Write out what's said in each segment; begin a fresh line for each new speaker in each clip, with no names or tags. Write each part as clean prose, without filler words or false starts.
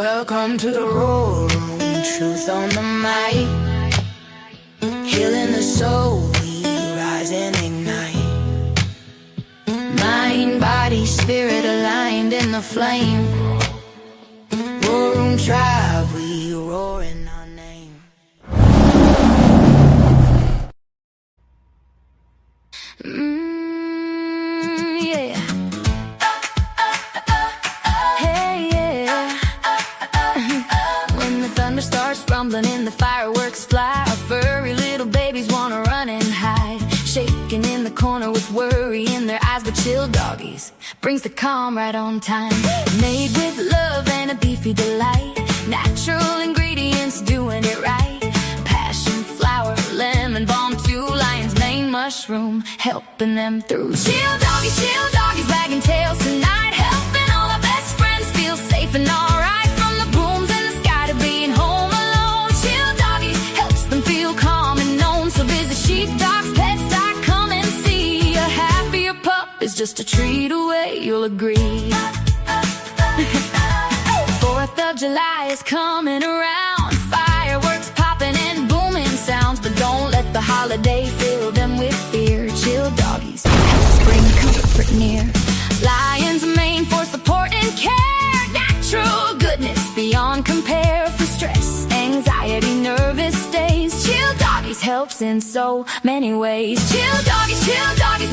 Welcome to the Roar Room, truth on the mic. Healing the soul, we rise and ignite. Mind, body, spirit aligned in the flame. Roar Room tribe, we roar in our name. Yeah. Hey, yeah. When the thunder starts rumbling and the fireworks fly, our furry little babies wanna run and hide. Shaking in the corner with worry in their eyes, but chill doggies brings the calm right on time. Made with love and a beefy delight, natural ingredients doing it right. Passion flower, lemon balm, 2 lions mane mushroom, helping them through. Chill doggies, wagging tails tonight, helping all our best friends feel safe and alright. From the booms in the sky to being home alone, chill doggies helps them feel calm and known. So visit sheepdogspets.com and see. A happier pup is just a treat away, you'll agree. 4th of July is coming around, fireworks popping and booming sounds, but don't let the holiday fill them with fear. Chill doggies helps bring comfort near. Lions mane for support and care, natural goodness beyond compare. For stress, anxiety, nervous days, chill doggies helps in so many ways. Chill doggies,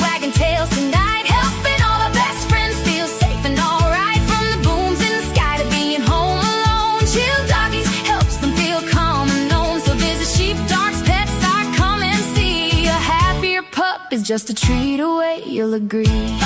wagging tails tonight, helping all our best friends feel safe and alright. From the booms in the sky to being home alone, chill doggies helps them feel calm and known. So visit sheepdogspets.com and see. A happier pup is just a treat away, you'll agree.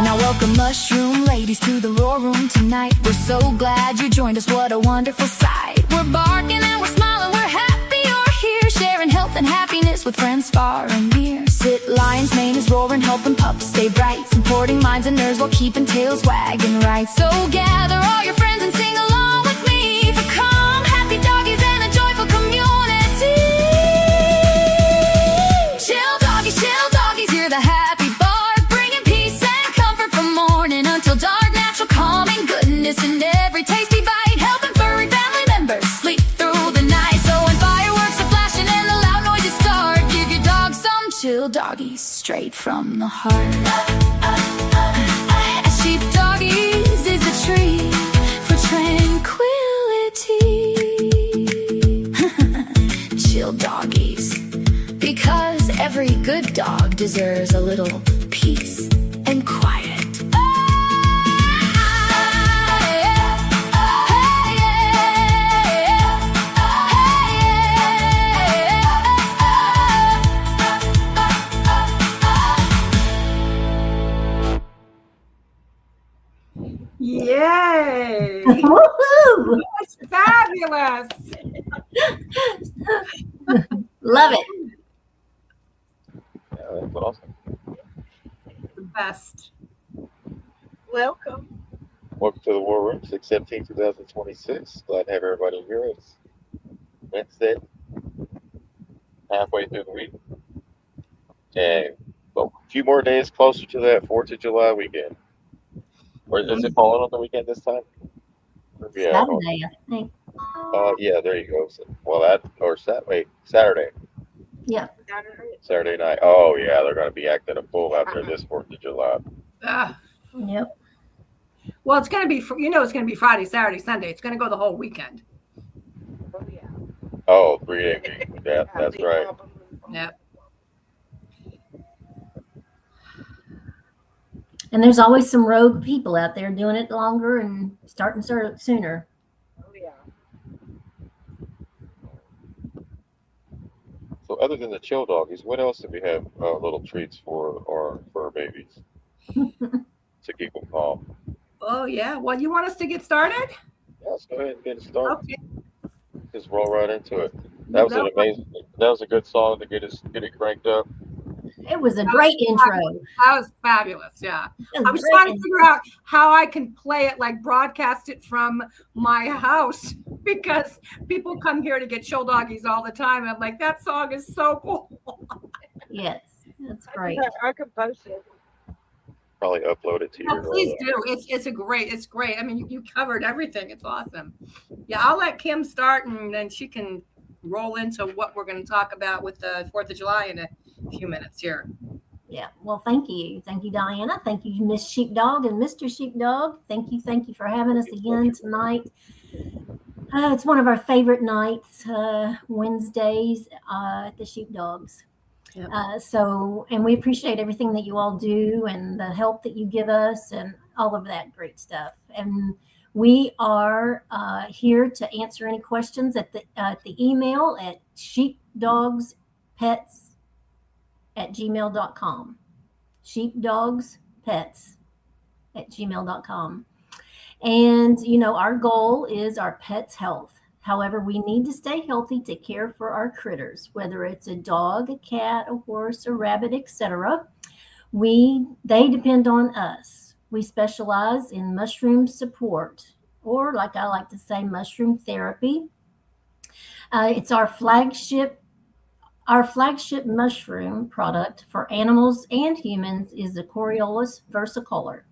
Now welcome mushroom ladies to the Roar Room tonight. We're so glad you joined us, what a wonderful sight. We're barking and we're smiling, we're happy you're here, sharing health and happiness with friends far and near. Sit lion's mane is roaring, helping pups stay bright, supporting minds and nerves while keeping tails wagging right. So gather all your friends and sing along with me for calm, happy doggies and a joyful community. Chill doggies, hear the happy bark, bringing peace and comfort from morning until dark. Natural calming goodness in every tasty bite, helping furry family members sleep through the night. So when fireworks are flashing and the loud noises start, give your dog some chill doggies straight from the heart. A sheep doggies is a treat for tranquility. Chill doggies, because every good dog deserves a little peace and quiet.
Yay!
Woohoo!
That's fabulous.
Love it.
Yeah, that's awesome.
The best.
Welcome.
Welcome to the War Room, 6/17/2026. Glad to have everybody here. It's Wednesday, halfway through the week. And a few more days closer to that 4th of July weekend. Or is it falling on the weekend this time? Yeah.
Saturday, I think.
Yeah, there you go. Well, Saturday.
Yeah.
Saturday night. Oh, yeah, they're going to be acting a fool after this 4th of July.
Yep.
Well, it's going to be, it's going to be Friday, Saturday, Sunday. It's going to go the whole weekend.
Oh, yeah.
Oh, 3-day week. Yeah, that's right.
Yep.
And there's always some rogue people out there doing it longer and starting sooner.
Oh, yeah.
So other than the chill doggies, what else do we have little treats for our babies to keep them calm?
Oh, yeah. Well, you want us to get started?
Yeah, let's go ahead and get it started.
Okay.
Just roll right into it. That was a good song to get it cranked up.
It was a great intro.
That was fabulous. Yeah. I was trying to figure out how I can play it, like broadcast it from my house, because people come here to get chill doggies all the time. I'm like, that song is so cool.
Yes, that's great.
I can post it.
probably upload it to
Yeah,
your.
please do. It's great. I mean, you covered everything. It's awesome. Yeah, I'll let Kim start, and then she can roll into what we're going to talk about with the 4th of July in a few minutes here.
Yeah. Well, thank you. Thank you, Diana. Thank you, Miss Sheepdog and Mr. Sheepdog. Thank you. Thank you for having us again tonight. It's one of our favorite nights, Wednesdays at the Sheepdogs.
Yep.
And we appreciate everything that you all do and the help that you give us and all of that great stuff. And we are here to answer any questions at the email at sheepdogspets@gmail.com. sheepdogspets@gmail.com. And, our goal is our pet's health. However, we need to stay healthy to care for our critters, whether it's a dog, a cat, a horse, a rabbit, etc. They depend on us. We specialize in mushroom support, or like I like to say, mushroom therapy. It's our flagship mushroom product for animals and humans is the Coriolus versicolor.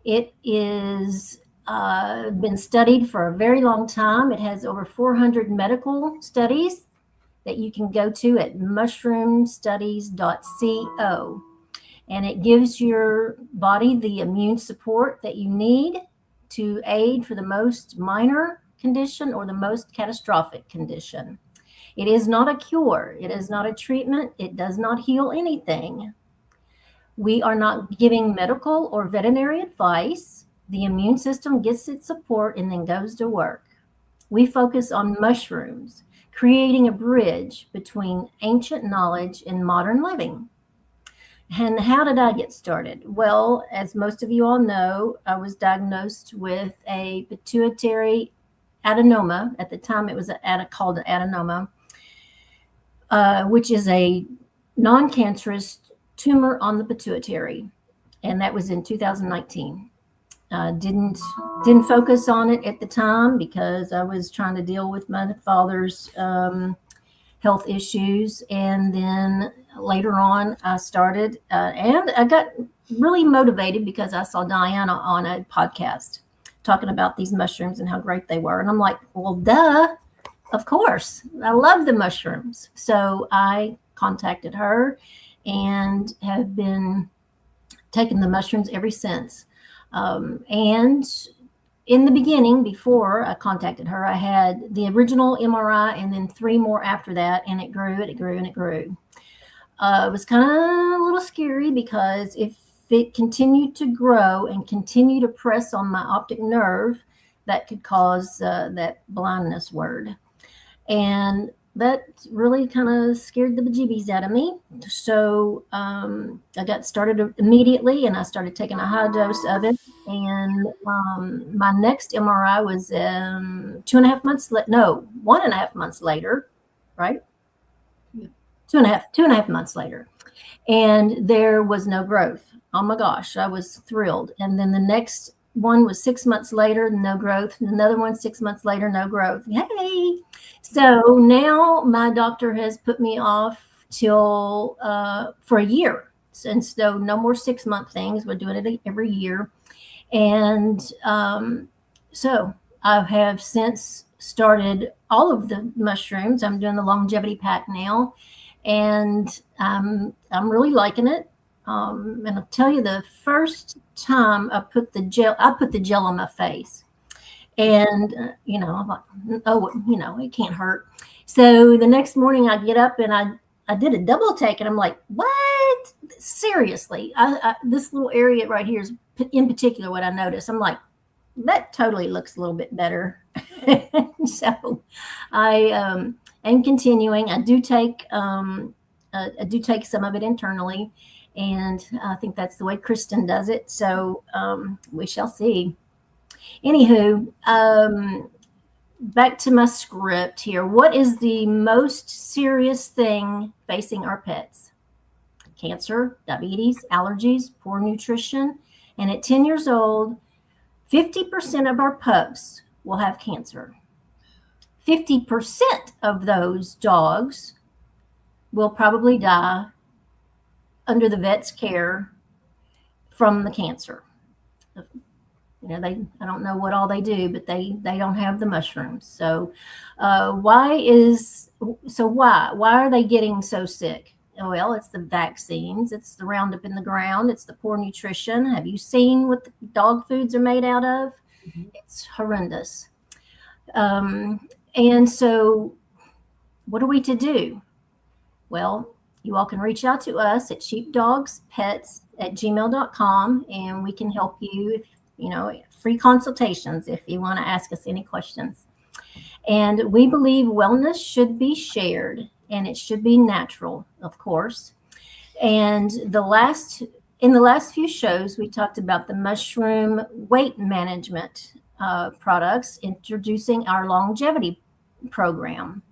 It is been studied for a very long time. It has over 400 medical studies that you can go to at mushroomstudies.co. And it gives your body the immune support that you need to aid for the most minor condition or the most catastrophic condition. It is not a cure. It is not a treatment. It does not heal anything. We are not giving medical or veterinary advice. The immune system gets its support and then goes to work. We focus on mushrooms, creating a bridge between ancient knowledge and modern living. And how did I get started? Well, as most of you all know, I was diagnosed with a pituitary adenoma. At the time, it was called an adenoma, which is a non-cancerous tumor on the pituitary, and that was in 2019. Didn't focus on it at the time because I was trying to deal with my father's health issues, and then later on I started and I got really motivated because I saw Diana on a podcast talking about these mushrooms and how great they were, and I'm like, well, duh, of course, I love the mushrooms. So I contacted her and have been taking the mushrooms ever since. And in the beginning, before I contacted her, I had the original MRI and then 3 more after that, and it grew, and it grew, and it grew. It was kind of a little scary because if it continued to grow and continue to press on my optic nerve, that could cause that blindness word. And that really kind of scared the bejeebies out of me. So I got started immediately, and I started taking a high dose of it. And my next MRI was 1.5 months later, right? 2.5 months later. And there was no growth. Oh my gosh, I was thrilled. And then the next one was 6 months later, no growth. Another one 6 months later, no growth. Yay! So now my doctor has put me off till for a year. And so no more 6-month things. We're doing it every year. And so I have since started all of the mushrooms. I'm doing the longevity pack now, and I'm really liking it. And I'll tell you, the first time I put the gel on my face, and I'm like, oh, it can't hurt. So the next morning I get up and I did a double take, and I'm like, what? Seriously, this little area right here is in particular what I noticed. I'm like, that totally looks a little bit better. So I am continuing. I do take some of it internally. And I think that's the way Kristen does it. So we shall see. Anywho, back to my script here. What is the most serious thing facing our pets? Cancer, diabetes, allergies, poor nutrition. And at 10 years old, 50% of our pups will have cancer. 50% of those dogs will probably die under the vet's care from the cancer. I don't know what all they do, but they don't have the mushrooms. So why are they getting so sick? Well, it's the vaccines, it's the Roundup in the ground, it's the poor nutrition. Have you seen what the dog foods are made out of? Mm-hmm. It's horrendous. And so what are we to do? Well, you all can reach out to us at sheepdogspets@gmail.com, and we can help you, free consultations if you want to ask us any questions. And we believe wellness should be shared, and it should be natural, of course. And in the last few shows, we talked about the mushroom weight management products, introducing our longevity program.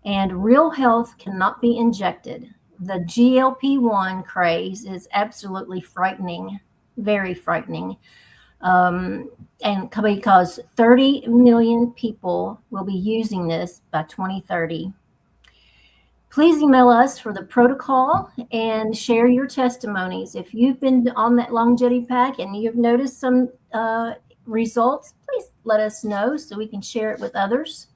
And real health cannot be injected. The GLP-1 craze is absolutely frightening, very frightening. And because 30 million people will be using this by 2030. Please email us for the protocol and share your testimonies. If you've been on that longevity pack and you've noticed some results, please let us know so we can share it with others.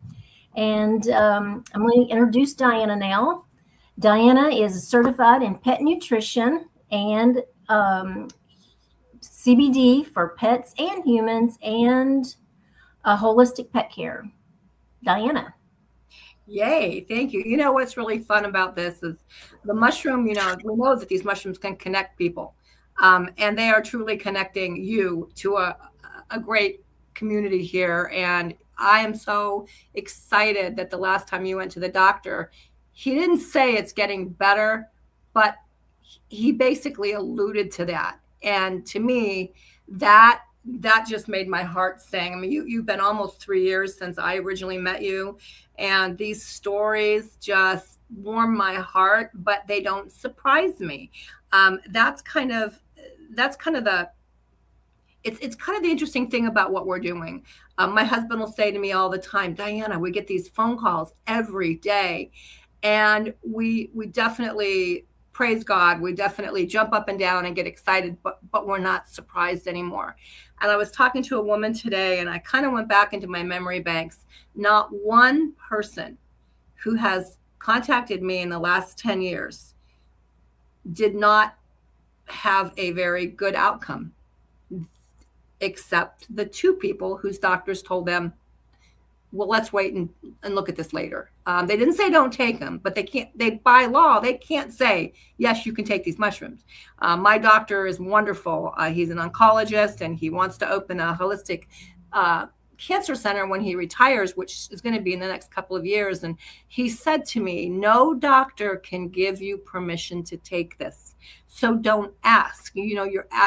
And I'm going to introduce Diana now. Diana is certified in pet nutrition and CBD for pets and humans, and holistic pet care. Diana.
Yay, thank you. You know what's really fun about this is the mushroom, we know that these mushrooms can connect people. And they are truly connecting you to a great community here. And I am so excited that the last time you went to the doctor, he didn't say it's getting better, but he basically alluded to that. And to me, that just made my heart sing. I mean, you've been almost 3 years since I originally met you, and these stories just warm my heart, but they don't surprise me. That's kind of the interesting thing about what we're doing. My husband will say to me all the time, Diana, we get these phone calls every day, and we definitely praise God. We definitely jump up and down and get excited, but we're not surprised anymore. And I was talking to a woman today, and I kind of went back into my memory banks. Not one person who has contacted me in the last 10 years did not have a very good outcome, except the 2 people whose doctors told them, well, let's wait and look at this later. They didn't say don't take them, but by law, they can't say, yes, you can take these mushrooms. My doctor is wonderful. He's an oncologist, and he wants to open a holistic cancer center when he retires, which is going to be in the next couple of years. And he said to me, no doctor can give you permission to take this. So don't ask.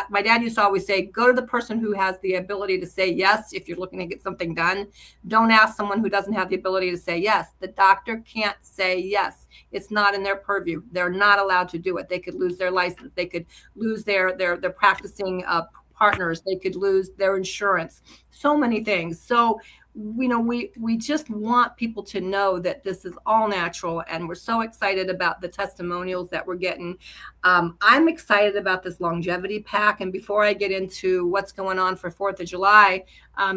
My dad used to always say, go to the person who has the ability to say yes if you're looking to get something done. Don't ask someone who doesn't have the ability to say yes. The doctor can't say yes. It's not in their purview. They're not allowed to do it. They could lose their license. They could lose their practicing partners. They could lose their insurance. So many things. So we just want people to know that this is all natural, and we're so excited about the testimonials that we're getting. I'm excited about this longevity pack. And before I get into what's going on for 4th of July,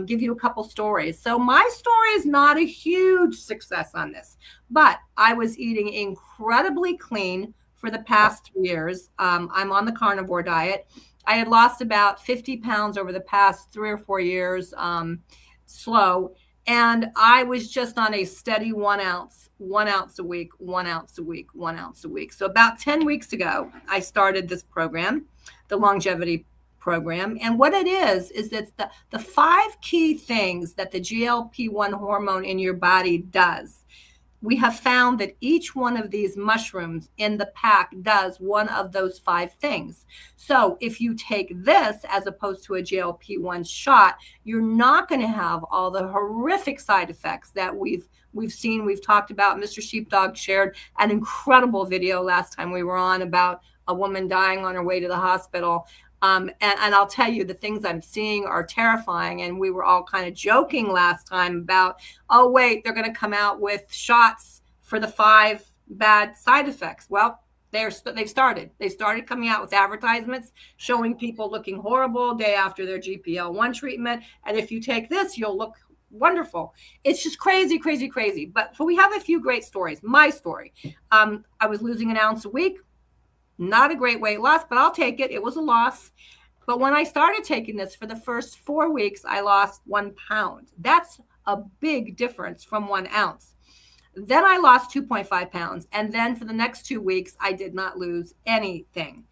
give you a couple stories. So my story is not a huge success on this, but I was eating incredibly clean for the past 3 years. I'm on the carnivore diet. I had lost about 50 pounds over the past 3 or 4 years. Slow. And I was just on a steady 1 ounce a week. So about 10 weeks ago, I started this program, the longevity program. And what it is it's the 5 key things that the GLP-1 hormone in your body does. We have found that each one of these mushrooms in the pack does one of those 5 things. So if you take this as opposed to a GLP-1 shot, you're not going to have all the horrific side effects that we've seen, we've talked about. Mr. Sheepdog shared an incredible video last time we were on about a woman dying on her way to the hospital. And I'll tell you, the things I'm seeing are terrifying. And we were all kind of joking last time about, oh, wait, they're going to come out with shots for the 5 bad side effects. Well, They've started coming out with advertisements showing people looking horrible day after their GPL1 treatment. And if you take this, you'll look wonderful. It's just crazy, crazy, crazy. But we have a few great stories. My story. I was losing an ounce a week. Not a great weight loss, but I'll take it. It was a loss. But when I started taking this for the first 4 weeks, I lost 1 pound. That's a big difference from 1 ounce. Then I lost 2.5 pounds. And then for the next 2 weeks, I did not lose anything.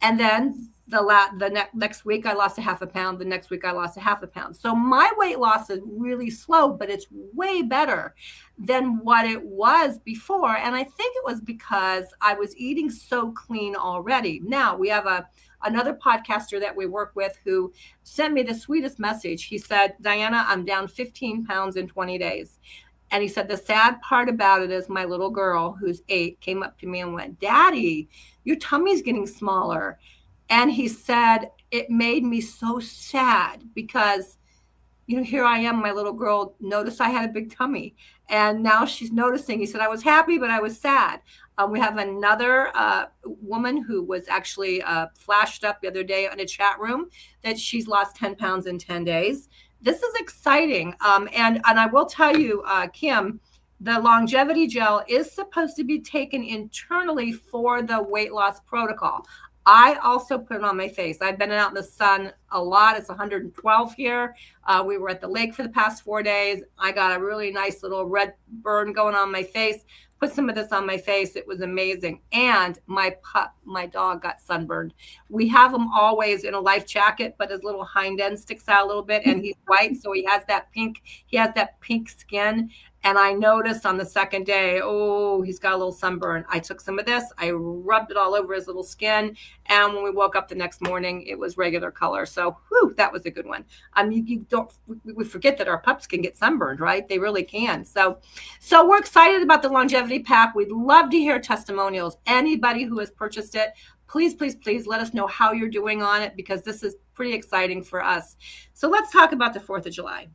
And then the next week, I lost a half a pound. The next week, I lost a half a pound. So my weight loss is really slow, but it's way better than what it was before. And I think it was because I was eating so clean already. Now, we have another podcaster that we work with who sent me the sweetest message. He said, Diana, I'm down 15 pounds in 20 days. And he said, the sad part about it is my little girl, who's 8, came up to me and went, Daddy, your tummy's getting smaller. And he said, it made me so sad because, here I am, my little girl noticed I had a big tummy. And now she's noticing. He said, I was happy, but I was sad. We have another woman who was actually flashed up the other day in a chat room that she's lost 10 pounds in 10 days. This is exciting. And I will tell you, Kim, the longevity gel is supposed to be taken internally for the weight loss protocol. I also put it on my face. I've been out in the sun a lot. It's 112 here. We were at the lake for the past 4 days. I got a really nice little red burn going on my face. Put some of this on my face. It was amazing. And my dog got sunburned. We have him always in a life jacket, but his little hind end sticks out a little bit, and he's white, so he has that pink skin. And I noticed on the second day, he's got a little sunburn. I took some of this, I rubbed it all over his little skin. And when we woke up the next morning, it was regular color. So, that was a good one. We forget that our pups can get sunburned, right? They really can. So we're excited about the longevity pack. We'd love to hear testimonials. Anybody who has purchased it, please, please, please let us know how you're doing on it, because this is pretty exciting for us. So let's talk about the 4th of July.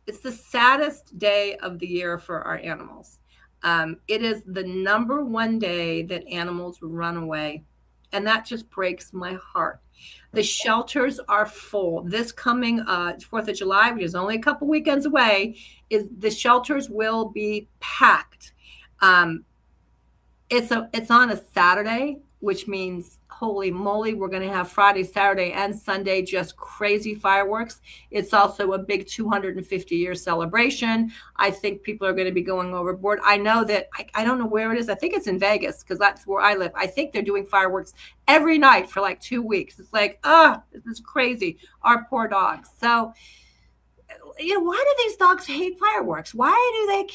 It's the saddest day of the year for our animals. It is the number one day that animals run away. And that just breaks my heart. The shelters are full. This coming 4th of July, which is only a couple weekends away, the shelters will be packed. It's on a Saturday, which means, holy moly, we're going to have Friday, Saturday, and Sunday just crazy fireworks. It's also a big 250-year celebration. I think people are going to be going overboard. I know that, I don't know where it is. I think it's in Vegas, because that's where I live. I think they're doing fireworks every night for like 2 weeks. It's like, this is crazy. Our poor dogs. So, why do these dogs hate fireworks? Why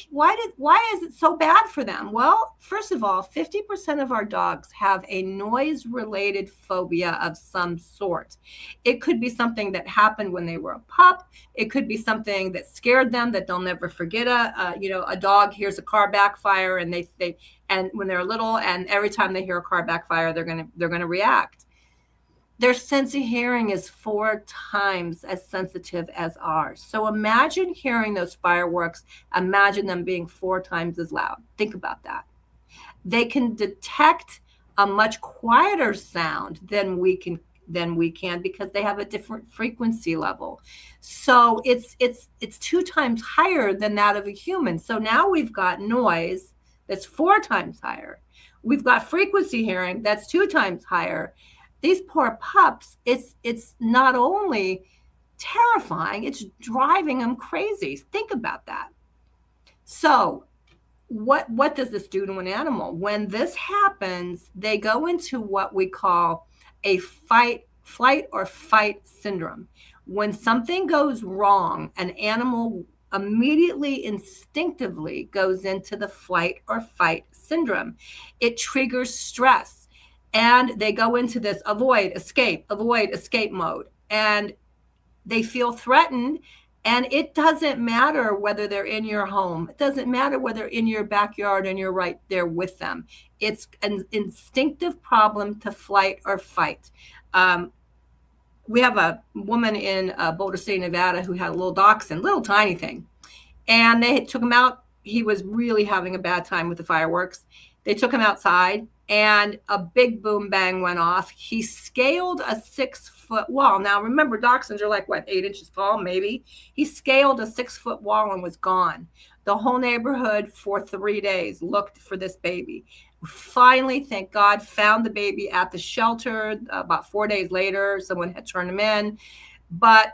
is it so bad for them? Well, first of all, 50% of our dogs have a noise-related phobia of some sort. It could be something that happened when they were a pup. It could be something that scared them that they'll never forget. A dog hears a car backfire and and when they're little, and every time they hear a car backfire, they're gonna react. Their sense of hearing is 4 times as sensitive as ours. So imagine hearing those fireworks. Imagine them being 4 times as loud. Think about that. They can detect a much quieter sound than we can because they have a different frequency level. So it's 2 times higher than that of a human. So now we've got noise that's 4 times higher. We've got frequency hearing that's 2 times higher. These poor pups, it's not only terrifying, it's driving them crazy. Think about that. So what does this do to an animal? When this happens, they go into what we call a flight or fight syndrome. When something goes wrong, an animal immediately instinctively goes into the flight or fight syndrome. It triggers stress. And they go into this avoid, escape mode. And they feel threatened. And it doesn't matter whether they're in your home. It doesn't matter whether in your backyard and you're right there with them. It's an instinctive problem to flight or fight. We have a woman in Boulder City, Nevada, who had a little dachshund, little tiny thing. And they took him out. He was really having a bad time with the fireworks. They took him outside. and a big boom bang went off. He scaled a 6-foot wall. Now, remember, dachshunds are like, what, 8 inches tall, maybe? He scaled a 6-foot wall and was gone. The whole neighborhood for 3 days looked for this baby. Finally, thank God, found the baby at the shelter. About 4 days later, someone had turned him in, but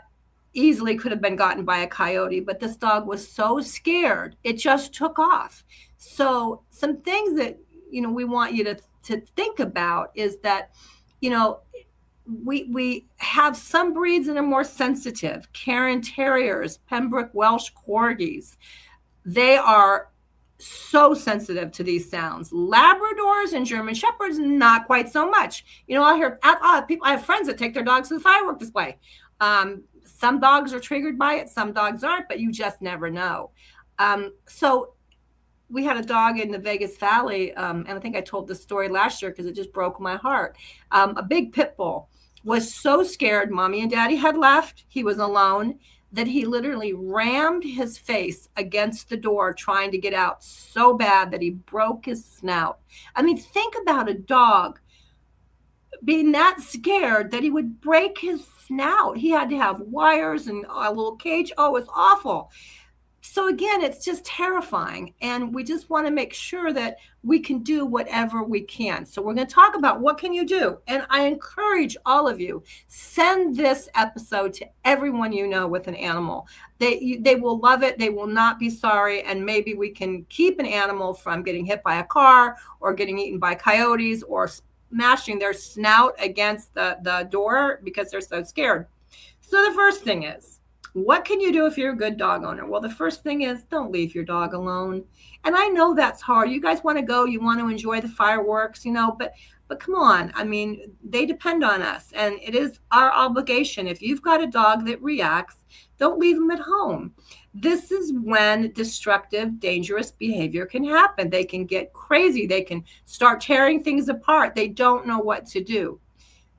easily could have been gotten by a coyote. But this dog was so scared, it just took off. So some things that we want you to think about is that, we have some breeds that are more sensitive. Cairn Terriers, Pembroke Welsh Corgis, they are so sensitive to these sounds. Labradors and German Shepherds, not quite so much. I hear people. I have friends that take their dogs to the firework display. Some dogs are triggered by it, some dogs aren't, but you just never know. So we had a dog in the Vegas Valley, and I think I told this story last year because it just broke my heart. A big pit bull was so scared. Mommy and Daddy had left. He was alone, that he literally rammed his face against the door trying to get out so bad that he broke his snout. I mean, think about a dog being that scared that he would break his snout. He had to have wires and a little cage. Oh, it was awful. So again, it's just terrifying. And we just want to make sure that we can do whatever we can. So we're going to talk about what can you do. And I encourage all of you, send this episode to everyone you know with an animal. They will love it. They will not be sorry. And maybe we can keep an animal from getting hit by a car or getting eaten by coyotes or smashing their snout against the door because they're so scared. So the first thing is, what can you do if you're a good dog owner? Well, the first thing is, don't leave your dog alone. And I know that's hard. You guys want to go, you want to enjoy the fireworks, but come on. I mean, they depend on us, and it is our obligation. If you've got a dog that reacts, don't leave them at home. This is when destructive, dangerous behavior can happen. They can get crazy. They can start tearing things apart. They don't know what to do.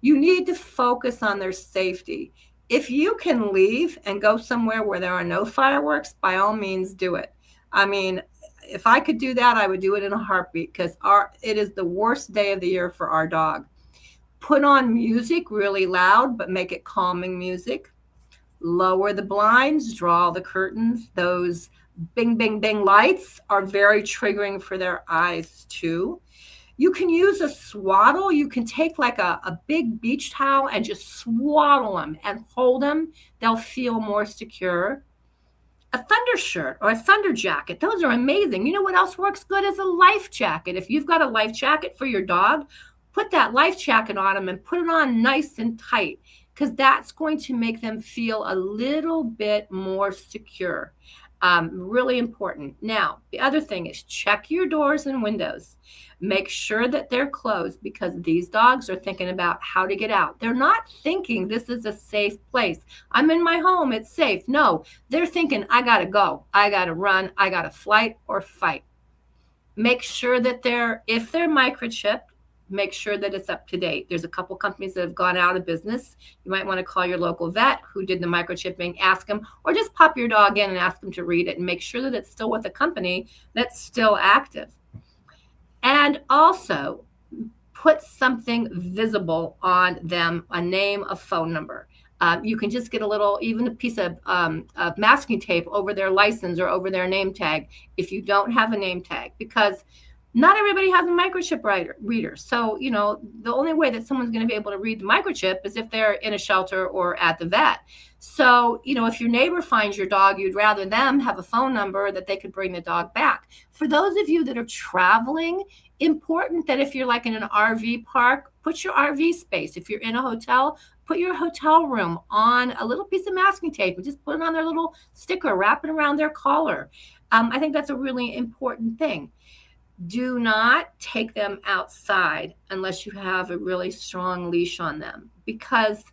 You need to focus on their safety. If you can leave and go somewhere where there are no fireworks, by all means do it. I mean, if I could do that, I would do it in a heartbeat because it is the worst day of the year for our dog. Put on music really loud, but make it calming music. Lower the blinds, draw the curtains. Those bing, bing, bing lights are very triggering for their eyes too. You can use a swaddle. You can take like a big beach towel and just swaddle them and hold them. They'll feel more secure. A thunder shirt or a thunder jacket. Those are amazing. You know what else works good is a life jacket. If you've got a life jacket for your dog, put that life jacket on them and put it on nice and tight because that's going to make them feel a little bit more secure. Really important. Now, the other thing is check your doors and windows. Make sure that they're closed because these dogs are thinking about how to get out. They're not thinking this is a safe place. I'm in my home. It's safe. No, they're thinking I got to go. I got to run. I got to flight or fight. Make sure that if they're microchipped, make sure that it's up to date. There's a couple companies that have gone out of business. You might want to call your local vet who did the microchipping, ask them, or just pop your dog in and ask them to read it and make sure that it's still with a company that's still active. And also put something visible on them, a name, a phone number. You can just get even a piece of masking tape over their license or over their name tag if you don't have a name tag, because not everybody has a microchip reader. So, the only way that someone's going to be able to read the microchip is if they're in a shelter or at the vet. So, if your neighbor finds your dog, you'd rather them have a phone number that they could bring the dog back. For those of you that are traveling, important that if you're like in an RV park, put your RV space. If you're in a hotel, put your hotel room on a little piece of masking tape and just put it on their little sticker, wrap it around their collar. I think that's a really important thing. Do not take them outside unless you have a really strong leash on them, because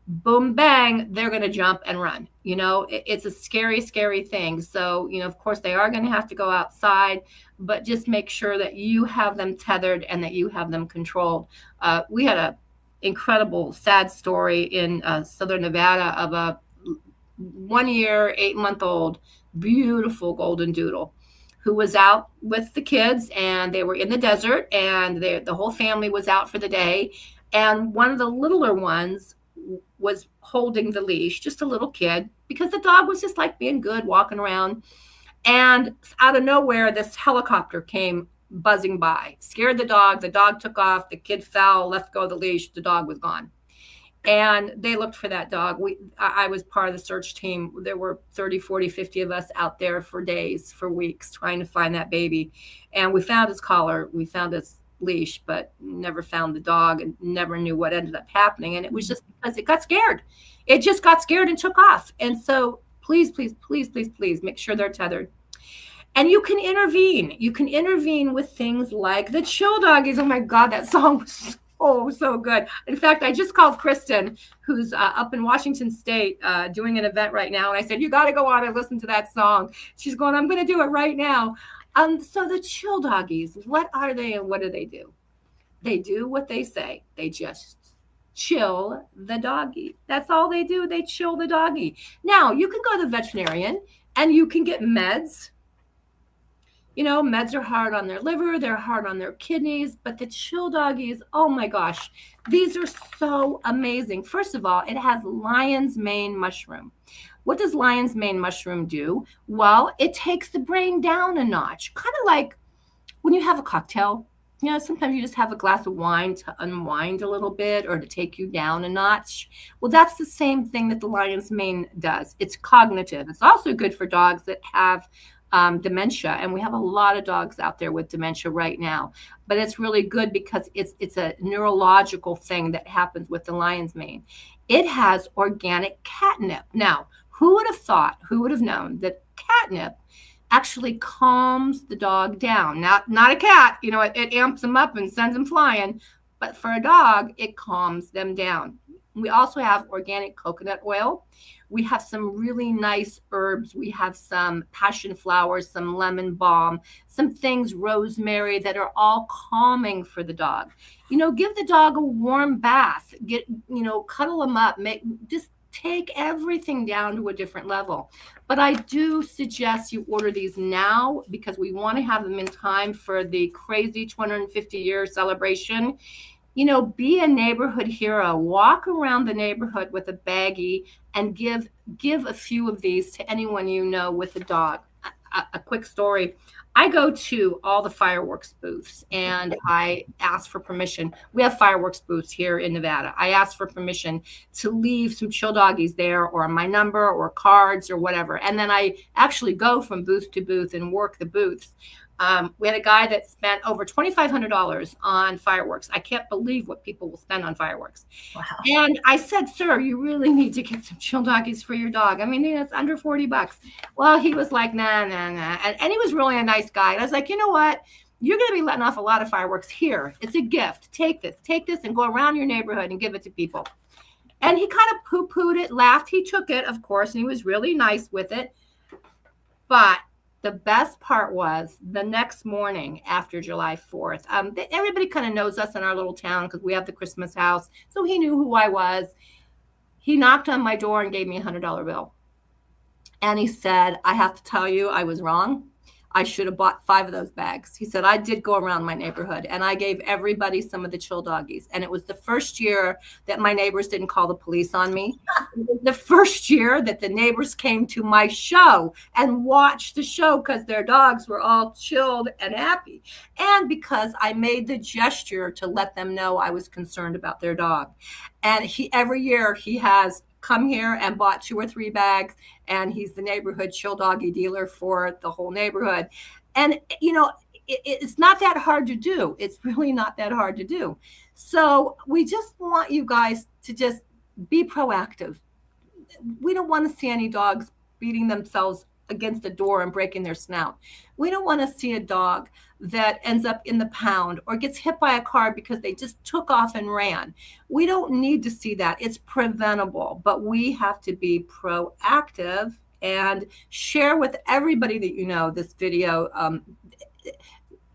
boom, bang, they're going to jump and run. It's a scary, scary thing. So, of course, they are going to have to go outside, but just make sure that you have them tethered and that you have them controlled. We had an incredible, sad story in Southern Nevada of a 1 year, 8-month-old, beautiful golden doodle who was out with the kids, and they were in the desert, and the whole family was out for the day. And one of the littler ones was holding the leash, just a little kid, because the dog was just like being good, walking around. And out of nowhere, this helicopter came buzzing by, scared the dog. The dog took off. The kid fell, let go of the leash. The dog was gone. And they looked for that dog. I was part of the search team. There were 30, 40, 50 of us out there for days, for weeks, trying to find that baby. And we found his collar. We found his leash, but never found the dog and never knew what ended up happening. And it was just because it got scared. It just got scared and took off. And so please, please, please, please, please make sure they're tethered. And you can intervene. You can intervene with things like the chill doggies. Oh my God, that song was so good. In fact, I just called Kristen, who's up in Washington State doing an event right now. And I said, you got to go on and listen to that song. She's going, I'm going to do it right now. So the chill doggies, what are they and what do? They do what they say. They just chill the doggy. That's all they do. They chill the doggy. Now, you can go to the veterinarian and you can get meds. You know, meds are hard on their liver, they're hard on their kidneys, but the chill doggies, oh my gosh, these are so amazing. First of all, it has lion's mane mushroom. What does lion's mane mushroom do? Well, it takes the brain down a notch, kind of like when you have a cocktail. You know, sometimes you just have a glass of wine to unwind a little bit or to take you down a notch. Well, that's the same thing that the lion's mane does. It's cognitive. It's also good for dogs that have dementia, and we have a lot of dogs out there with dementia right now, but it's really good because it's a neurological thing that happens with the lion's mane. It has organic catnip. Now, who would have known that catnip actually calms the dog down? Not a cat, you know, it amps them up and sends them flying, but for a dog, it calms them down. We also have organic coconut oil. We have some really nice herbs. We have some passion flowers, some lemon balm, some things, rosemary, that are all calming for the dog. You know, give the dog a warm bath, cuddle them up, just take everything down to a different level. But I do suggest you order these now because we want to have them in time for the crazy 250-year celebration. You know, be a neighborhood hero. Walk around the neighborhood with a baggie and give a few of these to anyone you know with a dog. A quick story. I go to all the fireworks booths and I ask for permission. We have fireworks booths here in Nevada. I ask for permission to leave some chill doggies there, or my number or cards or whatever. And then I actually go from booth to booth and work the booths. We had a guy that spent over $2,500 on fireworks. I can't believe what people will spend on fireworks.
Wow.
And I said, sir, you really need to get some chill doggies for your dog. I mean, it's under $40. Well, he was like, nah. And he was really a nice guy. And I was like, you know what? You're going to be letting off a lot of fireworks here. It's a gift. Take this and go around your neighborhood and give it to people. And he kind of poo-pooed it, laughed. He took it, of course, and he was really nice with it. But the best part was the next morning after July 4th. Everybody kind of knows us in our little town because we have the Christmas house. So he knew who I was. He knocked on my door and gave me a $100 bill. And he said, I have to tell you, I was wrong. I should have bought 5 of those bags. He said, I did go around my neighborhood and I gave everybody some of the chill doggies. And it was the first year that my neighbors didn't call the police on me. The first year that the neighbors came to my show and watched the show because their dogs were all chilled and happy. And because I made the gesture to let them know I was concerned about their dog. And every year he has come here and bought 2 or 3 bags, and he's the neighborhood chill doggy dealer for the whole neighborhood. And, you know, it's not that hard to do. It's really not that hard to do. So we just want you guys to just be proactive. We don't want to see any dogs beating themselves against the door and breaking their snout. We don't want to see a dog that ends up in the pound or gets hit by a car because they just took off and ran. We don't need to see that. It's preventable, but we have to be proactive and share with everybody that you know this video.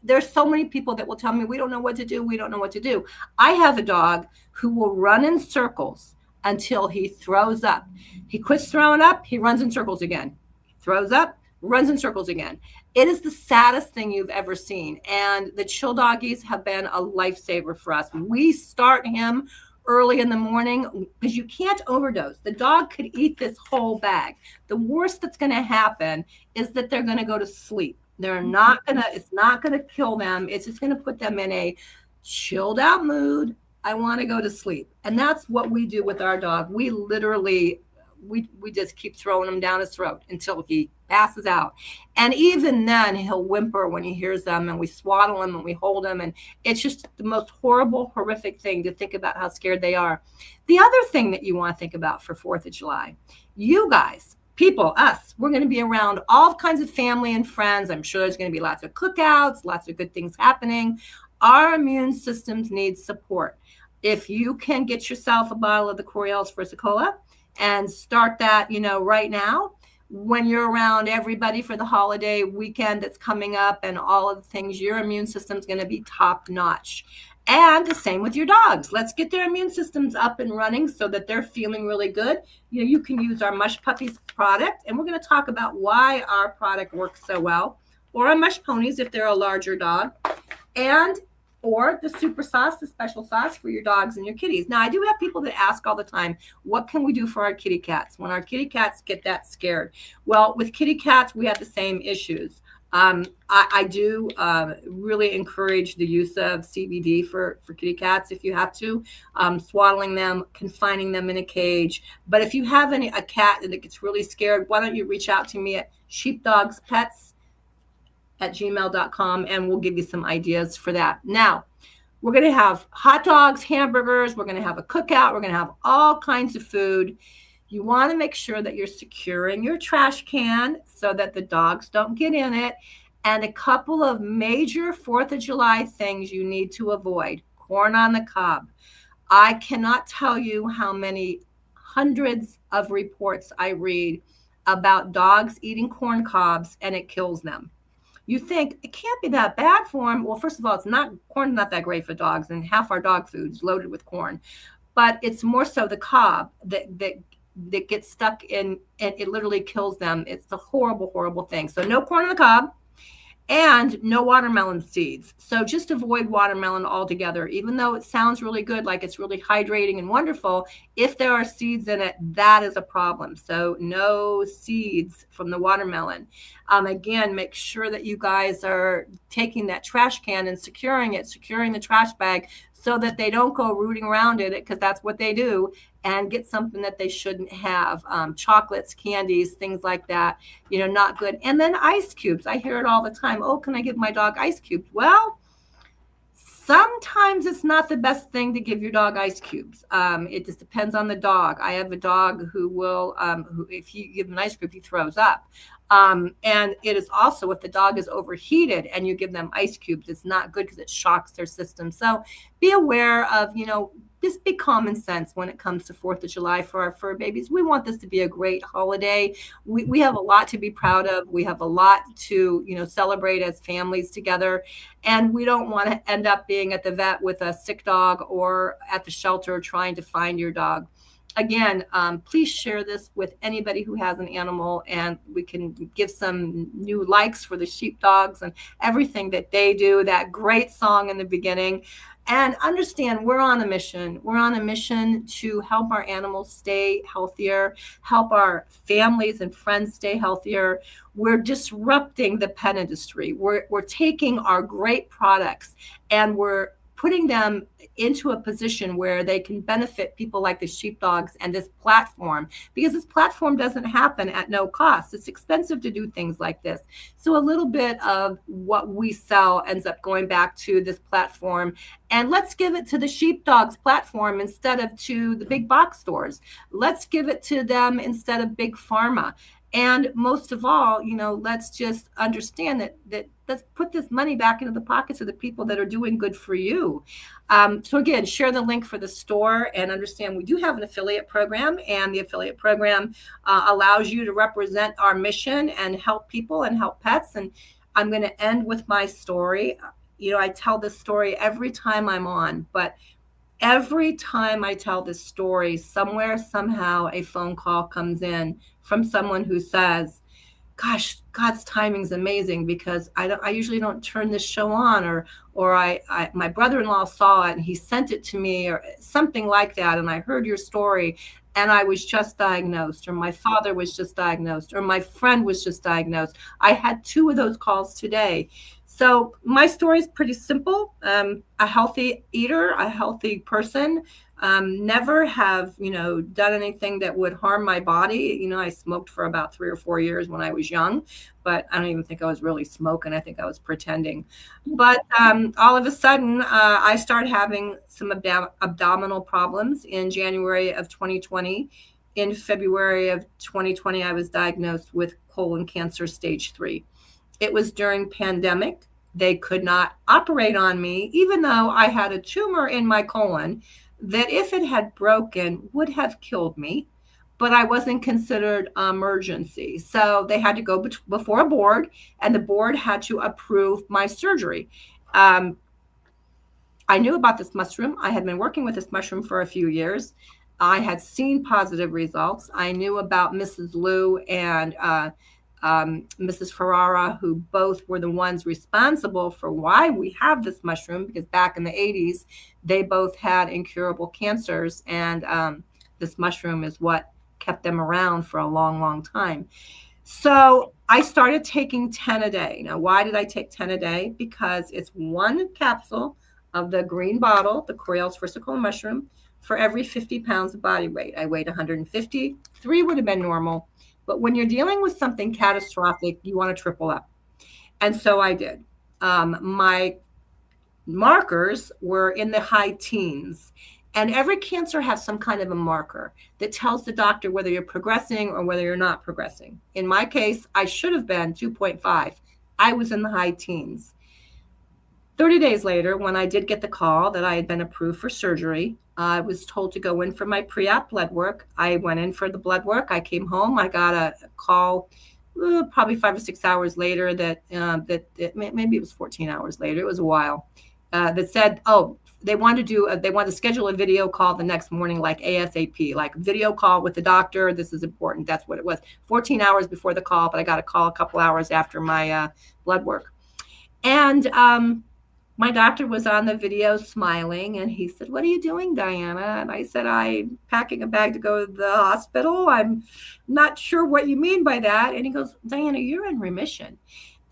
There's so many people that will tell me, we don't know what to do. We don't know what to do. I have a dog who will run in circles until he throws up. He quits throwing up. He runs in circles again. Throws up, runs in circles again. It is the saddest thing you've ever seen. And the chill doggies have been a lifesaver for us. We start him early in the morning because you can't overdose. The dog could eat this whole bag. The worst that's going to happen is that they're going to go to sleep. They're not going to, it's not going to kill them. It's just going to put them in a chilled out mood. I want to go to sleep. And that's what we do with our dog. We literally, we just keep throwing him down his throat until he passes out. And even then he'll whimper when he hears them, and we swaddle him and we hold him. And it's just the most horrible, horrific thing to think about how scared they are. The other thing that you want to think about for 4th of July, you guys, people, us, we're going to be around all kinds of family and friends. I'm sure there's going to be lots of cookouts, lots of good things happening. Our immune systems need support. If you can get yourself a bottle of the Coriell's Versicola and start that, right now, when you're around everybody for the holiday weekend that's coming up and all of the things, your immune system's going to be top notch. And the same with your dogs. Let's get their immune systems up and running so that they're feeling really good. You can use our Mush Puppies product, and we're going to talk about why our product works so well, or our Mush Ponies if they're a larger dog, or the super sauce, the special sauce for your dogs and your kitties. Now, I do have people that ask all the time, what can we do for our kitty cats when our kitty cats get that scared? Well, with kitty cats, we have the same issues. I do really encourage the use of CBD for kitty cats if you have to, swaddling them, confining them in a cage. But if you have a cat that gets really scared, why don't you reach out to me at sheepdogspets@gmail.com, and we'll give you some ideas for that. Now, we're going to have hot dogs, hamburgers. We're going to have a cookout. We're going to have all kinds of food. You want to make sure that you're securing your trash can so that the dogs don't get in it. And a couple of major 4th of July things you need to avoid. Corn on the cob. I cannot tell you how many hundreds of reports I read about dogs eating corn cobs and it kills them. You think it can't be that bad for them. Well, first of all, corn's not that great for dogs, and half our dog food is loaded with corn. But it's more so the cob that gets stuck in, and it literally kills them. It's a horrible, horrible thing. So no corn on the cob, and no watermelon seeds. So just avoid watermelon altogether. Even though it sounds really good, like it's really hydrating and wonderful, if there are seeds in it, that is a problem. So no seeds from the watermelon. Again, make sure that you guys are taking that trash can and securing the trash bag so that they don't go rooting around in it, because that's what they do, and get something that they shouldn't have. Chocolates, candies, things like that, not good. And then ice cubes. I hear it all the time. Oh, can I give my dog ice cubes? Well, sometimes it's not the best thing to give your dog ice cubes. It just depends on the dog. I have a dog who will, who if you give him an ice cube, he throws up. And it is also, if the dog is overheated and you give them ice cubes, it's not good because it shocks their system. So be aware of, just be common sense when it comes to 4th of July for our fur babies. We want this to be a great holiday. We have a lot to be proud of. We have a lot to, celebrate as families together. And we don't want to end up being at the vet with a sick dog or at the shelter trying to find your dog. Again, please share this with anybody who has an animal, and we can give some new likes for the sheepdogs and everything that they do. That great song in the beginning. And understand, we're on a mission. We're on a mission to help our animals stay healthier, help our families and friends stay healthier. We're disrupting the pet industry. We're taking our great products and we're putting them into a position where they can benefit people like the sheepdogs and this platform, because this platform doesn't happen at no cost. It's expensive to do things like this. So a little bit of what we sell ends up going back to this platform, and let's give it to the sheepdogs platform instead of to the big box stores. Let's give it to them instead of big pharma. And most of all, let's just understand that let's put this money back into the pockets of the people that are doing good for you. So again, share the link for the store and understand we do have an affiliate program, and the affiliate program allows you to represent our mission and help people and help pets. And I'm going to end with my story. I tell this story every time I'm on, but every time I tell this story, somewhere, somehow, a phone call comes in from someone who says, gosh, God's timing is amazing, because I usually don't turn this show on, or my brother-in-law saw it and he sent it to me or something like that. And I heard your story and I was just diagnosed, or my father was just diagnosed, or my friend was just diagnosed. I had 2 of those calls today. So my story is pretty simple. A healthy eater, a healthy person, never have, done anything that would harm my body. I smoked for about 3 or 4 years when I was young, but I don't even think I was really smoking. I think I was pretending. But all of a sudden, I started having some abdominal problems in January of 2020. In February of 2020, I was diagnosed with colon cancer stage 3. It was during pandemic. They could not operate on me, even though I had a tumor in my colon that, if it had broken, would have killed me, but I wasn't considered emergency. So they had to go before a board, and the board had to approve my surgery. I knew about this mushroom. I had been working with this mushroom for a few years. I had seen positive results. I knew about Mrs. Liu and Mrs. Ferrara, who both were the ones responsible for why we have this mushroom, because back in the 80s, they both had incurable cancers, and this mushroom is what kept them around for a long, long time. So I started taking 10 a day. Now, why did I take 10 a day? Because it's 1 capsule of the green bottle, the Coriell's versicolor mushroom, for every 50 pounds of body weight. I weighed 150. 3 would have been normal. But when you're dealing with something catastrophic, you want to triple up. And so I did. My markers were in the high teens. And every cancer has some kind of a marker that tells the doctor whether you're progressing or whether you're not progressing. In my case, I should have been 2.5. I was in the high teens. 30 days later, when I did get the call that I had been approved for surgery, I was told to go in for my pre-op blood work. I went in for the blood work. I came home. I got a call probably 5 or 6 hours later that maybe it was 14 hours later. It was a while. That said, they wanted to schedule a video call the next morning, like ASAP, like video call with the doctor. This is important. That's what it was. 14 hours before the call, but I got a call a couple hours after my blood work. And my doctor was on the video smiling, and he said, "What are you doing, Diana?" And I said, "I'm packing a bag to go to the hospital. I'm not sure what you mean by that." And he goes, "Diana, you're in remission."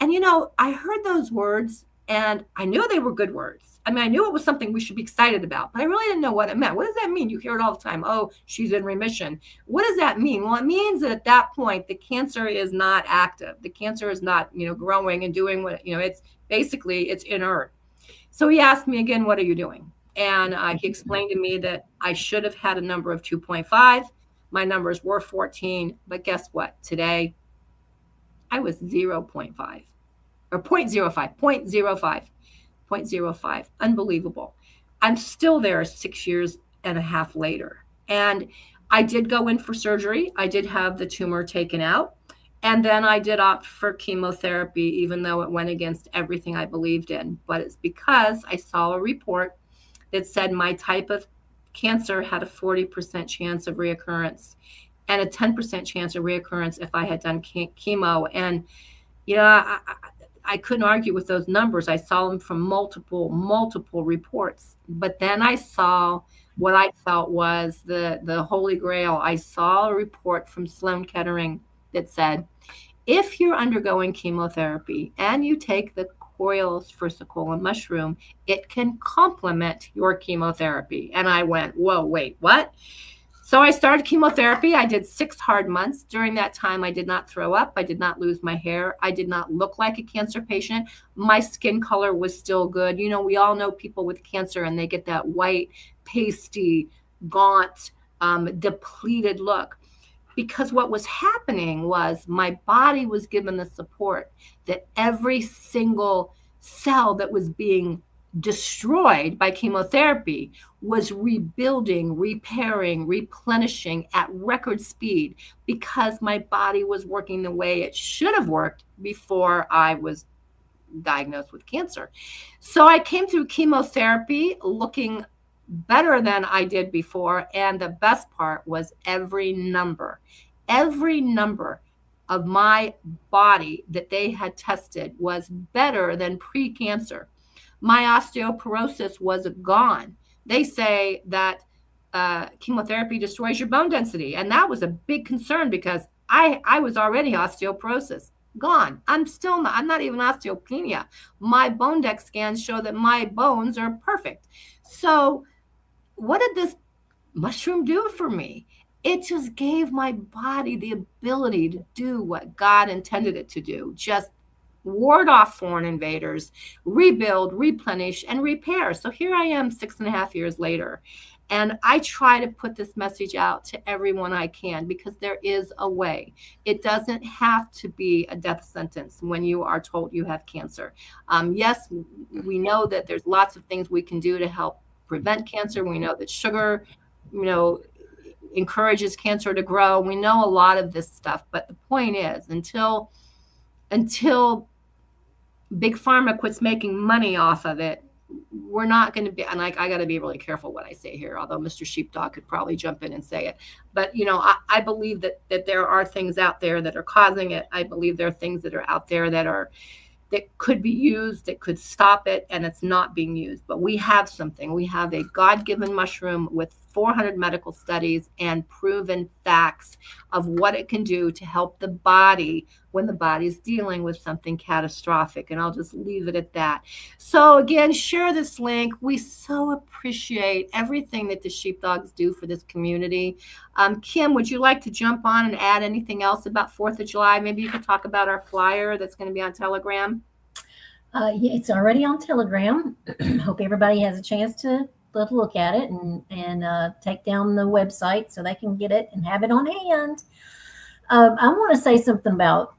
And, I heard those words, and I knew they were good words. I mean, I knew it was something we should be excited about, but I really didn't know what it meant. What does that mean? You hear it all the time. Oh, she's in remission. What does that mean? Well, it means that at that point, the cancer is not active. The cancer is not, growing and doing what, it's basically, it's inert. So he asked me again, "What are you doing?" And he explained to me that I should have had a number of 2.5. My numbers were 14. But guess what? Today, I was 0.5 or 0.05, 0.05. Unbelievable. I'm still there 6 years and a half later. And I did go in for surgery. I did have the tumor taken out. And then I did opt for chemotherapy, even though it went against everything I believed in. But it's because I saw a report that said my type of cancer had a 40% chance of reoccurrence and a 10% chance of reoccurrence if I had done chemo. And, I couldn't argue with those numbers. I saw them from multiple reports. But then I saw what I felt was the Holy Grail. I saw a report from Sloan Kettering that said, if you're undergoing chemotherapy and you take the Coriell's versicolor mushroom, it can complement your chemotherapy. And I went, whoa, wait, what? So I started chemotherapy. I did 6 hard months. During that time, I did not throw up. I did not lose my hair. I did not look like a cancer patient. My skin color was still good. We all know people with cancer and they get that white, pasty, gaunt, depleted look. Because what was happening was my body was given the support that every single cell that was being destroyed by chemotherapy was rebuilding, repairing, replenishing at record speed, because my body was working the way it should have worked before I was diagnosed with cancer. So I came through chemotherapy looking better than I did before. And the best part was every number of my body that they had tested was better than pre-cancer. My osteoporosis was gone. They say that chemotherapy destroys your bone density. And that was a big concern because I was already osteoporosis gone. I'm not even osteopenia. My bone dex scans show that my bones are perfect. So what did this mushroom do for me? It just gave my body the ability to do what God intended it to do. Just ward off foreign invaders, rebuild, replenish, and repair. So here I am 6.5 years later. And I try to put this message out to everyone I can because there is a way. It doesn't have to be a death sentence when you are told you have cancer. Yes, we know that there's lots of things we can do to help prevent cancer. We know that sugar, encourages cancer to grow. We know a lot of this stuff, but the point is, until big pharma quits making money off of it, we're not going to be, and I got to be really careful what I say here, although Mr. Sheepdog could probably jump in and say it. But, I believe that there are things out there that are causing it. I believe there are things that are out there that could be used, that could stop it, and it's not being used. But we have something. We have a God-given mushroom with 400 medical studies and proven facts of what it can do to help the body when the body's dealing with something catastrophic. And I'll just leave it at that. So again, share this link. We so appreciate everything that the sheepdogs do for this community. Kim, would you like to jump on and add anything else about 4th of July? Maybe you could talk about our flyer that's going to be on Telegram.
Yeah, it's already on Telegram. Hope everybody has a chance to look at it and take down the website so they can get it and have it on hand. I want to say something about,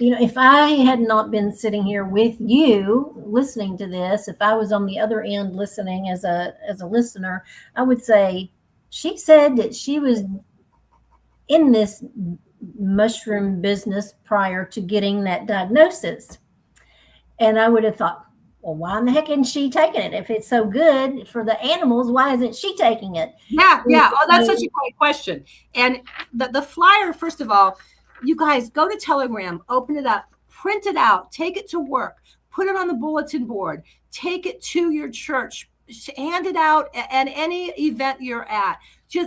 if I had not been sitting here with you listening to this, if I was on the other end listening as a listener, I would say she said that she was in this mushroom business prior to getting that diagnosis. And I would have thought, well, why in the heck isn't she taking it? If it's so good for the animals, why isn't she taking it?
Yeah. Oh, that's such a great question. And the flyer, first of all, you guys go to Telegram, open it up, print it out, take it to work, put it on the bulletin board, take it to your church, hand it out at any event you're at.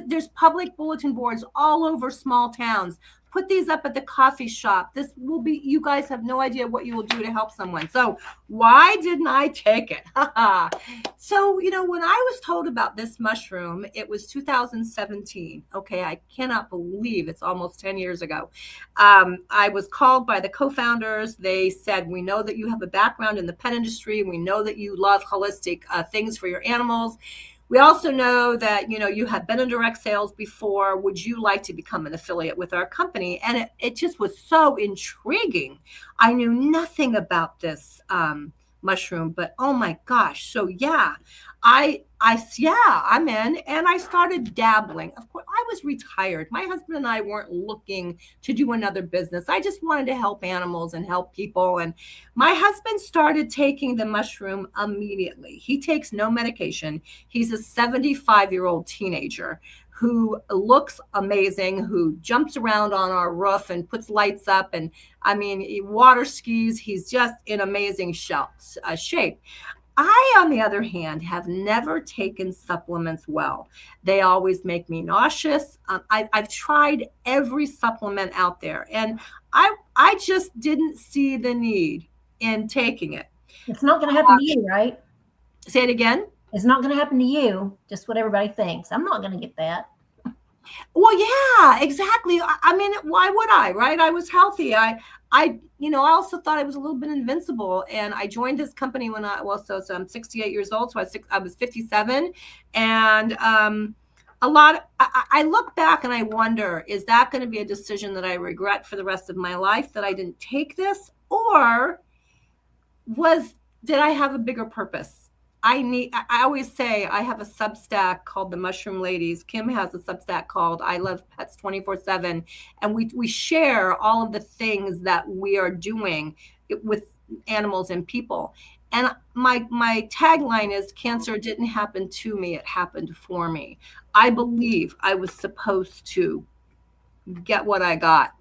There's public bulletin boards all over small towns. Put these up at the coffee shop. This will be, you guys have no idea what you will do to help someone. So why didn't I take it? So, when I was told about this mushroom, it was 2017. Okay. I cannot believe it's almost 10 years ago. I was called by the co-founders. They said, we know that you have a background in the pet industry. We know that you love holistic things for your animals. We also know that, you have been in direct sales before. Would you like to become an affiliate with our company? And it just was so intriguing. I knew nothing about this mushroom, but oh my gosh. So yeah, I'm in, and I started dabbling. Of course, I was retired. My husband and I weren't looking to do another business. I just wanted to help animals and help people. And my husband started taking the mushroom immediately. He takes no medication. He's a 75-year-old teenager who looks amazing, who jumps around on our roof and puts lights up. And he water skis. He's just in amazing shape. I, on the other hand, have never taken supplements well. They always make me nauseous. I've tried every supplement out there, and I just didn't see the need in taking it.
It's not going to happen to you, right?
Say it again.
It's not going to happen to you. Just what everybody thinks. I'm not going to get that.
Well, yeah, exactly. Why would I, right? I was healthy. I also thought I was a little bit invincible, and I joined this company when so I'm 68 years old. So I was 57, and I look back and I wonder, is that going to be a decision that I regret for the rest of my life, that I didn't take this, or did I have a bigger purpose? I always say I have a Substack called The Mushroom Ladies. Kim has a Substack called I Love Pets 24/7. And we share all of the things that we are doing with animals and people. And my tagline is, cancer didn't happen to me, it happened for me. I believe I was supposed to get what I got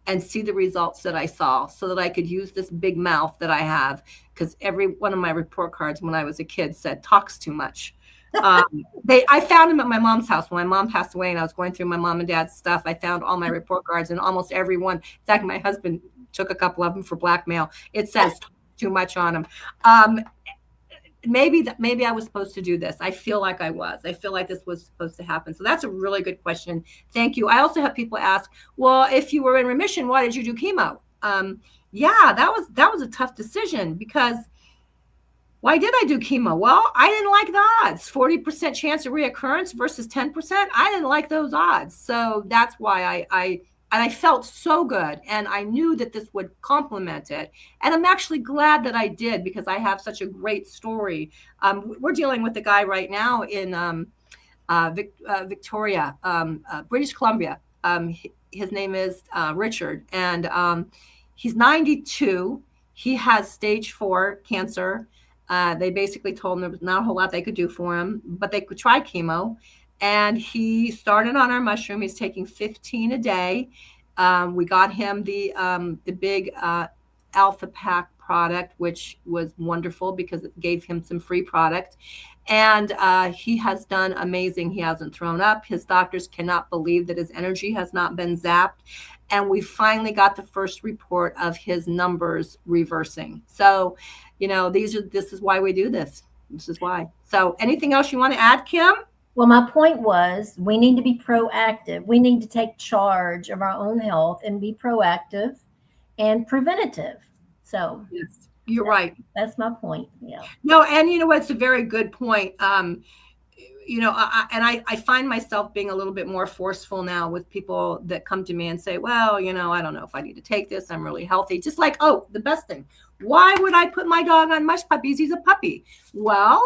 and see the results that I saw so that I could use this big mouth that I have, because every one of my report cards when I was a kid said talks too much. I found them at my mom's house when my mom passed away and I was going through my mom and dad's stuff. I found all my report cards, and almost every one, in fact, my husband took a couple of them for blackmail. It says too much on them. Maybe I was supposed to do this. I feel like I was. I feel like this was supposed to happen. So that's a really good question. Thank you. I also have people ask, well, if you were in remission, why did you do chemo? Yeah, that was a tough decision, because why did I do chemo? Well, I didn't like the odds. 40% chance of reoccurrence versus 10%. I didn't like those odds. So that's why I felt so good, and I knew that this would complement it. And I'm actually glad that I did, because I have such a great story. We're dealing with a guy right now in Victoria, British Columbia. His name is Richard, and he's 92. He has stage 4 cancer. They basically told him there was not a whole lot they could do for him, but they could try chemo. And he started on our mushroom. He's taking 15 a day. We got him the big Alpha Pack product, which was wonderful because it gave him some free product. And he has done amazing. He hasn't thrown up. His doctors cannot believe that his energy has not been zapped. And we finally got the first report of his numbers reversing. So, this is why we do this. This is why. So anything else you want to add, Kim?
Well, my point was we need to be proactive. We need to take charge of our own health and be proactive and preventative. So
yes, you're right.
That's my point. Yeah.
No, and you know what? It's a very good point. I find myself being a little bit more forceful now with people that come to me and say, well, I don't know if I need to take this. I'm really healthy. Just like, the best thing. Why would I put my dog on Mush Puppies? He's a puppy. Well,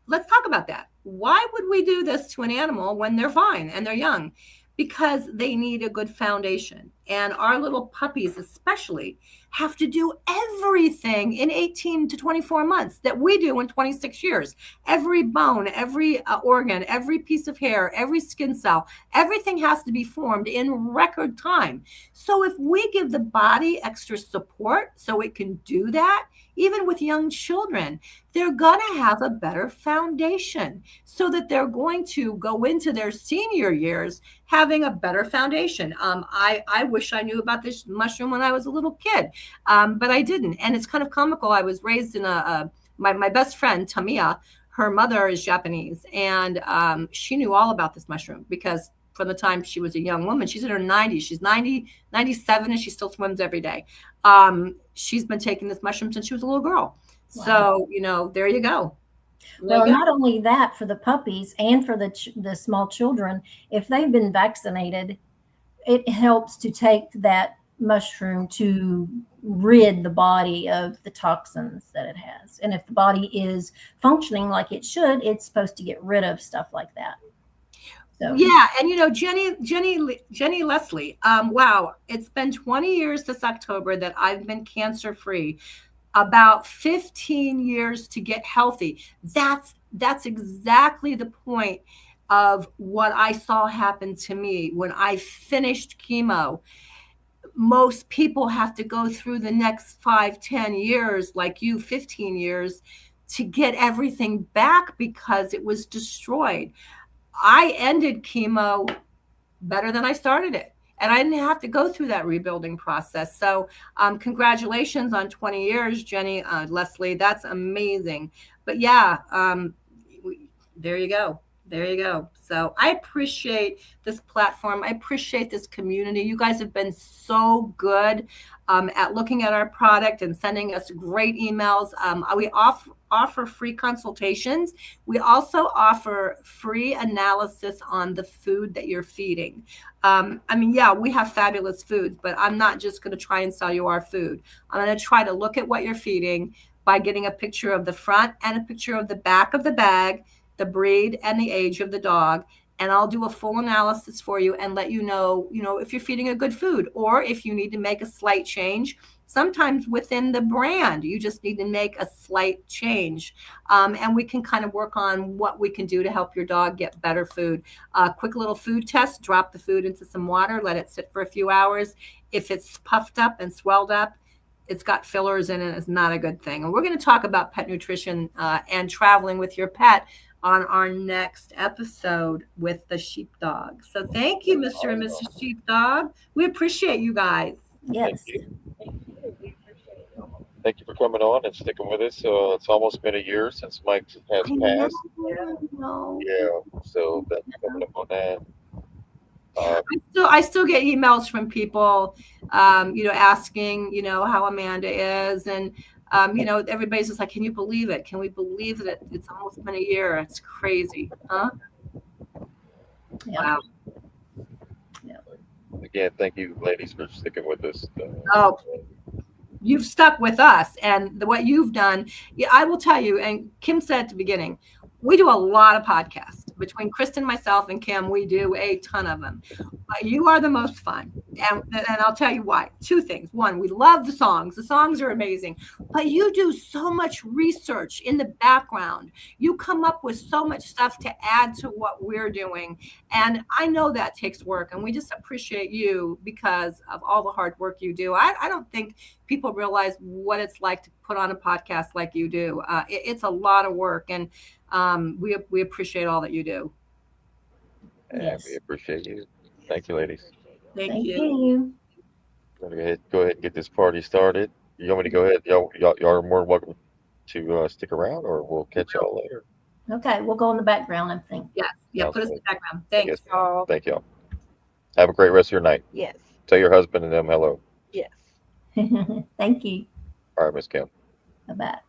let's talk about that. Why would we do this to an animal when they're fine and they're young? Because they need a good foundation. And our little puppies especially have to do everything in 18 to 24 months that we do in 26 years. Every bone, every organ, every piece of hair, every skin cell, everything has to be formed in record time. So if we give the body extra support so it can do that, even with young children, they're going to have a better foundation so that they're going to go into their senior years having a better foundation. I wish I knew about this mushroom when I was a little kid, but I didn't. And it's kind of comical. I was raised in my best friend, Tamiya, her mother is Japanese, and she knew all about this mushroom because from the time she was a young woman, she's in her 90s. She's 97, and she still swims every day. She's been taking this mushroom since she was a little girl. Wow. So, there you go.
Not only that, for the puppies and for the small children, if they've been vaccinated, it helps to take that mushroom to rid the body of the toxins that it has. And if the body is functioning like it should, it's supposed to get rid of stuff like that. So. Yeah,
and Jenny Leslie, wow, it's been 20 years this October that I've been cancer-free. About 15 years to get healthy. That's exactly the point of what I saw happen to me when I finished chemo. Most people have to go through the next 5-10 years, like you, 15 years, to get everything back because it was destroyed. I ended chemo better than I started it. And I didn't have to go through that rebuilding process. So congratulations on 20 years, Jenny, Leslie. That's amazing. But yeah, there you go. There you go. So I appreciate this platform. I appreciate this community. You guys have been so good at looking at our product and sending us great emails. We offer free consultations. We also offer free analysis on the food that you're feeding. We have fabulous foods, but I'm not just going to try and sell you our food. I'm going to try to look at what you're feeding by getting a picture of the front and a picture of the back of the bag, the breed and the age of the dog. And I'll do a full analysis for you and let you know, if you're feeding a good food or if you need to make a slight change. Sometimes within the brand, you just need to make a slight change. And we can kind of work on what we can do to help your dog get better food. Quick little food test, drop the food into some water, let it sit for a few hours. if it's puffed up and swelled up, it's got fillers in it. It's not a good thing. And we're going to talk about pet nutrition and traveling with your pet on our next episode with the sheepdog. So thank you, Mr. and Mrs. Sheepdog. We appreciate you guys.
Yes.
Thank you.
We appreciate it.
Thank you for coming on and sticking with us. It's almost been a year since Mike has
I know.
passed. Yeah, so thank you for coming up on that.
I still get emails from people, asking, how Amanda is. And, everybody's just like, can you believe it? Can we believe that it's almost been a year? It's crazy. Huh?
Yeah.
Wow.
Again, thank you, ladies, for sticking with us.
Oh, you've stuck with us and what you've done. Yeah, I will tell you, and Kim said at the beginning, we do a lot of podcasts between Kristen, myself, and Kim. We do a ton of them. But you are the most fun. And I'll tell you why. Two things. One, we love the songs. The songs are amazing. But you do so much research in the background. You come up with so much stuff to add to what we're doing. And I know that takes work. And we just appreciate you because of all the hard work you do. I don't think people realize what it's like to put on a podcast like you do. It's a lot of work. And we appreciate all that you do.
And
Yes.
we appreciate you. Thank you, ladies.
Thank you.
you.
Go ahead and get this party started. You want me to go ahead? Y'all are more than welcome to stick around, or we'll catch y'all later.
Okay, we'll go in the background, I think.
Yeah, put us in the background. Thanks.
Oh,
Thank y'all. Have a great rest of your night.
yes.
Tell your husband and them hello.
Yes.
Thank you.
All right, Miss Kim.
Bye-bye.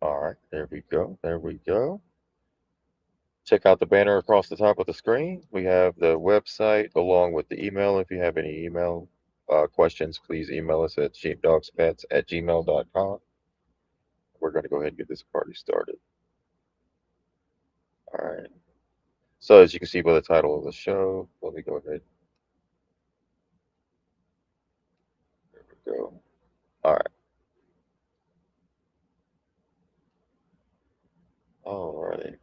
All right, there we go. There we go. Check out the banner across the top of the screen. We have the website along with the email. If you have any email questions, please email us at sheepdogspets@gmail.com. We're going to go ahead and get this party started. All right. So as you can see by the title of the show, let me go ahead. There we go. All right. All righty.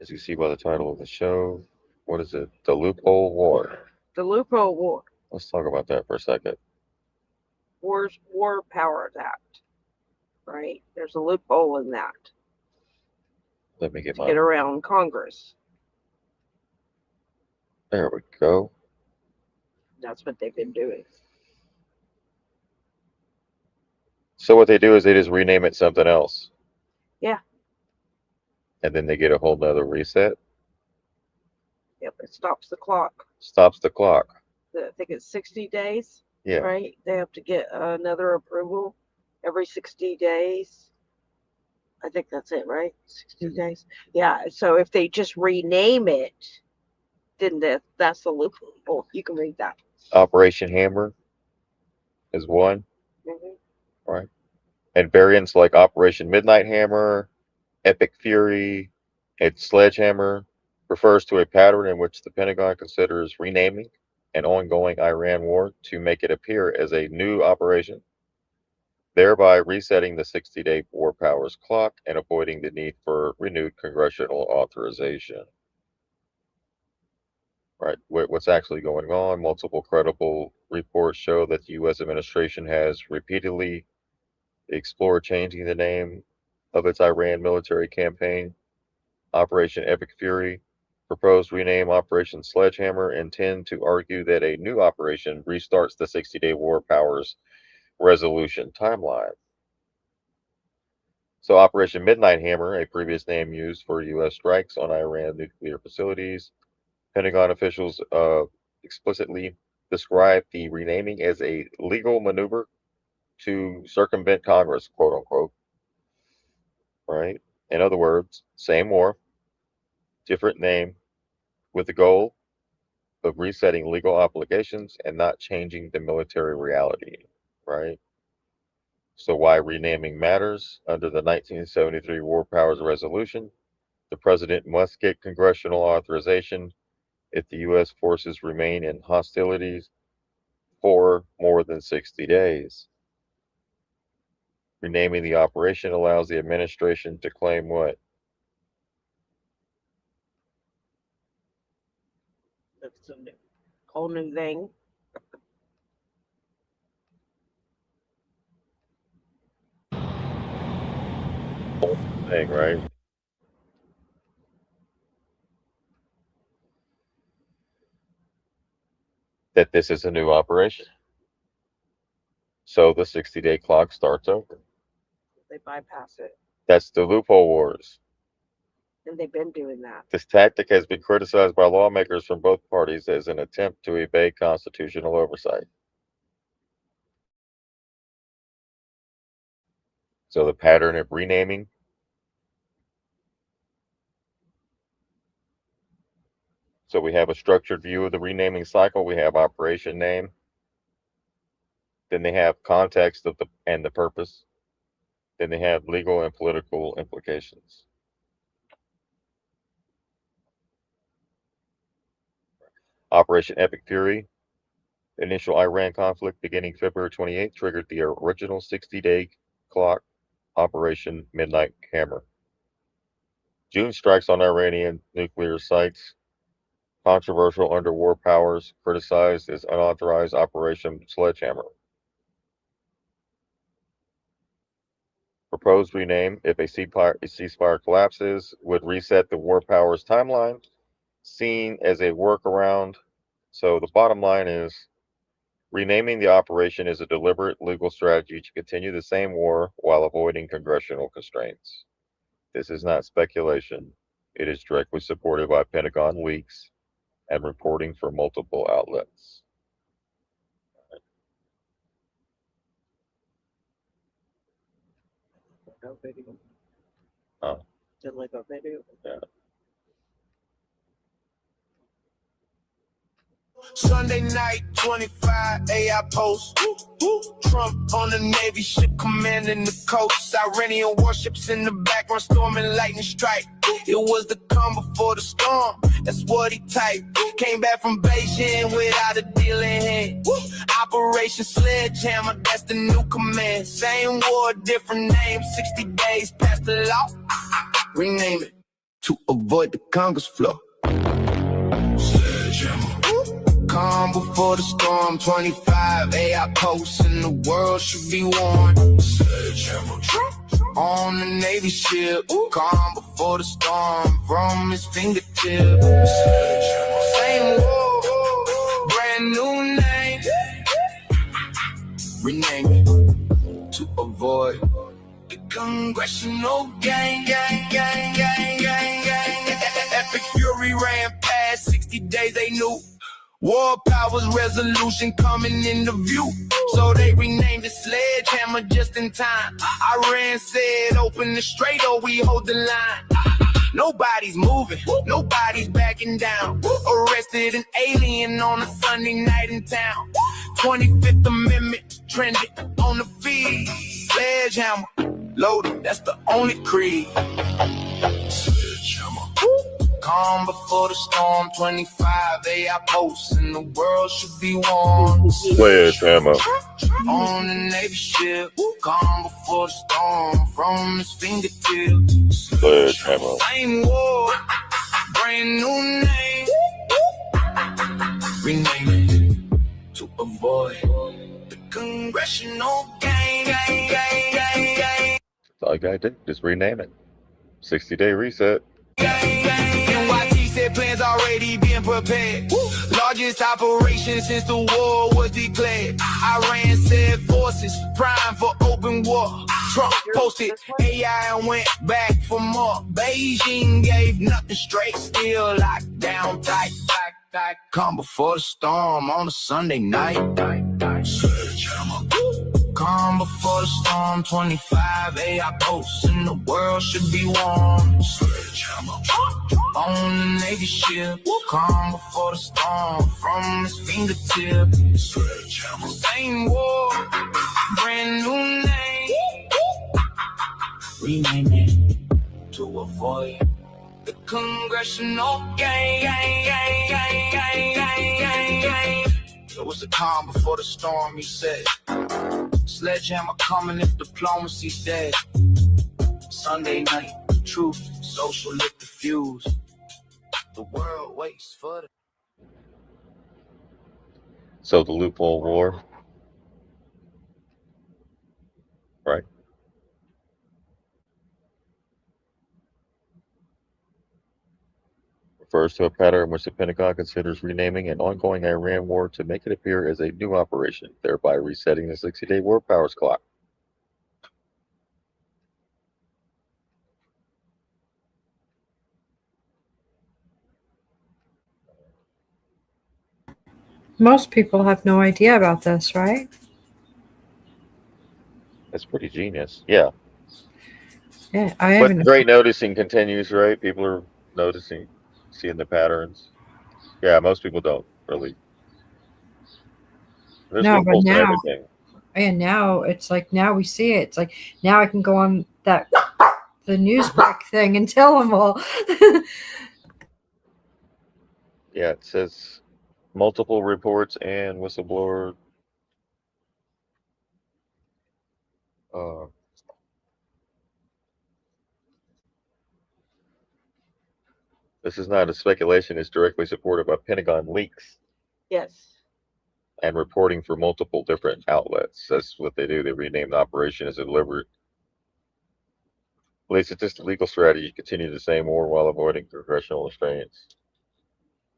As you see by the title of the show, what is it? The Loophole War.
The Loophole War.
Let's talk about that for a second.
War Powers Act. Right? There's a loophole in that
Let me get
to get around Congress.
There we go.
That's what they've been doing.
So what they do is they just rename it something else.
Yeah.
And then they get a whole nother reset.
Yep. It stops the clock.
Stops the clock.
I think it's 60 days.
Yeah.
Right? They have to get another approval every 60 days. I think that's it, right? 60 days. Yeah. So if they just rename it, then that's the loophole. You can read that.
Operation Hammer is one.
Mm-hmm.
Right. And variants like Operation Midnight Hammer, Epic Fury, and Sledgehammer refers to a pattern in which the Pentagon considers renaming an ongoing Iran war to make it appear as a new operation, thereby resetting the 60-day war powers clock and avoiding the need for renewed congressional authorization. Right. What's actually going on? Multiple credible reports show that the U.S. administration has repeatedly explored changing the name of its Iran military campaign. Operation Epic Fury, proposed rename Operation Sledgehammer, intend to argue that a new operation restarts the 60-day war powers resolution timeline. So Operation Midnight Hammer, a previous name used for U.S. strikes on Iran nuclear facilities, Pentagon officials explicitly described the renaming as a legal maneuver to circumvent Congress, quote unquote. Right? In other words, same war, different name, with the goal of resetting legal obligations and not changing the military reality. Right? So why renaming matters? Under the 1973 War Powers Resolution, the president must get congressional authorization if the U.S. forces remain in hostilities for more than 60 days. Renaming the operation allows the administration to claim what?
That's a whole new thing.
Thing, right? That this is a new operation. So the 60-day clock starts over.
They bypass it.
That's the loophole wars.
And they've been doing that.
This tactic has been criticized by lawmakers from both parties as an attempt to evade constitutional oversight. So the pattern of renaming. So we have a structured view of the renaming cycle. We have operation name. Then they have context of the purpose. Then they have legal and political implications. Operation Epic Fury. The initial Iran conflict beginning February 28th triggered the original 60-day clock Operation Midnight Hammer. June strikes on Iranian nuclear sites. Controversial under war powers, criticized as unauthorized Operation Sledgehammer. Proposed rename, if a ceasefire collapses, would reset the war powers timeline, seen as a workaround. So the bottom line is, renaming the operation is a deliberate legal strategy to continue the same war while avoiding congressional constraints. This is not speculation. It is directly supported by Pentagon leaks and reporting from multiple outlets.
No video.
Oh.
Did like a video?
Yeah.
Sunday night, 25 AI post. Trump on the Navy ship commanding the coast. Iranian warships in the background, storming lightning strike. It was the calm before the storm. That's what he typed. Came back from Beijing without a deal in hand. Operation Sledgehammer, that's the new command. Same war, different name. 60 days past the law. Rename it to avoid the Congress flow. Sledgehammer. Calm before the storm, 25 AI posts, and the world should be warned. Sledgehammer. On the Navy ship, calm before the storm, from his fingertips. Same war, brand new name. Rename it to avoid the congressional gang. Epic fury ran past 60 days, they knew. War powers resolution coming into view. So they renamed it Sledgehammer just in time. Iran said open the strait or we hold the line. Nobody's moving, nobody's backing down. Arrested an alien on a Sunday night in town. 25th Amendment trending on the feed. Sledgehammer, loaded, that's the only creed. Sledgehammer. Calm before the storm, 25 AI posts, and the world should be warned.
Sledgehammer.
On the Navy ship, calm before the storm, from his fingertips.
Sledgehammer.
Same war, brand new name. Rename it to avoid the congressional gang.
That's all you gotta do, just rename it. 60-day reset.
NYT said plans already being prepared. Largest operation since the war was declared. Iran said forces prime for open war. Trump posted AI and went back for more. Beijing gave nothing straight, still locked down tight. Come before the storm on a Sunday night. Calm before the storm, 25 AI posts, and the world should be warned. On the Navy ship, calm before the storm, from his fingertips. Same war, brand new name. Rename it to avoid the congressional gang. It was the calm before the storm, he said. Sledgehammer coming if diplomacy's dead. Sunday night, truth, social lit the fuse. The world waits for the
So the Loophole War, right? Refers to a pattern in which the Pentagon considers renaming an ongoing Iran war to make it appear as a new operation, thereby resetting the 60-day war powers clock.
Most people have no idea about this, right?
That's pretty genius. Yeah.
Yeah, I
But
haven't.
great noticing continues, right? People are noticing, seeing the patterns. Yeah, most people don't really. There's
No, but
loopholes in
now,
everything.
and now it's like now we see it. It's like now I can go on the news break thing and tell them all.
Yeah, it says multiple reports and whistleblower. Uh, this is not a speculation. It's directly supported by Pentagon leaks
Yes.
and reporting for multiple different outlets. That's what they do. They rename the operation as a deliberate. At least it's just a legal strategy. Continue the same war while avoiding congressional restraints.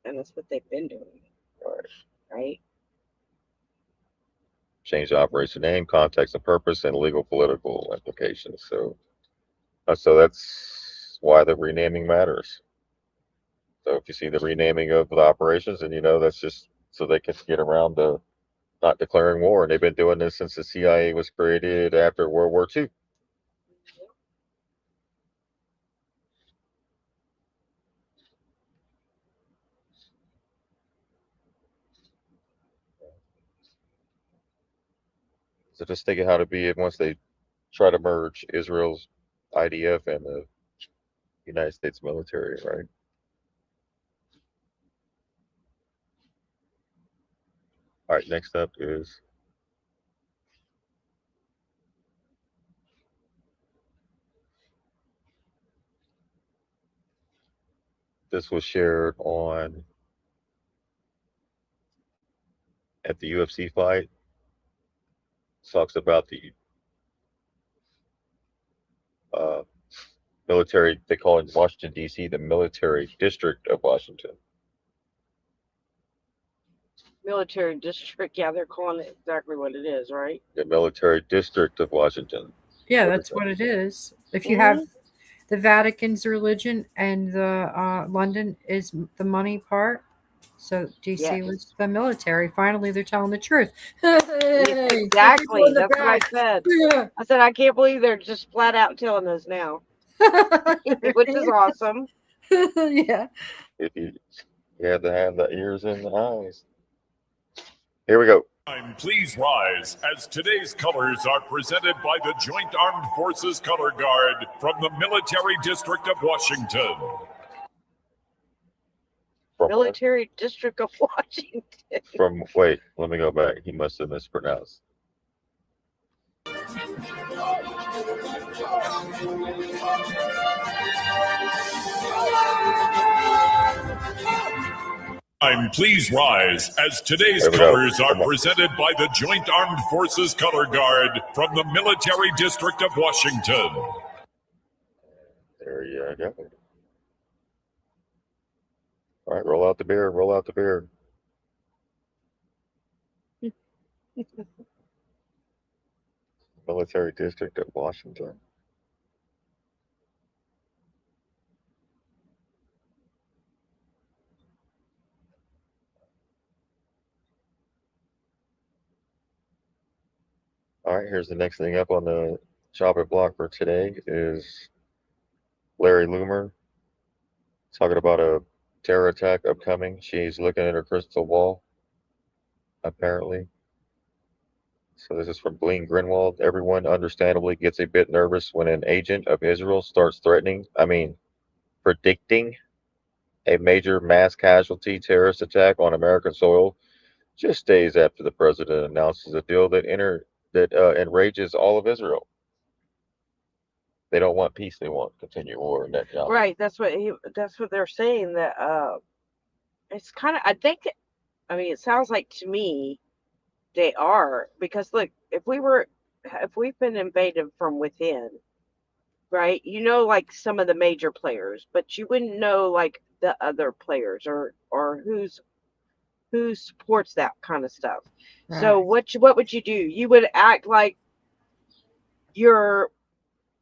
And that's what they've been doing,
Right.
right?
Change the operation name, context and purpose, and legal political implications. So that's why the renaming matters. So if you see the renaming of the operations, and that's just so they can get around to not declaring war. And they've been doing this since the CIA was created after World War II. So just think of how to be it once they try to merge Israel's IDF and the United States military, right? All right, next up is this was shared on at the UFC fight. Talks about the uh, military, they call it in Washington, D.C., the military district of Washington.
Military district, yeah, they're calling it exactly what it is, right?
The military district of Washington.
Yeah,
What
that's
is that?
what it is. If you
Mhm.
have the Vatican's religion and the London is the money part, so DC
Yes.
was the military. Finally, they're telling the truth.
Yes,
Hey,
exactly.
in the
That's what I
back.
said. I said, I can't believe they're just flat out telling us now, which is awesome.
Yeah.
If you have to have the ears and the eyes. Here we go.
Please rise as today's colors are presented by the Joint Armed Forces Color Guard from the Military District of Washington.
From
Military District of Washington.
wait, let me go back. He must have mispronounced.
Please rise as today's
There we go.
colors are
Come on.
presented by the Joint Armed Forces Color Guard from the Military District of Washington.
There you go. All right, roll out the beer, roll out the beer. Military District of Washington. All right, here's the next thing up on the chopping block for today is Larry Loomer talking about a terror attack upcoming. She's looking at her crystal ball, apparently. So this is from Glenn Greenwald. Everyone understandably gets a bit nervous when an agent of Israel starts predicting a major mass casualty terrorist attack on American soil just days after the president announces a deal that enrages all of Israel. They don't want peace; they want continued war.
Right. That's what they're saying. That it's kind of. I think I mean, it sounds like to me they are, because look, if we've been invaded from within, right? You know, like some of the major players, but you wouldn't know like the other players, or who supports that kind of stuff. So
Right.
what would you do? You would act like you're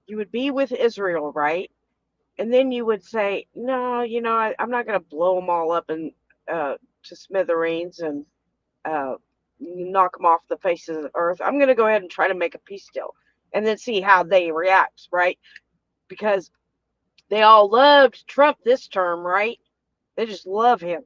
you would be with Israel, right? And then you would say, no, I'm not going to blow them all up and to smithereens and uh, knock them off the face of the earth. I'm going to go ahead and try to make a peace deal, and then see how they react, right? Because they all loved Trump this term, right? They just love him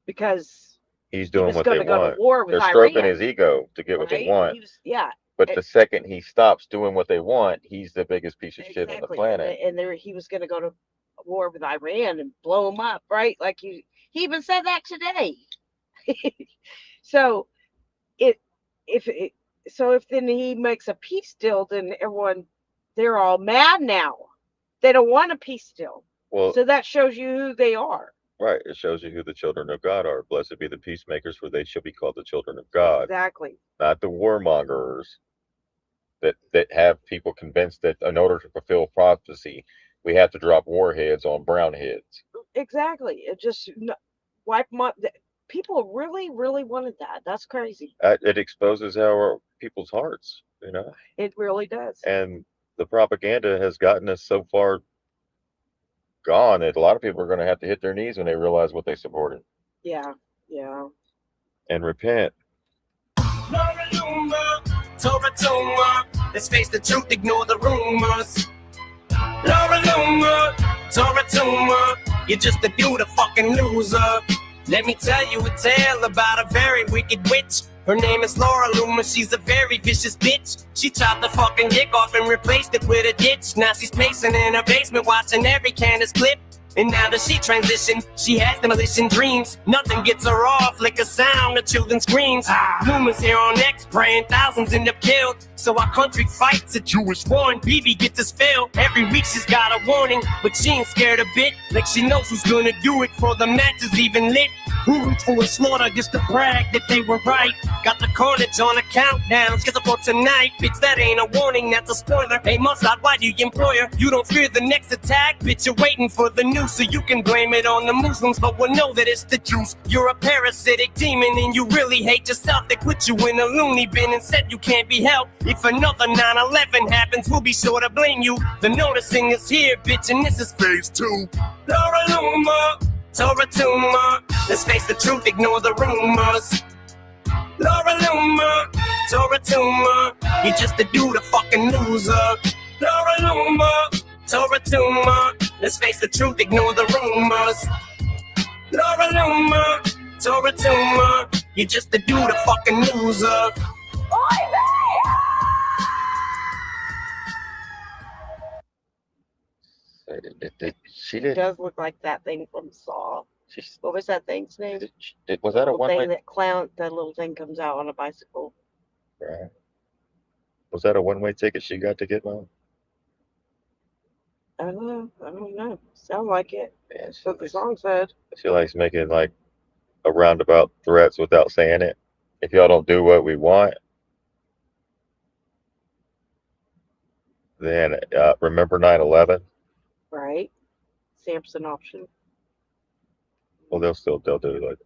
because
He's
he
doing
was
what
going
they
to go to
want.
war with
They're stroking
Iran,
his ego to get what they
right?
want.
Yeah,
But
e-
the second he stops doing what they want, he's the biggest piece of shit on the
exactly.
planet.
And there he was going to go to war with Iran and blow them up, right? Like he even said that today. So it if it if then he makes a peace deal, then they're all mad now. They don't want a peace deal.
Well,
So that shows you who they are.
right. It shows you who the children of God are. Blessed be the peacemakers, for they shall be called the children of God,
Exactly.
not the warmongers that have people convinced that in order to fulfill prophecy, we have to drop warheads on brown heads.
Exactly. It just wipe them up. People really, really wanted that. That's crazy.
It exposes people's hearts,
It really does.
and the propaganda has gotten us so far gone that a lot of people are going to have to hit their knees when they realize what they supported
Yeah. Yeah.
and repent.
Let's face the truth, ignore the rumors. Laura Luma, Tora Tuma, you're just a dude, a fucking loser. Let me tell you a tale about a very wicked witch. Her name is Laura Luma, she's a very vicious bitch. She chopped the fucking dick off and replaced it with a ditch. Now she's pacing in her basement watching every Candace clip. And now that she transitioned, she has demolition dreams. Nothing gets her off like a sound of children screams. Luma's here on X, praying thousands end up killed. So our country fights a Jewish war and BB gets his fill. Every week she's got a warning, but she ain't scared a bit. Like she knows who's gonna do it before the match is even lit. Who reached for a slaughter just to brag that they were right? Got the carnage on a countdown, scheduled for tonight. Bitch, that ain't a warning, that's a spoiler. Hey, Mossad, why do you employ her? You don't fear the next attack? Bitch, you're waiting for the news, so you can blame it on the Muslims, but we'll know that it's the Jews. You're a parasitic demon and you really hate yourself. They put you in a loony bin and said you can't be helped. If another 9/11 happens, we'll be sure to blame you. The noticing is here, bitch, and this is phase 2. Laura Luma, Tora Tuma, let's face the truth, ignore the rumors. Laura Luma, Tora Tuma, you're just a dude, a fucking loser. Laura Luma, Tora Tuma, let's face the truth, ignore the rumors. Laura Luma, Tora Tuma, you're just a dude, a fucking loser.
She
It
did.
does look like that thing from Saw. What was that thing's name?
Was that a
Little
one-way?
thing that little thing comes out on a bicycle.
Right. Was that a one-way ticket she got to get one?
I don't know. Sound like it.
Yeah,
That's what the song said.
she likes making like a roundabout threats without saying it. If y'all don't do what we want, then remember 9/11.
Right. Samson option.
Well, they'll do it.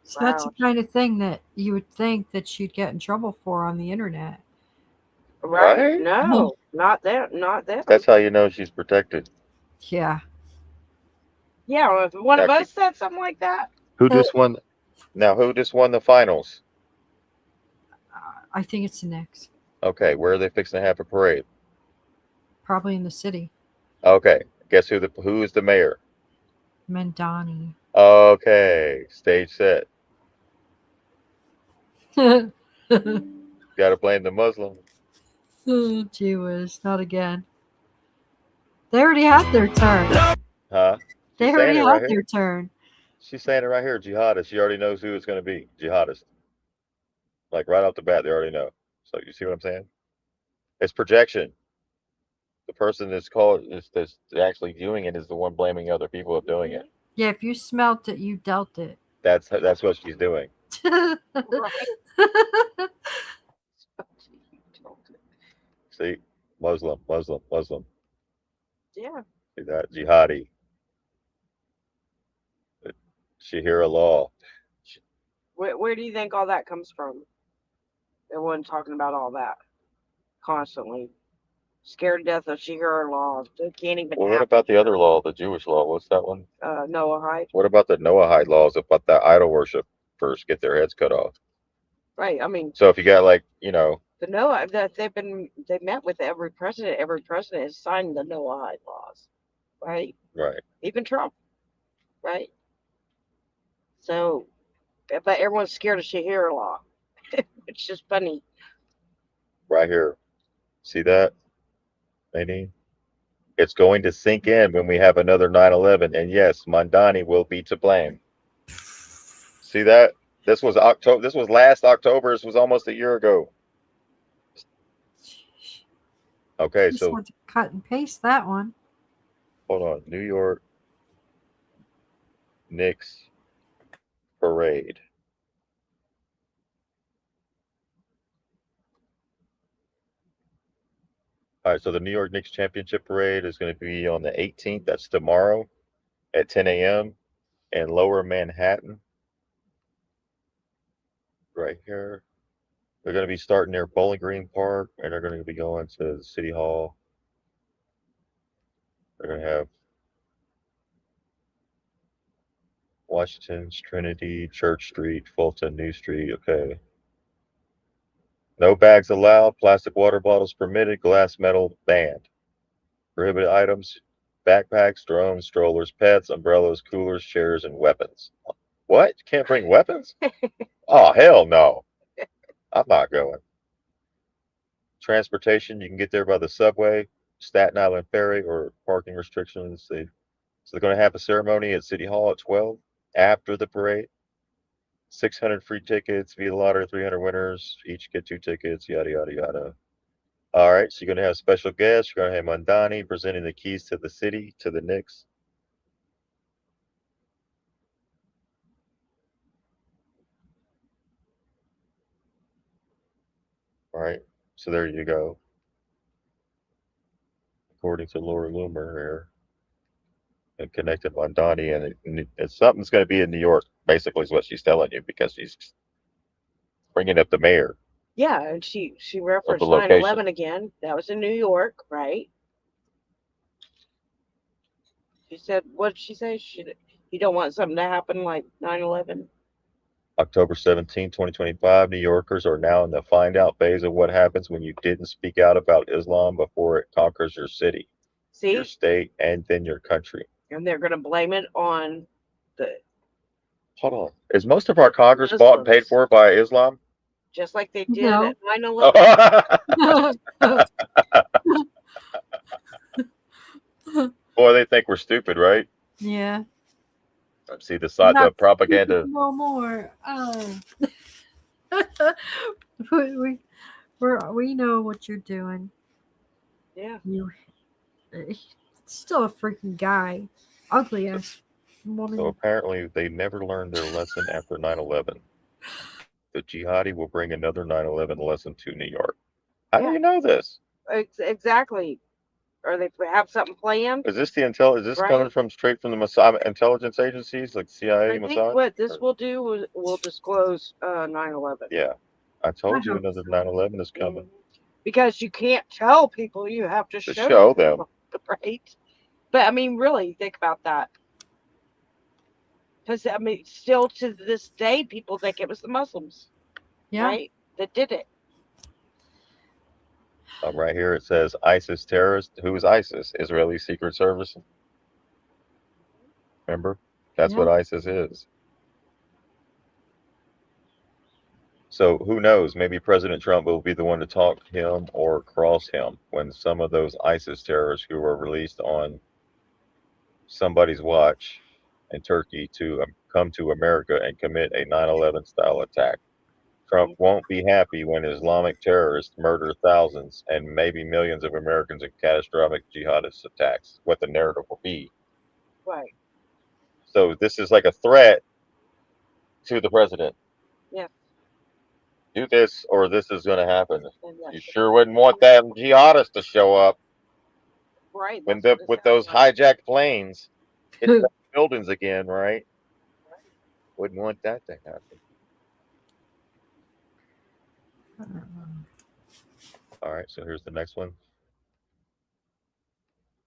So that's the
Wow.
kind of thing that you would think that she'd get in trouble for on the internet.
Right?
Right?
No, not that. Not that.
That's how you know she's protected.
Yeah.
Yeah, well, if one of
Now,
us said something like that.
Who just won? Now, who just won the finals?
I think it's the Knicks.
Okay, where are they fixing to have a parade?
Probably in the city.
Okay, guess who is the mayor?
Mandani.
Okay, stage set.
Oh,
Got to blame the Muslims.
gee whiz, not again. They already had their turn.
Huh?
They
She's
already
saying it right
had
here.
their turn.
She's saying it right here, jihadist. She already knows who it's going to be. Jihadist. Like right off the bat, they already know. So you see what I'm saying? It's projection. The person that's actually doing it is the one blaming other people of doing it.
Yeah, if you smelt it, you dealt it.
That's what she's doing.
Right.
See, Muslim, Muslim, Muslim.
Yeah.
See that jihadi. Shahira law.
Where do you think all that comes from? Everyone talking about all that constantly. Scared to death of Shihara law. They can't even
Well,
have
what about the other law, the Jewish law? What's that one?
Noahide.
What about the Noahide laws about the idol worship? First, get their heads cut off.
Right. I mean,
So if you got like,
the Noah that they met with every president. Every president has signed the Noahide laws. Right.
right,
Even Trump. Right. So, but everyone's scared of Shihara law. It's just funny.
right here. See that, Nadine? It's going to sink in when we have another 9/11, and yes, Mondani will be to blame. See that? This was October. This was last October. This was almost a year ago. Okay,
Just
so
want to cut and paste that one.
hold on. New York Knicks parade. All right, so the New York Knicks championship parade is going to be on the 18th. That's tomorrow at 10 a.m. in Lower Manhattan, right here. They're going to be starting near Bowling Green Park, and they're going to be going to City Hall. They're going to have Washington's Trinity, Church Street, Fulton, New Street. Okay. No bags allowed. Plastic water bottles permitted. Glass metal banned. Prohibited items: backpacks, drones, strollers, pets, umbrellas, coolers, chairs, and weapons. What? You can't bring weapons? Oh, hell no. I'm not going. Transportation, you can get there by the subway, Staten Island Ferry, or parking restrictions. So they're going to have a ceremony at City Hall at 12 after the parade. 600 free tickets via the lottery, 300 winners. Each get 2 tickets, yada, yada, yada. All right, so you're going to have special guests. You're going to have Mondani presenting the keys to the city to the Knicks. All right, so there you go. According to Laura Loomer here, and connected Mondani, and something's going to be in New York, basically, is what she's telling you, because she's bringing up the mayor
Yeah, and she
of
referenced
the location.
9/11 again. That was in New York, right? She said, what did she say? You don't want something to happen like 9/11.
October 17, 2025, New Yorkers are now in the find out phase of what happens when you didn't speak out about Islam before it conquers your city, your
See,
state, and then your country.
and they're going to blame it on the
Hold on. Is most of our Congress bought and paid
Muslims,
for by Islam?
just like they did
No.
at 9/11.
Boy, they think we're stupid, right?
Yeah.
See the
We're
side, the
not
propaganda.
stupid no more. Oh. we know what you're doing.
Yeah,
You still a freaking guy. Ugly ass woman.
So apparently they never learned their lesson after 9/11. The jihadi will bring another 9/11 lesson to New York. How do
yeah,
you know this?
exactly. Or they have something planned,
Is this the intel? Is this
right?
coming from straight from the Mossad intelligence agencies like CIA,
I think
Mossad?
what this
Or-
will do is will disclose 9/11.
yeah, I
I
told you
hope
another
so.
9/11 is coming.
Because you can't tell people, you have to
To
show
show them.
right? But I mean, really, think about that. Because I mean, still to this day, people think it was the Muslims,
Yeah.
right, that did it.
Right here it says ISIS terrorist. Who is ISIS? Israeli Secret Service. Remember? That's
Yeah.
what ISIS is. So who knows? Maybe President Trump will be the one to talk him or cross him when some of those ISIS terrorists who were released on somebody's watch in Turkey to come to America and commit a 9/11 style attack. Trump won't be happy when Islamic terrorists murder thousands and maybe millions of Americans in catastrophic jihadist attacks. What the narrative will be.
Right.
So this is like a threat to the president.
Yeah.
Do this or this is going to happen.
And
You
that's
sure wouldn't want them jihadists to show up
right.
when
That's what it
with
sounds
those
like.
hijacked planes hit the buildings again, right? Wouldn't want that to happen. All right, so here's the next one.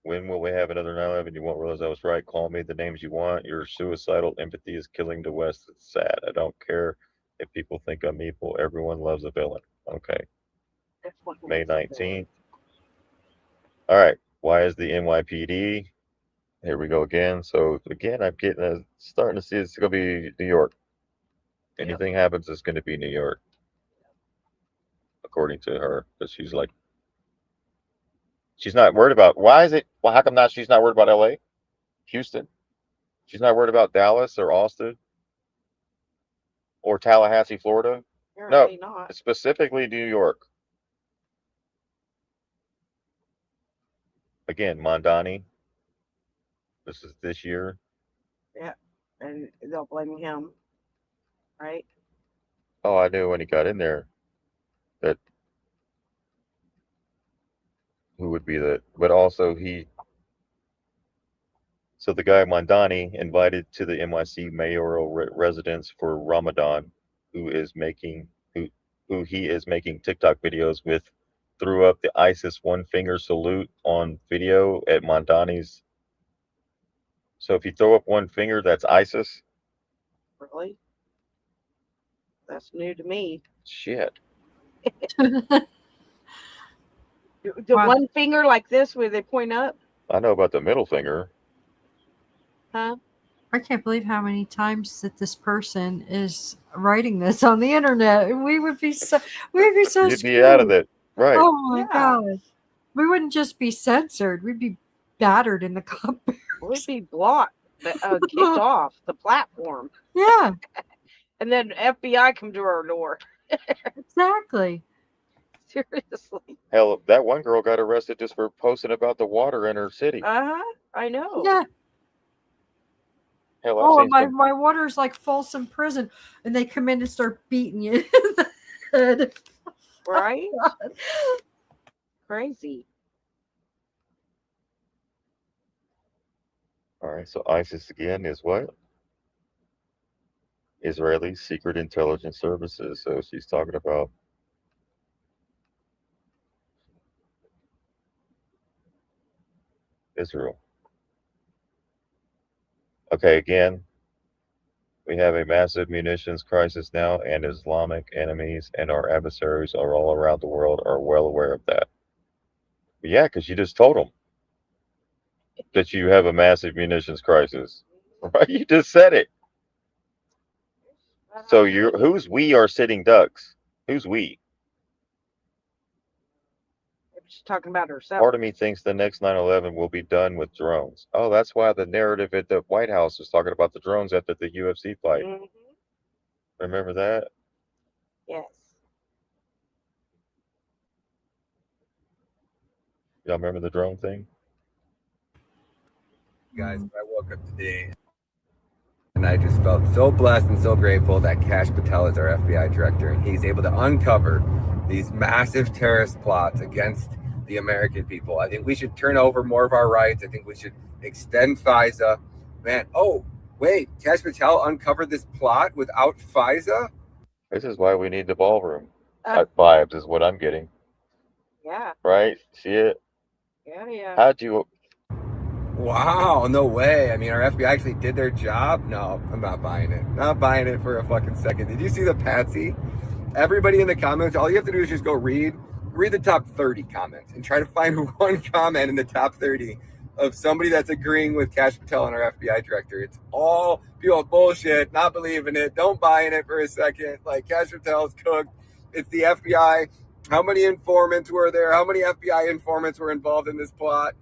When will we have another 9/11? You won't realize I was right. Call me the names you want. You're suicidal. Empathy is killing the West. It's sad. I don't care if people think I'm evil. Everyone loves a villain. Okay.
That's what
May
makes it
19th. All right. Why is the NYPD? Here we go again. So again, I'm getting starting to see it's going to be New York. Anything happens, it's going to be New York, according to her, because she's like, she's not worried about. Why is it? Well, how come not? She's not worried about L.A., Houston. She's not worried about Dallas or Austin or Tallahassee, Florida.
Apparently
No,
not.
specifically New York. Again, Mondani. This is this year.
Yeah. And they'll blame him. Right?
Oh, I knew when he got in there that who would be the, but also he. So the guy Mondani invited to the NYC mayoral residence for Ramadan, who is making who he is making TikTok videos with, threw up the ISIS one finger salute on video at Mondani's. So if you throw up one finger, that's ISIS.
Really? That's new to me.
Shit.
The
Wow.
one finger like this where they point up,
I know about the middle finger.
huh?
I can't believe how many times that this person is writing this on the internet. We would be so
You'd be
screwed.
out of it, right?
Oh my
Yeah.
god. We wouldn't just be censored. We'd be battered in the comments.
We'd be blocked, kicked off the platform.
Yeah,
And then FBI come to our door.
exactly.
Seriously.
Hell, that one girl got arrested just for posting about the water in her city.
Uh-huh. I know.
Yeah.
Hell, I've
Oh,
seen
my,
some.
my water's like Folsom Prison, and they come in and start beating you in the head.
Right? Crazy.
All right, so ISIS again is what? Israeli Secret Intelligence Services. So she's talking about Israel. Okay, again, we have a massive munitions crisis now, and Islamic enemies and our adversaries are all around the world are well aware of that. But yeah, because you just told them that you have a massive munitions crisis. Right? You just said it. So who's we are sitting ducks? Who's we?
She's talking about herself.
Part of me thinks the next 9/11 will be done with drones. Oh, that's why the narrative at the White House was talking about the drones after the UFC fight.
Mhm.
Remember that?
Yes.
Y'all remember the drone thing?
Guys, I woke up today and I just felt so blessed and so grateful that Kash Patel is our FBI director and he's able to uncover these massive terrorist plots against the American people. I think we should turn over more of our rights. I think we should extend FISA. Man, oh, wait, Kash Patel uncovered this plot without FISA?
This is why we need the ballroom. Vibes is what I'm getting.
Yeah.
Right? See it?
Yeah.
How'd you...
Wow, no way. I mean, our FBI actually did their job? No, I'm not buying it. Not buying it for a fucking second. Did you see the patsy? Everybody in the comments, all you have to do is just go read the top 30 comments and try to find one comment in the top 30 of somebody that's agreeing with Kash Patel and our FBI director. It's all people bullshit, not believing it, don't buy in it for a second. Like, Kash Patel's cooked. It's the FBI. How many informants were there? How many FBI informants were involved in this plot?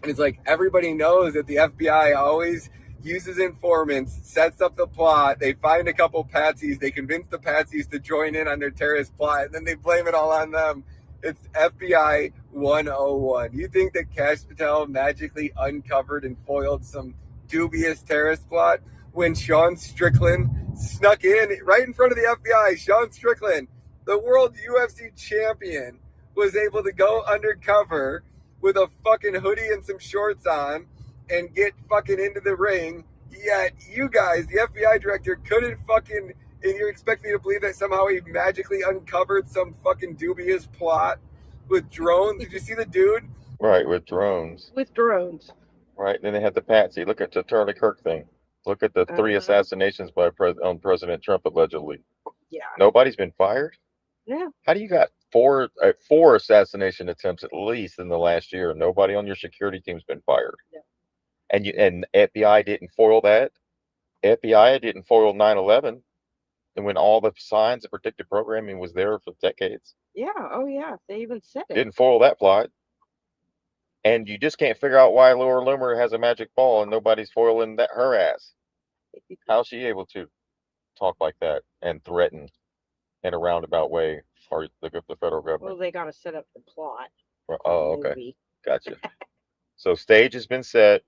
And it's like everybody knows that the FBI always uses informants, sets up the plot. They find a couple patsies. They convince the patsies to join in on their terrorist plot. And then they blame it all on them. It's FBI 101. You think that Kash Patel magically uncovered and foiled some dubious terrorist plot when Sean Strickland snuck in right in front of the FBI. Sean Strickland, the world UFC champion, was able to go undercover with a fucking hoodie and some shorts on and get fucking into the ring. Yet you guys, the FBI director, couldn't fucking, and you expect me to believe that somehow he magically uncovered some fucking dubious plot with drones? Did you see the dude?
Right, with drones.
With drones.
Right, then they had the patsy. Look at the Charlie Kirk thing. Look at the 3 assassinations by on President Trump, allegedly.
Yeah.
Nobody's been fired?
Yeah.
How do you got four assassination attempts at least in the last year? Nobody on your security team's been fired.
Yeah.
And FBI didn't foil that. FBI didn't foil 9/11, and when all the signs of predictive programming was there for decades.
Yeah. Oh yeah. They even said it.
Didn't foil that plot. And you just can't figure out why Laura Loomer has a magic ball and nobody's foiling her ass. How's she able to talk like that and threaten in a roundabout way or the federal government?
Well, they got to set up the plot.
Oh, okay. Gotcha. So stage has been set.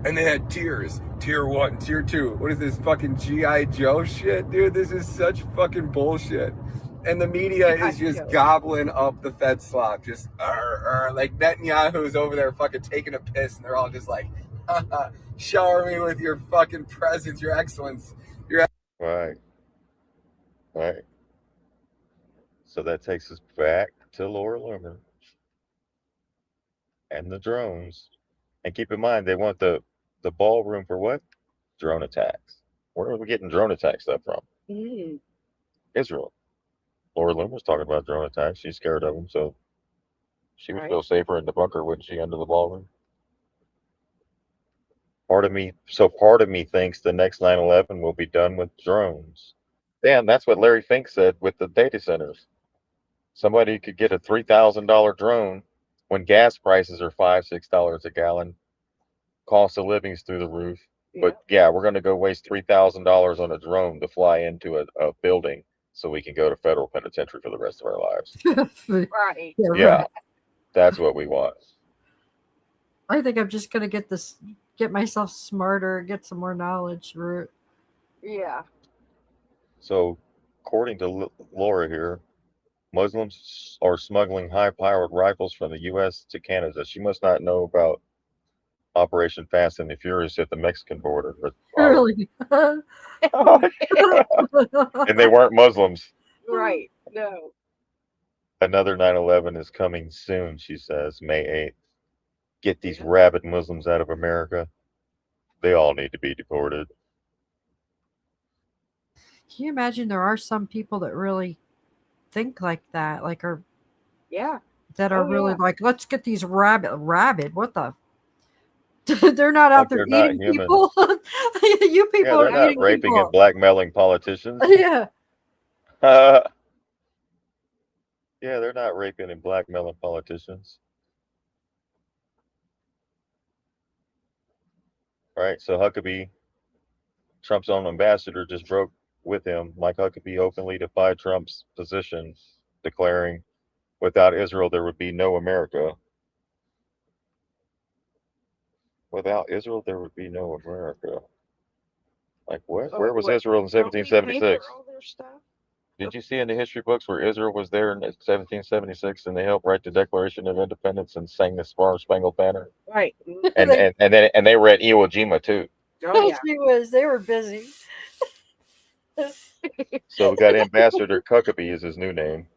And they had tiers. Tier 1, Tier 2. What is this fucking G.I. Joe shit? Dude, this is such fucking bullshit. And the media is just gobbling up the Fed slop. Just, like Netanyahu's over there fucking taking a piss. And they're all just like, shower me with your fucking presence, your excellence.
Right. Right. So that takes us back to Laura Loomer and the drones. And keep in mind, they want the ballroom for what? Drone attacks. Where are we getting drone attack stuff from? Israel. Laura Loomer's talking about drone attacks. She's scared of them, so she would feel safer in the bunker, wouldn't she, under the ballroom? Part of me thinks the next 9/11 will be done with drones. Damn, that's what Larry Fink said with the data centers. Somebody could get a $3,000 drone when gas prices are $5, $6 a gallon. Cost of living's through the roof. Yeah. But yeah, we're going to go waste $3,000 on a drone to fly into a building so we can go to federal penitentiary for the rest of our lives.
Right.
Yeah, right. That's what we want.
I think I'm just going to get myself smarter, get some more knowledge through it.
Yeah.
So, according to Laura here, Muslims are smuggling high-powered rifles from the U.S. to Canada. She must not know about Operation Fast and the Furious at the Mexican border.
Really?
And they weren't Muslims.
Right. No.
Another 9/11 is coming soon, she says, May 8th. Get these rabid Muslims out of America. They all need to be deported.
Can you imagine there are some people that really think like that? Like are really like, let's get these rabid. What the? They're not out there eating people. You people are
not
eating
raping
people.
And blackmailing politicians.
Yeah.
Yeah, they're not raping and blackmailing politicians. Right, so Huckabee, Trump's own ambassador, just broke with him. Mike Huckabee openly defied Trump's position, declaring, without Israel, there would be no America. Without Israel, there would be no America. Like what? Where was Israel in 1776? Did you see in the history books where Israel was there in 1776 and they helped write the Declaration of Independence and sang the Star-Spangled Banner?
Right.
And they were at Iwo Jima too.
Oh, yeah.
They were busy.
So we got Ambassador Huckabee is his new name.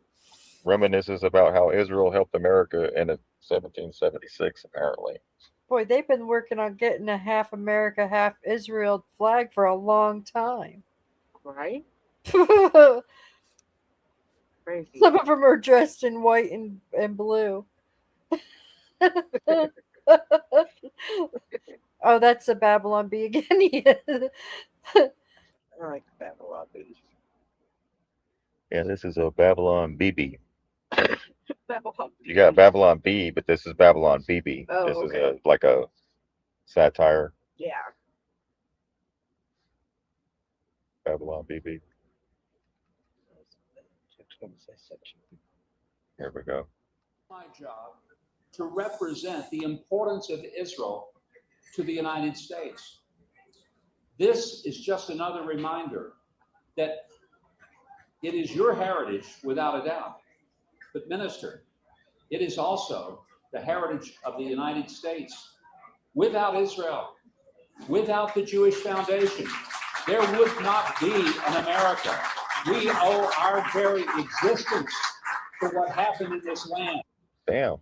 Reminisces about how Israel helped America in 1776, apparently.
Boy, they've been working on getting a half America, half Israel flag for a long time.
Right? Crazy.
Some of them are dressed in white and blue. Oh, that's a Babylon Bee again.
I like Babylon Bee.
Yeah, this is a Babylon BB.
Babylon.
You got Babylon B, but this is Babylon BB.
Oh,
this
okay.
is like a satire.
Yeah.
Babylon BB. Here we go.
My job to represent the importance of Israel to the United States. This is just another reminder that it is your heritage without a doubt. But Minister, it is also the heritage of the United States. Without Israel, without the Jewish Foundation, there would not be an America. We owe our very existence to what happened in this land.
Damn.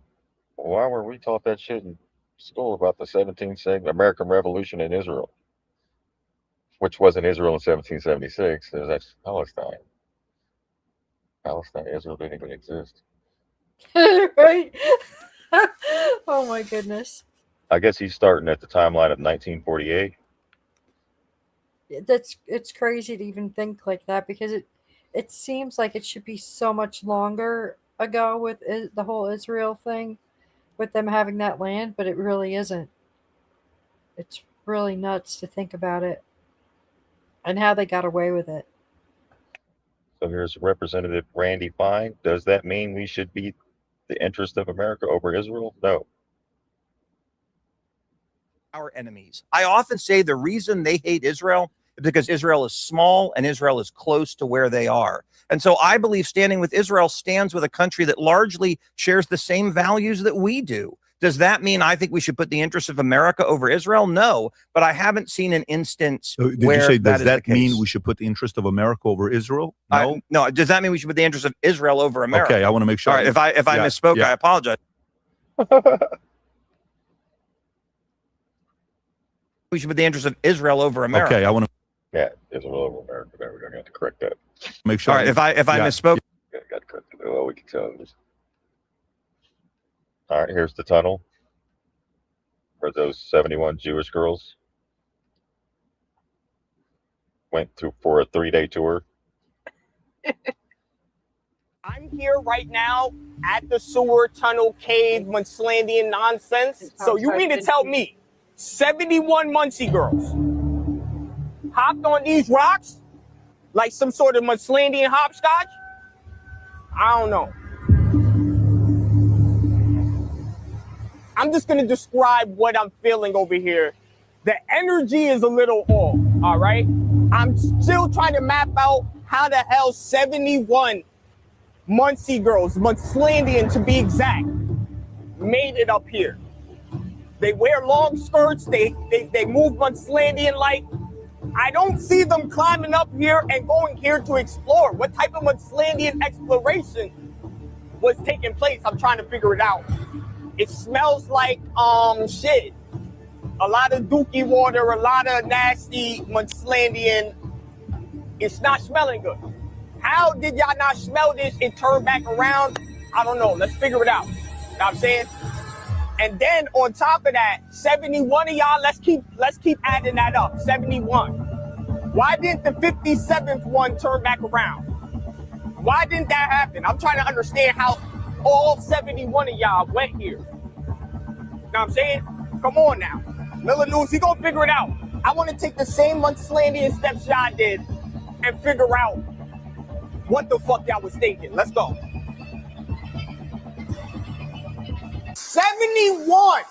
Why were we taught that shit in school about the 17th century American Revolution in Israel? Which wasn't Israel in 1776. It was actually Palestine. Palestine, Israel didn't even exist.
Right? Oh my goodness.
I guess he's starting at the timeline of 1948.
It's crazy to even think like that, because it seems like it should be so much longer ago with the whole Israel thing, with them having that land, but it really isn't. It's really nuts to think about it and how they got away with it.
So here's Representative Randy Fine. Does that mean we should be the interest of America over Israel? No.
Our enemies. I often say the reason they hate Israel is because Israel is small and Israel is close to where they are. And so I believe standing with Israel stands with a country that largely shares the same values that we do. Does that mean I think we should put the interests of America over Israel? No, but I haven't seen an instance
Did
where
you say,
that
does
is
that
the
mean
case.
we should put the interest of America over Israel? No.
No. Does that mean we should put the interest of Israel over America?
Okay, I want to make sure.
All right. If I misspoke, I apologize. We should put the interest of Israel over America.
Okay, I want to.
Yeah, Israel over America. There we go. Got to correct that.
Make sure.
All right. If I misspoke.
Yeah, got to correct it. Well, we can tell. All right, here's the tunnel where those 71 Jewish girls went through for a 3-day tour.
I'm here right now at the sewer tunnel cave Munchlandian nonsense. So you mean to tell me 71 Muncie girls hopped on these rocks like some sort of Munchlandian hopscotch? I don't know. I'm just going to describe what I'm feeling over here. The energy is a little off, all right? I'm still trying to map out how the hell 71 Muncie girls, Munchlandian to be exact, made it up here. They wear long skirts, they move Munchlandian like. I don't see them climbing up here and going here to explore. What type of Munchlandian exploration was taking place? I'm trying to figure it out. It smells like shit. A lot of dookie water, a lot of nasty Munchlandian. It's not smelling good. How did y'all not smell this and turn back around? I don't know. Let's figure it out. You know what I'm saying? And then on top of that, 71 of y'all, let's keep adding that up. 71. Why didn't the 57th one turn back around? Why didn't that happen? I'm trying to understand how all 71 of y'all went here. You know what I'm saying? Come on now. Miller News, he gonna figure it out. I want to take the same Munchlandian steps y'all did and figure out what the fuck y'all was thinking. Let's go. 71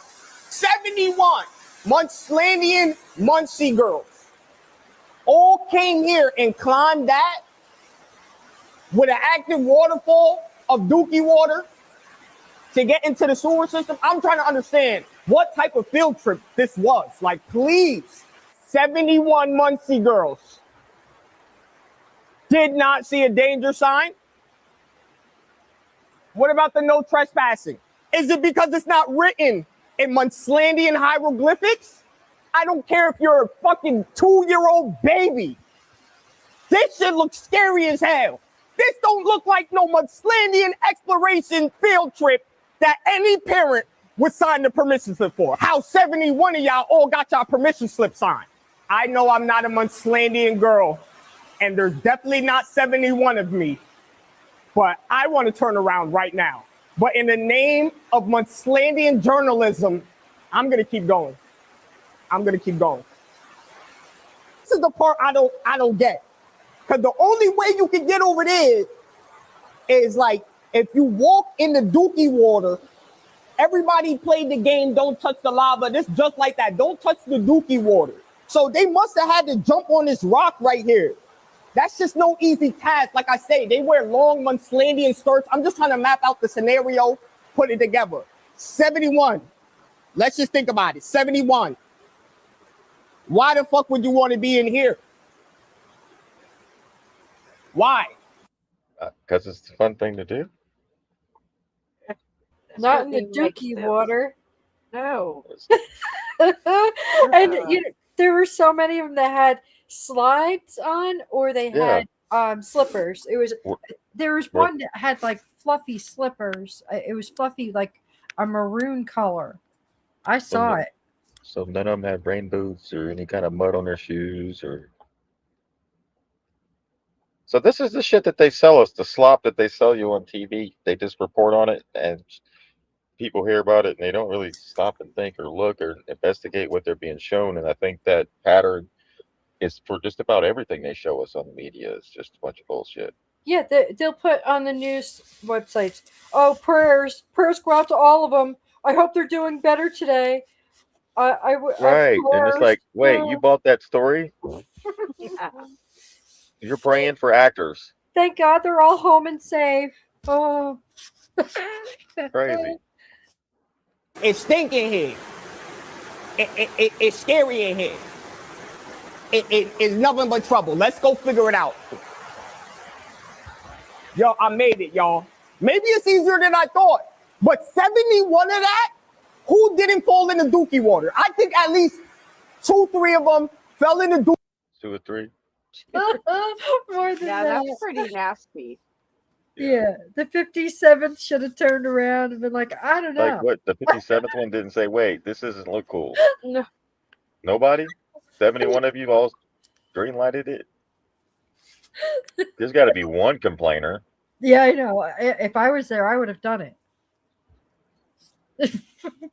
Munchlandian Muncie girls all came here and climbed that with an active waterfall of dookie water to get into the sewer system. I'm trying to understand what type of field trip this was. Like, please, 71 Muncie girls did not see a danger sign. What about the no trespassing? Is it because it's not written in Munchlandian hieroglyphics? I don't care if you're a fucking 2-year-old baby. This shit looks scary as hell. This don't look like no Munchlandian exploration field trip that any parent would sign the permission slip for. How 71 of y'all all got y'all permission slip signed. I know I'm not a Munchlandian girl, and there's definitely not 71 of me, but I want to turn around right now. But in the name of Munchlandian journalism, I'm going to keep going. This is the part I don't get. Because the only way you can get over there is like, if you walk in the dookie water, everybody played the game, don't touch the lava. This just like that. Don't touch the dookie water. So they must have had to jump on this rock right here. That's just no easy task. Like I say, they wear long Munslandian skirts. I'm just trying to map out the scenario, put it together. 71. Let's just think about it. 71. Why the fuck would you want to be in here? Why?
Because it's the fun thing to do.
Not in the Dookie water.
No.
And there were so many of them that had slides on, or they had slippers. There was one that had like fluffy slippers. It was fluffy, like a maroon color. I saw it.
So none of them had rain boots or any kind of mud on their shoes or. So this is the shit that they sell us, the slop that they sell you on TV. They just report on it and people hear about it and they don't really stop and think or look or investigate what they're being shown. And I think that pattern is for just about everything they show us on the media. It's just a bunch of bullshit.
Yeah, they'll put on the news websites, oh, prayers go out to all of them. I hope they're doing better today.
Right. And it's like, wait, you bought that story?
Yeah.
You're praying for actors.
Thank God they're all home and safe. Oh.
Crazy.
It's stinking here. It's scary in here. It's nothing but trouble. Let's go figure it out. Yo, I made it, y'all. Maybe it's easier than I thought. But 71 of that, who didn't fall in the Dookie water? I think at least 2, 3 of them fell in the Dookie.
2 or 3.
More than that.
That's pretty nasty.
Yeah, the 57th should have turned around and been like, I don't know.
Like what? The 57th one didn't say, wait, this doesn't look cool.
No.
Nobody? 71 of you all green-lighted it? There's got to be one complainer.
Yeah, I know. If I was there, I would have done it.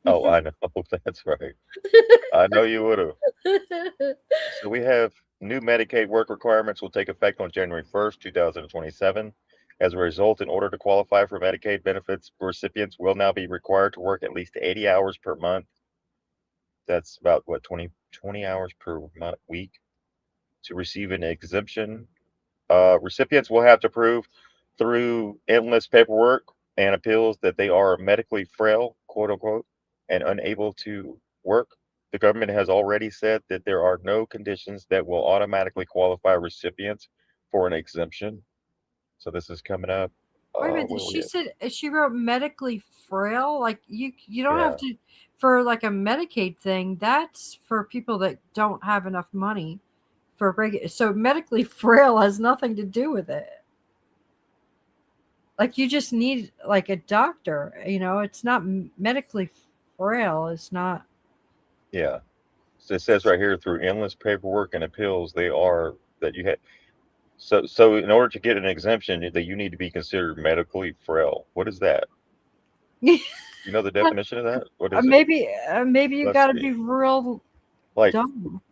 Oh, I know. That's right. I know you would have. So we have new Medicaid work requirements will take effect on January 1st, 2027. As a result, in order to qualify for Medicaid benefits, recipients will now be required to work at least 80 hours per month. That's about, what, 20 hours per week to receive an exemption. Recipients will have to prove through endless paperwork and appeals that they are medically frail, quote unquote, and unable to work. The government has already said that there are no conditions that will automatically qualify recipients for an exemption. So this is coming up.
Wait a minute. She wrote medically frail. Like you don't have to for like a Medicaid thing. That's for people that don't have enough money for regular. So medically frail has nothing to do with it. Like you just need like a doctor. It's not medically frail. It's not.
Yeah. So it says right here through endless paperwork and appeals, they are that you had. So in order to get an exemption, that you need to be considered medically frail. What is that? You know the definition of that? What is it?
Maybe you got to be real
like
dumb.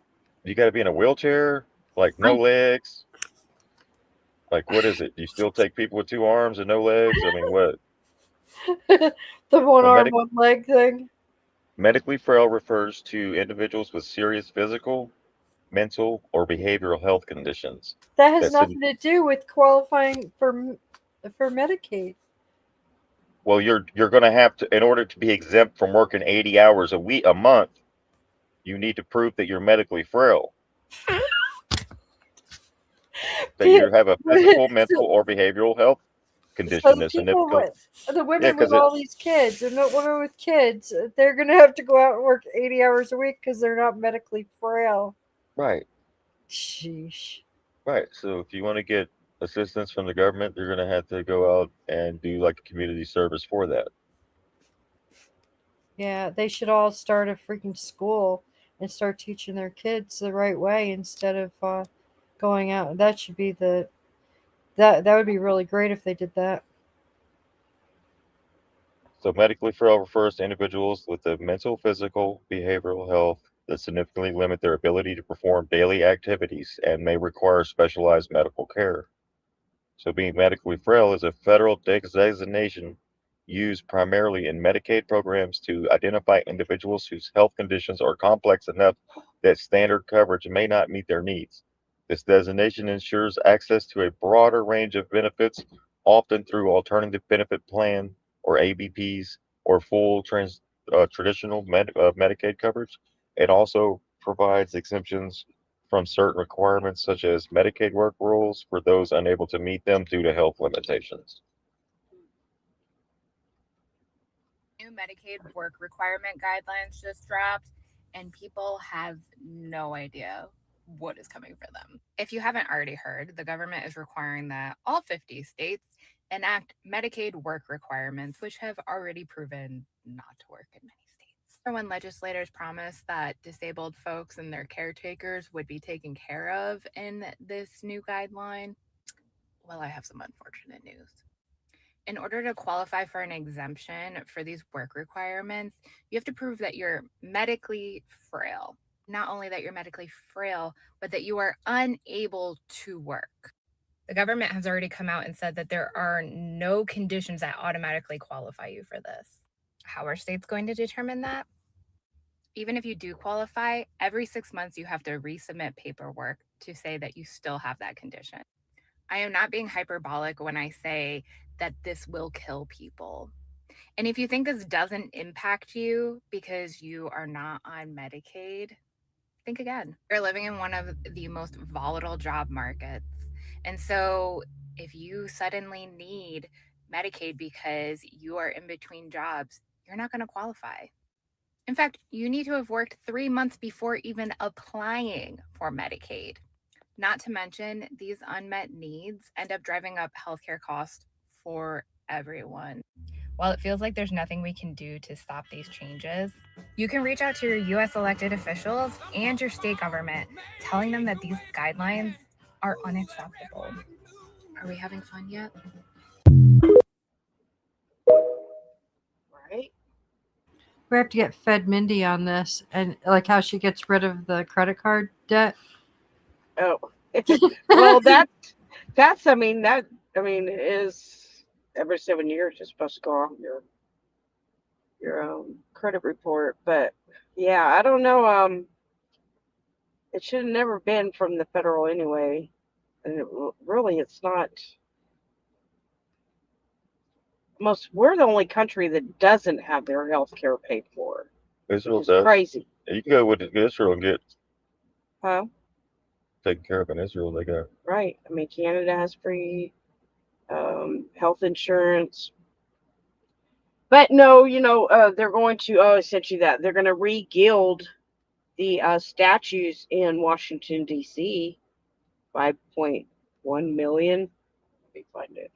You got to be in a wheelchair, like no legs. Like what is it? Do you still take people with 2 arms and no legs? I mean, what?
The one arm, one leg thing.
Medically frail refers to individuals with serious physical, mental, or behavioral health conditions.
That has nothing to do with qualifying for Medicaid.
Well, you're going to have to, in order to be exempt from working 80 hours a month, you need to prove that you're medically frail. That you have a physical, mental, or behavioral health condition that's significant.
The women with all these kids, and the women with kids, they're going to have to go out and work 80 hours a week because they're not medically frail.
Right.
Sheesh.
Right. So if you want to get assistance from the government, you're going to have to go out and do like a community service for that.
Yeah, they should all start a freaking school and start teaching their kids the right way instead of going out. That should be that would be really great if they did that.
So medically frail refers to individuals with a mental, physical, behavioral health that significantly limit their ability to perform daily activities and may require specialized medical care. So being medically frail is a federal designation used primarily in Medicaid programs to identify individuals whose health conditions are complex enough that standard coverage may not meet their needs. This designation ensures access to a broader range of benefits, often through alternative benefit plan or ABPs or full traditional Medicaid coverage. It also provides exemptions from certain requirements such as Medicaid work rules for those unable to meet them due to health limitations.
New Medicaid work requirement guidelines just dropped, and people have no idea what is coming for them. If you haven't already heard, the government is requiring that all 50 states enact Medicaid work requirements, which have already proven not to work in many states. When legislators promised that disabled folks and their caretakers would be taken care of in this new guideline, well, I have some unfortunate news. In order to qualify for an exemption for these work requirements, you have to prove that you're medically frail. Not only that you're medically frail, but that you are unable to work. The government has already come out and said that there are no conditions that automatically qualify you for this. How are states going to determine that? Even if you do qualify, every 6 months you have to resubmit paperwork to say that you still have that condition. I am not being hyperbolic when I say that this will kill people. And if you think this doesn't impact you because you are not on Medicaid, think again. You're living in one of the most volatile job markets. And so if you suddenly need Medicaid because you are in between jobs, you're not going to qualify. In fact, you need to have worked 3 months before even applying for Medicaid. Not to mention, these unmet needs end up driving up healthcare costs for everyone. While it feels like there's nothing we can do to stop these changes, you can reach out to your U.S. elected officials and your state government, telling them that these guidelines are unacceptable. Are we having fun yet?
Right.
We have to get Fed Mindy on this, and like how she gets rid of the credit card debt.
Oh, well, that's I mean is every 7 years you're supposed to go on your credit report, but yeah, I don't know. It should have never been from the federal anyway, and really it's not. We're the only country that doesn't have their health care paid for.
Israel
Which is
does.
crazy.
You can go with Israel and get
Huh?
taken care of in Israel. They got
Right. I mean, Canada has free health insurance. But no, they're going to, I sent you that. They're going to re-gild the statues in Washington, D.C. 5.1 million. Let me find it.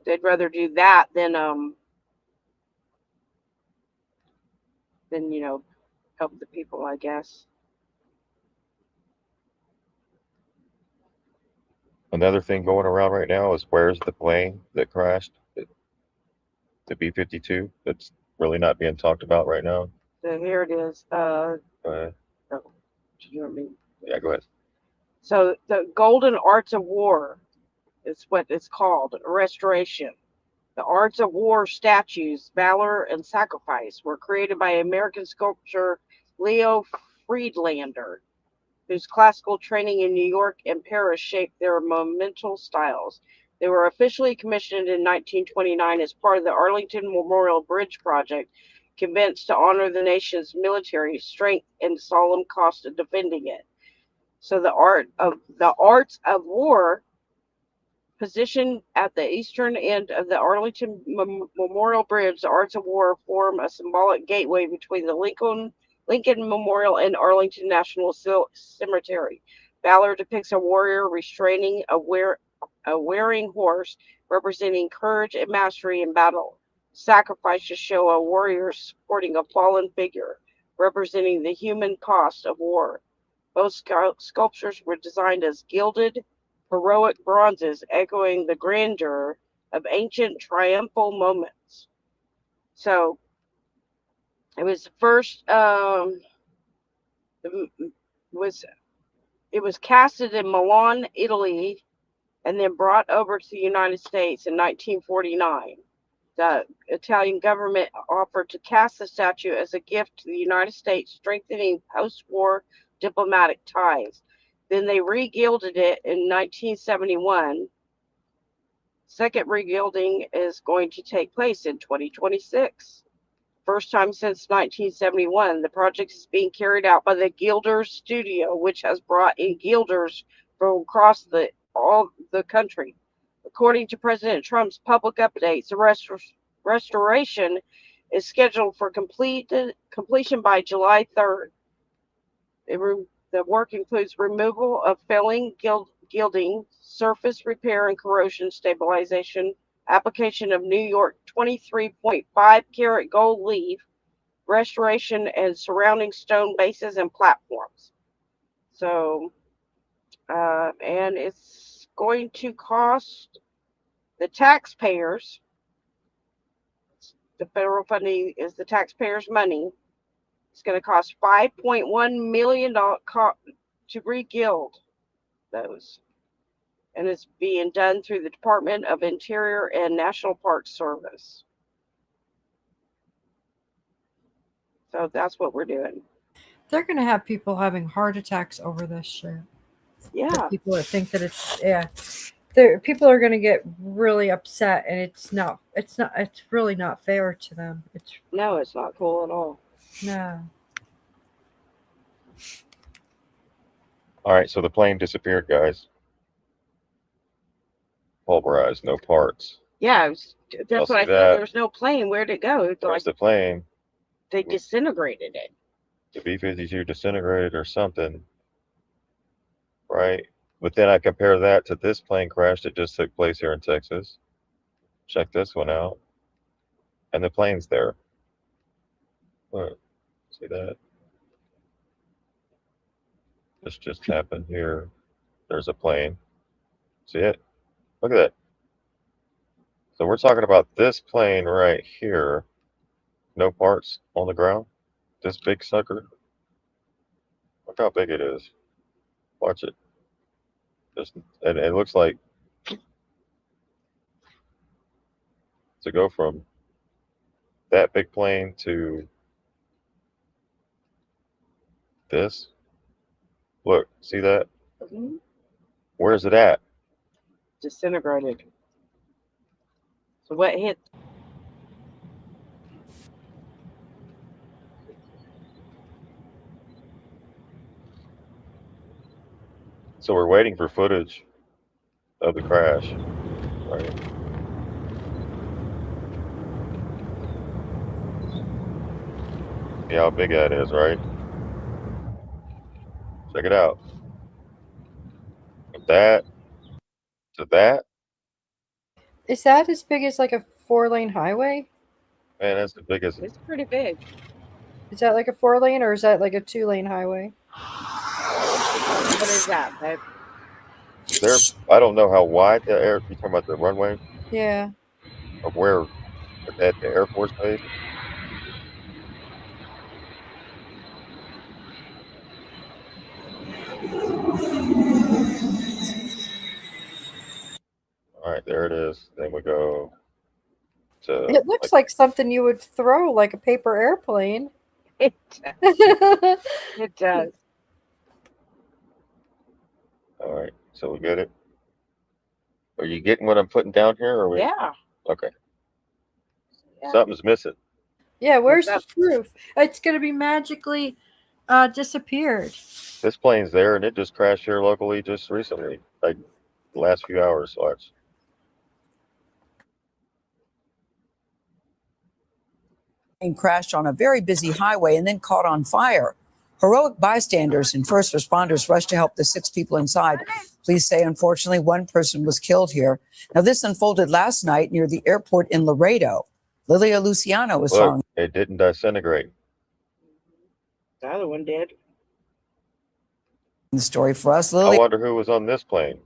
They'd rather do that than help the people, I guess.
another thing going around right now is where's the plane that crashed? The B-52. That's really not being talked about right now.
So here it is.
Go ahead.
Oh, do you want me?
Yeah, go ahead.
So the Golden Arts of War is what it's called, restoration. The Arts of War statues, Valor and Sacrifice, were created by American sculptor Leo Friedlander, whose classical training in New York and Paris shaped their monumental styles. They were officially commissioned in 1929 as part of the Arlington Memorial Bridge project, convinced to honor the nation's military strength and solemn cost of defending it. So the Arts of War, positioned at the eastern end of the Arlington Memorial Bridge, the Arts of War form a symbolic gateway between the Lincoln Memorial and Arlington National Cemetery. Valor depicts a warrior restraining a wearing horse, representing courage and mastery in battle. Sacrifice to show a warrior supporting a fallen figure, representing the human cost of war. Both sculptures were designed as gilded, heroic bronzes, echoing the grandeur of ancient triumphal moments. So it was first it was casted in Milan, Italy, and then brought over to the United States in 1949. The Italian government offered to cast the statue as a gift to the United States, strengthening post-war diplomatic ties. Then they regilded it in 1971. Second regilding is going to take place in 2026. First time since 1971. The project is being carried out by the Gilders Studio, which has brought in gilders from across all the country. According to President Trump's public updates, the restoration is scheduled for completion by July 3rd. The work includes removal of failing gilding, surface repair and corrosion stabilization, application of New York 23.5 karat gold leaf, restoration and surrounding stone bases and platforms. So, and it's going to cost the taxpayers, the federal funding is the taxpayers' money. It's going to cost $5.1 million to regild those. And it's being done through the Department of Interior and National Park Service. So that's what we're doing.
They're going to have people having heart attacks over this shit.
Yeah.
The people that think that it's, people are going to get really upset, and it's really not fair to them.
No, it's not cool at all.
No.
All right, so the plane disappeared, guys. Pulverized, no parts.
Yeah, that's what I thought. There was no plane. Where'd it go?
There's the plane.
They disintegrated it.
The B-52 disintegrated or something, right? But then I compare that to this plane crash that just took place here in Texas. Check this one out. And the plane's there. Look, see that? This just happened here. There's a plane. See it? Look at that. So we're talking about this plane right here. No parts on the ground. This big sucker. Look how big it is. Watch it. And it looks like to go from that big plane to this. Look, see that?
Mm-hmm.
Where is it at?
Disintegrated. So what hit?
So we're waiting for footage of the crash, right? See how big that is, right? Check it out. From that to that.
Is that as big as like a 4-lane highway?
Man, that's the biggest.
It's pretty big.
Is that like a 4-lane, or is that like a 2-lane highway?
What is that, babe?
I don't know how wide the air. You talking about the runway?
Yeah.
Of where at the Air Force Base? All right, there it is. Then we go to.
It looks like something you would throw, like a paper airplane.
It does. It does.
All right, so we get it. Are you getting what I'm putting down here? Or
Yeah.
Okay.
Yeah.
Something's missing.
Yeah, where's the proof? It's going to be magically disappeared.
This plane's there, and it just crashed here locally just recently, like the last few hours. Watch.
Plane crashed on a very busy highway and then caught on fire. Heroic bystanders and first responders rushed to help the 6 people inside. Police say, unfortunately, 1 person was killed here. Now, this unfolded last night near the airport in Laredo. Lilia Luciano was following.
It didn't disintegrate.
The other one did.
The story for us,
I
Lilia.
wonder who was on this plane.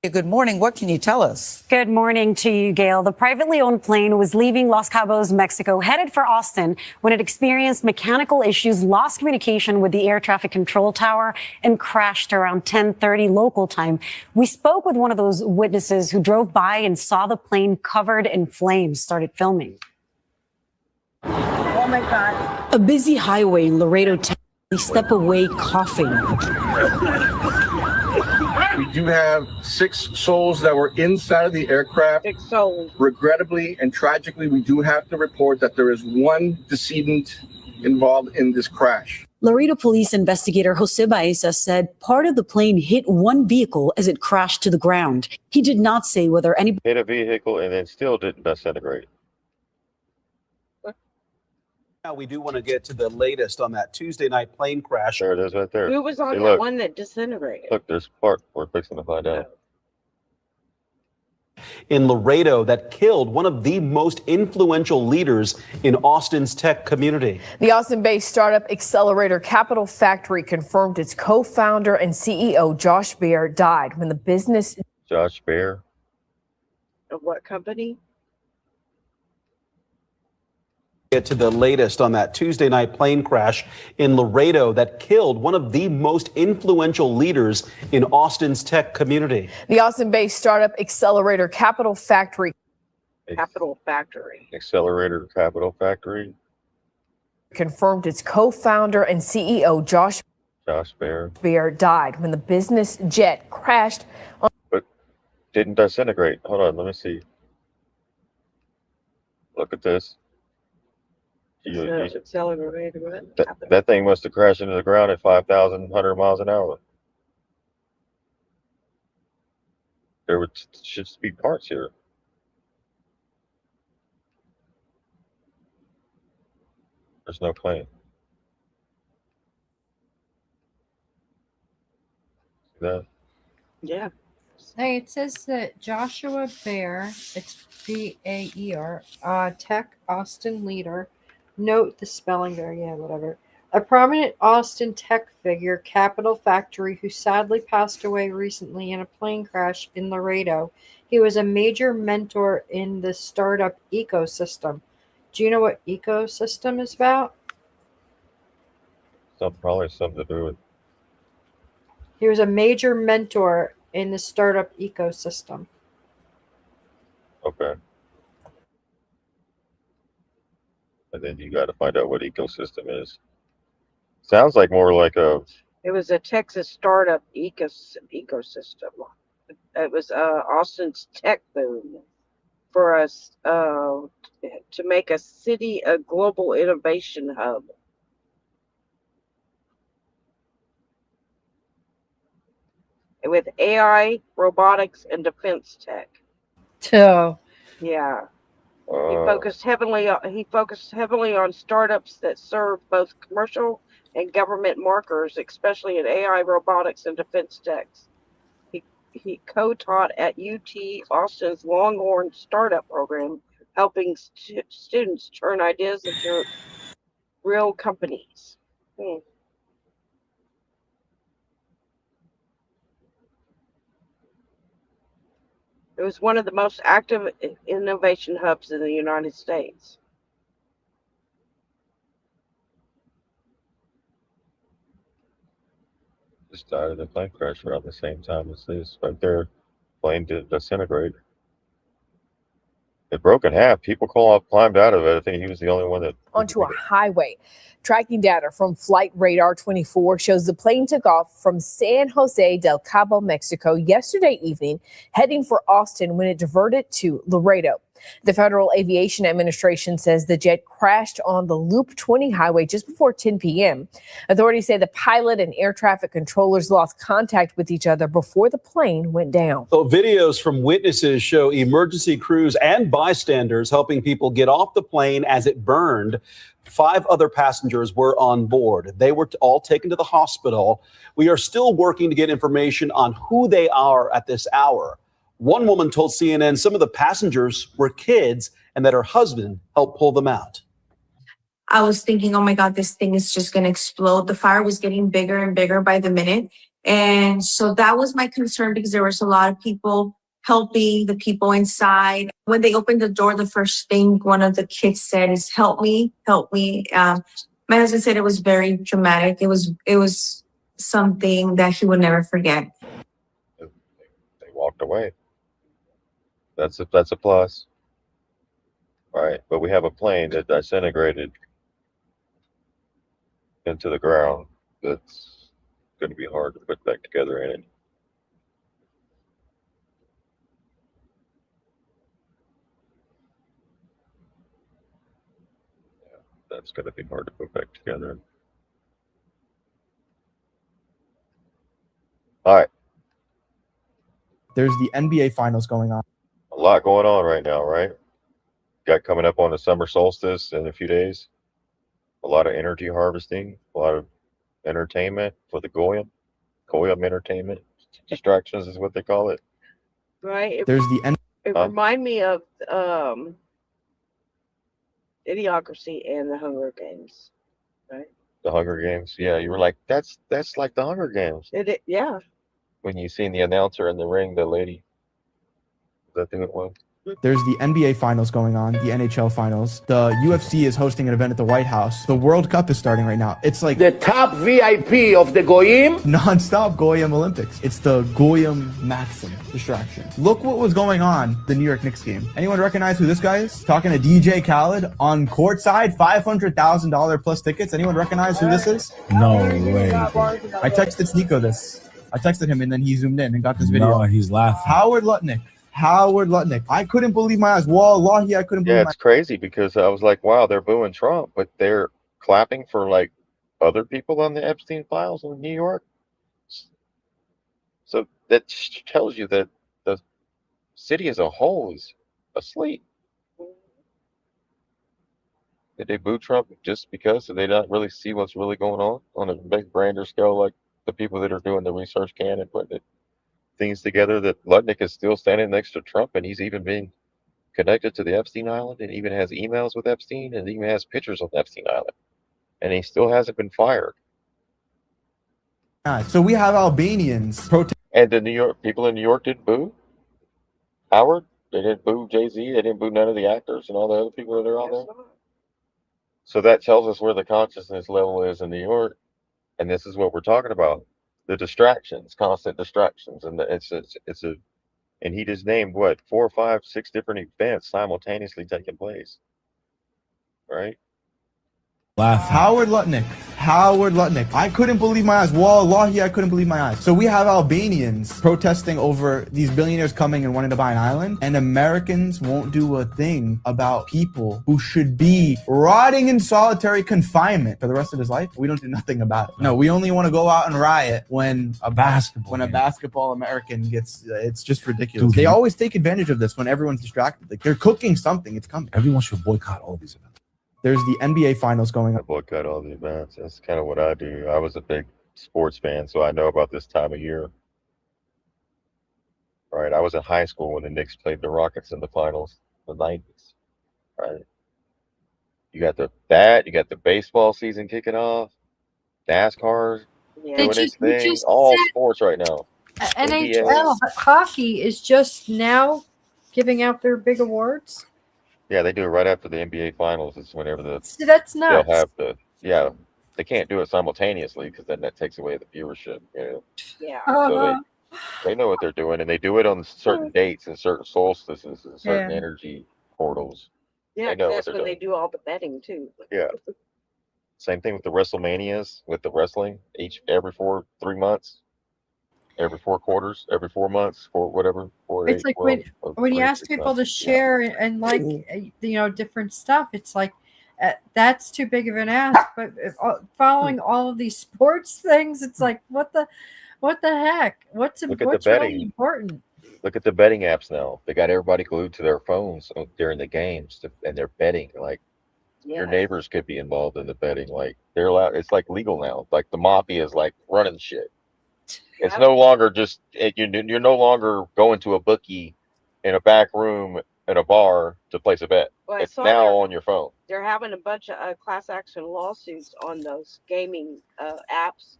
Good morning. What can you tell us?
Good morning to you, Gail. The privately owned plane was leaving Los Cabos, Mexico, headed for Austin when it experienced mechanical issues, lost communication with the air traffic control tower, and crashed around 10:30 local time. We spoke with one of those witnesses who drove by and saw the plane covered in flames, started filming.
Oh my God.
A busy highway in Laredo, Texas. They step away coughing.
We do have 6 souls that were inside of the aircraft.
6 souls.
Regrettably and tragically, we do have to report that there is 1 decedent involved in this crash.
Laredo police investigator Jose Baeza said part of the plane hit one vehicle as it crashed to the ground. He did not say whether any
hit a vehicle and then still didn't disintegrate.
Now we do want to get to the latest on that Tuesday night plane crash.
There it is right there.
Who was on
See,
that
look.
one that disintegrated?
Look, there's part we're fixing to find out.
In Laredo that killed one of the most influential leaders in Austin's tech community.
The Austin-based startup Accelerator Capital Factory confirmed its co-founder and CEO Josh Baer died when the business.
Josh Baer.
Of what company?
Get to the latest on that Tuesday night plane crash in Laredo that killed one of the most influential leaders in Austin's tech community.
The Austin-based startup Accelerator Capital Factory.
Accelerator Capital Factory.
Confirmed its co-founder and CEO Josh
Baer
died when the business jet crashed.
But didn't disintegrate. Hold on, let me see. Look at this. That thing must have crashed into the ground at 5,100 miles an hour. There should be parts here. There's no plane. See that?
Yeah.
Hey, it says that Joshua Baer, it's Baer, tech Austin leader. Note the spelling there, yeah, whatever. A prominent Austin tech figure, Capital Factory, who sadly passed away recently in a plane crash in Laredo. He was a major mentor in the startup ecosystem. Do you know what ecosystem is about?
Probably something to do with.
He was a major mentor in the startup ecosystem.
Okay. And then you got to find out what ecosystem is. Sounds like more like a.
It was a Texas startup ecosystem. It was Austin's tech boom for us to make a city a global innovation hub. With AI, robotics, and defense tech.
Oh.
Yeah. He focused heavily on startups that serve both commercial and government marketers, especially in AI, robotics, and defense techs. He co-taught at UT Austin's Longhorn Startup Program, helping students turn ideas into real companies. It was one of the most active innovation hubs in the United States.
Just died in a plane crash around the same time as this. Right there, plane did disintegrate. It broke in half. People climbed out of it. I think he was the only one that.
Onto a highway. Tracking data from Flight Radar 24 shows the plane took off from San Jose del Cabo, Mexico yesterday evening, heading for Austin when it diverted to Laredo. The Federal Aviation Administration says the jet crashed on the Loop 20 highway just before 10 p.m. Authorities say the pilot and air traffic controllers lost contact with each other before the plane went down.
So videos from witnesses show emergency crews and bystanders helping people get off the plane as it burned. 5 other passengers were on board. They were all taken to the hospital. We are still working to get information on who they are at this hour. One woman told CNN some of the passengers were kids and that her husband helped pull them out.
I was thinking, oh my God, this thing is just going to explode. The fire was getting bigger and bigger by the minute.
And so that was my concern because there was a lot of people helping the people inside. When they opened the door, the first thing one of the kids said is, help me, help me. My husband said it was very dramatic. It was something that he would never forget.
They walked away. That's a plus. Right. But we have a plane that disintegrated into the ground that's going to be hard to put back together in it. Yeah, that's going to be hard to put back together. All right.
There's the NBA finals going on.
A lot going on right now, right? Got coming up on the summer solstice in a few days. A lot of energy harvesting, a lot of entertainment for the Goyim. Goyim entertainment. Distractions is what they call it.
Right.
There's the
It remind me of Idiocracy and the Hunger Games, right?
The Hunger Games. Yeah, you were like, that's like the Hunger Games.
Yeah.
When you seen the announcer in the ring, the lady. Is that who it was?
There's the NBA finals going on, the NHL finals. The UFC is hosting an event at the White House. The World Cup is starting right now. It's like
the top VIP of the Goyim.
Non-stop Goyim Olympics. It's the Goyim Maxim distraction. Look what was going on the New York Knicks game. Anyone recognize who this guy is? Talking to DJ Khaled on courtside, $500,000 plus tickets. Anyone recognize who this is?
No way.
I texted Sneeko this. I texted him and then he zoomed in and got this video.
No, he's laughing.
Howard Lutnick. I couldn't believe my eyes. Wallahi, I couldn't believe
Yeah,
my
it's crazy because I was like, wow, they're booing Trump, but they're clapping for like other people on the Epstein files in New York. So that tells you that the city as a whole is asleep. Did they boo Trump just because? Did they not really see what's really going on a big grander scale like the people that are doing the research can and putting things together, that Lutnick is still standing next to Trump and he's even being connected to the Epstein Island and even has emails with Epstein and even has pictures of Epstein Island and he still hasn't been fired.
So we have Albanians protesting.
And the New York people in New York didn't boo Howard. They didn't boo Jay-Z. They didn't boo none of the actors and all the other people that are out there. So that tells us where the consciousness level is in New York. And this is what we're talking about. The distractions, constant distractions. And and he just named what, 4 or 5, 6 different events simultaneously taking place. Right?
Howard Lutnick. I couldn't believe my eyes. Wallahi, I couldn't believe my eyes. So we have Albanians protesting over these billionaires coming and wanting to buy an island, and Americans won't do a thing about people who should be rotting in solitary confinement for the rest of his life. We don't do nothing about it. No, we only want to go out and riot when a basketball American gets. It's just ridiculous. Dude, they always take advantage of this when everyone's distracted. Like they're cooking something. It's coming.
Everyone should boycott all these events.
There's the NBA finals going on.
I boycott all the events. That's kind of what I do. I was a big sports fan, so I know about this time of year. Right. I was in high school when the Knicks played the Rockets in the finals, the 90s. Right. You got you got the baseball season kicking off, NASCAR doing its thing, all sports right now.
NHL hockey is just now giving out their big awards.
Yeah, they do it right after the NBA finals. It's whenever
that's nuts.
They'll have they can't do it simultaneously because then that takes away the viewership. You know?
Yeah.
So they know what they're doing, and they do it on certain dates and certain solstices and certain energy portals.
Yeah,
they know
that's
what
when
they're
they do all the betting too.
Yeah. Same thing with the WrestleManias, with the wrestling. Every 3 months. Every 4 quarters, every 4 months, for whatever.
It's like when you ask people to share and like different stuff, it's like that's too big of an ask. But following all of these sports things, it's like what the heck? What's really important?
Look at the betting apps now. They got everybody glued to their phones during the games, and they're betting. Like your neighbors could be involved in the betting. Like they're allowed. It's like legal now. Like the mafia is like running shit. It's no longer just you're no longer going to a bookie in a back room in a bar to place a bet.
Well,
it's now on your phone.
They're having a bunch of class action lawsuits on those gaming apps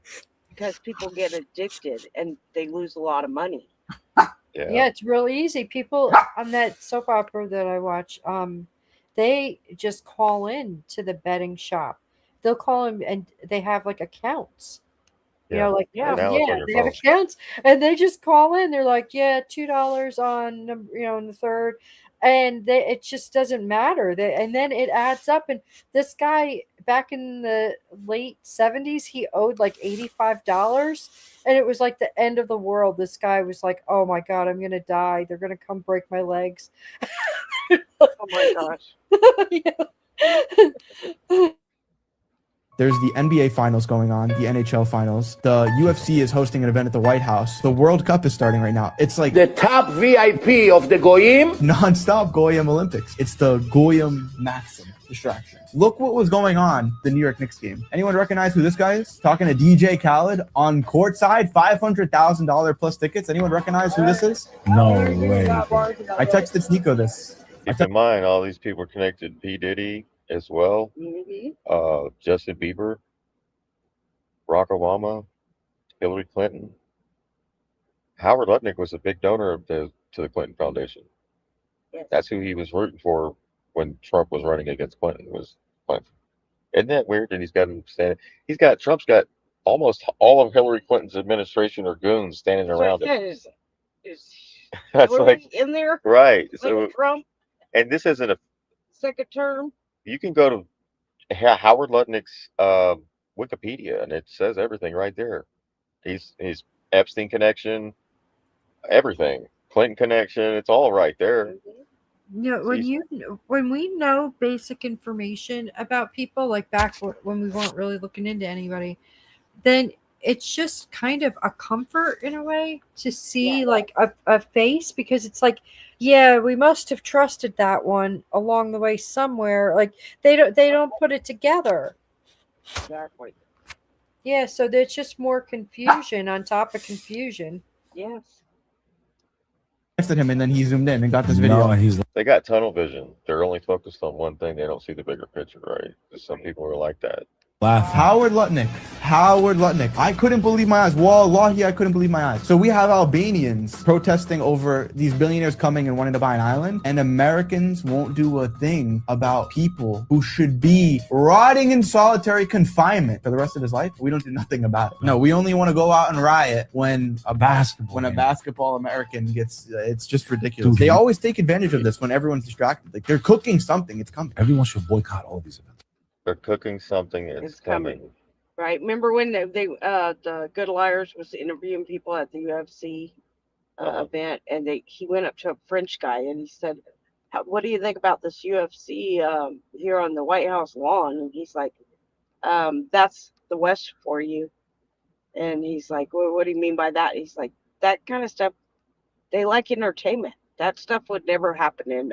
because people get addicted and they lose a lot of money.
Yeah, it's real easy. People on that soap opera that I watch, they just call in to the betting shop. They'll call in and they have like accounts. You know, like
Now it's on your
they have
phone.
accounts, and they just call in. They're like, yeah, $2 on on the third, and it just doesn't matter. And then it adds up. And this guy back in the late 70s, he owed like $85, and it was like the end of the world. This guy was like, oh my god, I'm gonna die. They're gonna come break my legs.
Oh my gosh.
There's the NBA finals going on, the NHL finals. The UFC is hosting an event at the White House. The World Cup is starting right now. It's like the top VIP of the Goyim. Non-stop Goyim Olympics. It's the Goyim Maxim distraction. Look what was going on the New York Knicks game. Anyone recognize who this guy is? Talking to DJ Khaled on courtside, $500,000 plus tickets. Anyone recognize who this is?
No way.
I texted Nico this.
Keep in mind, all these people are connected to P. Diddy as well. Justin Bieber, Barack Obama, Hillary Clinton. Howard Lutnick was a big donor to the Clinton Foundation.
Yes.
That's who he was rooting for when Trump was running against Clinton. Was Clinton. Isn't that weird? And he's got him standing. Trump's got almost all of Hillary Clinton's administration or goons standing around him.
Is
That's
Hillary
like
in there?
right.
Like
So
Trump
and this isn't a.
second term.
You can go to Howard Lutnick's Wikipedia, and it says everything right there. He's Epstein connection, everything, Clinton connection. It's all right there.
When we know basic information about people, like back when we weren't really looking into anybody, then it's just kind of a comfort in a way to see like a face, because it's like, yeah, we must have trusted that one along the way somewhere. Like they don't put it together.
Exactly.
Yeah, so there's just more confusion on top of confusion.
Yes.
Texted him and then he zoomed in and got this video.
They got tunnel vision. They're only focused on one thing. They don't see the bigger picture, right? Some people are like that.
Howard Lutnick. I couldn't believe my eyes. Wallahi, I couldn't believe my eyes. So we have Albanians protesting over these billionaires coming and wanting to buy an island, and Americans won't do a thing about people who should be rotting in solitary confinement for the rest of his life. We don't do nothing about it. No, we only want to go out and riot when a basketball American gets. It's just ridiculous. They always take advantage of this when everyone's distracted. Like they're cooking something. It's coming.
Everyone should boycott all these events.
They're cooking something. It's coming.
Right. Remember when the Good Liars was interviewing people at the UFC event, and he went up to a French guy and he said, "What do you think about this UFC here on the White House lawn?" And he's like, "That's the West for you." And he's like, "Well, what do you mean by that?" He's like, "That kind of stuff. They like entertainment. That stuff would never happen in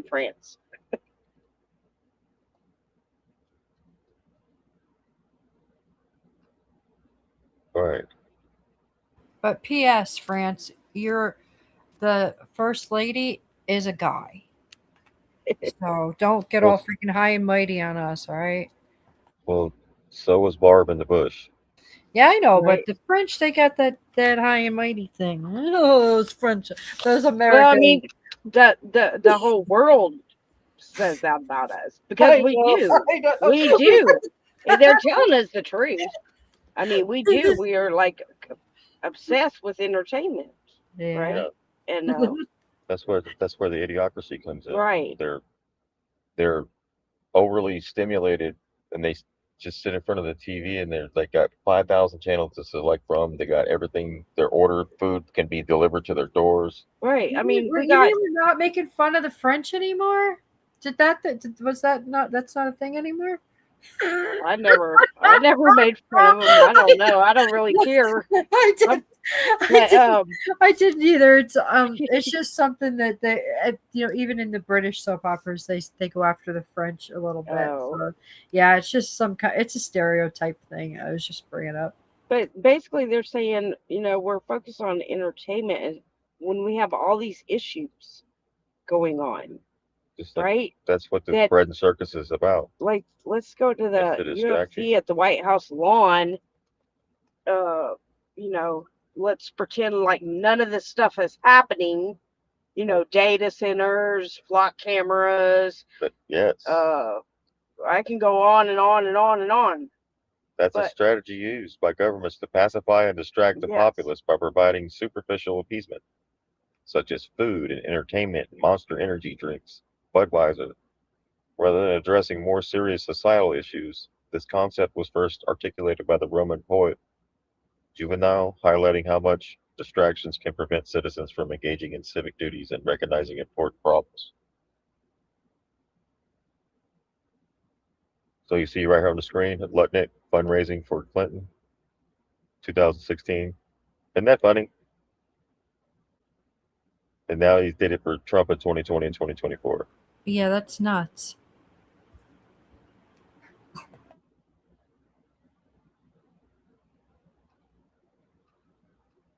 France."
Right.
But P.S. France, the first lady is a guy. So don't get all freaking high and mighty on us, all right?
Well, so was Barb in the bush.
Yeah, I know,
Right.
but the French, they got that high and mighty thing. Oh, those French, those Americans.
Well, I mean, the whole world says that about us because we do. We do. And they're telling us the truth. I mean, we do. We are like obsessed with entertainment, right? And
That's where the idiocracy comes in.
Right.
They're overly stimulated, and they just sit in front of the TV, and they got 5,000 channels to select from. They got everything. Their ordered food can be delivered to their doors.
Right. I mean,
we're not making fun of the French anymore. Was that not? That's not a thing anymore.
I never made fun of them. I don't know. I don't really care.
I didn't either. It's just something that they, even in the British soap operas, they go after the French a little bit. So, yeah, it's just it's a stereotype thing. I was just bringing up.
But basically, they're saying, we're focused on entertainment, and when we have all these issues going on. Right.
That's what the bread and circus is about.
Like, let's go to the UFC at the White House lawn. you know, let's pretend like none of this stuff is happening. You know, data centers, flock cameras.
But yes,
I can go on and on and on and on.
that's a
But
strategy used by governments to pacify and distract the
yes,
populace by providing superficial appeasement, such as food and entertainment and Monster energy drinks, Budweiser. Rather than addressing more serious societal issues, this concept was first articulated by the Roman poet Juvenal, highlighting how much distractions can prevent citizens from engaging in civic duties and recognizing important problems. So you see right here on the screen, Lutnick fundraising for Clinton, 2016. Isn't that funny? And now he did it for Trump in 2020 and 2024.
Yeah, that's nuts.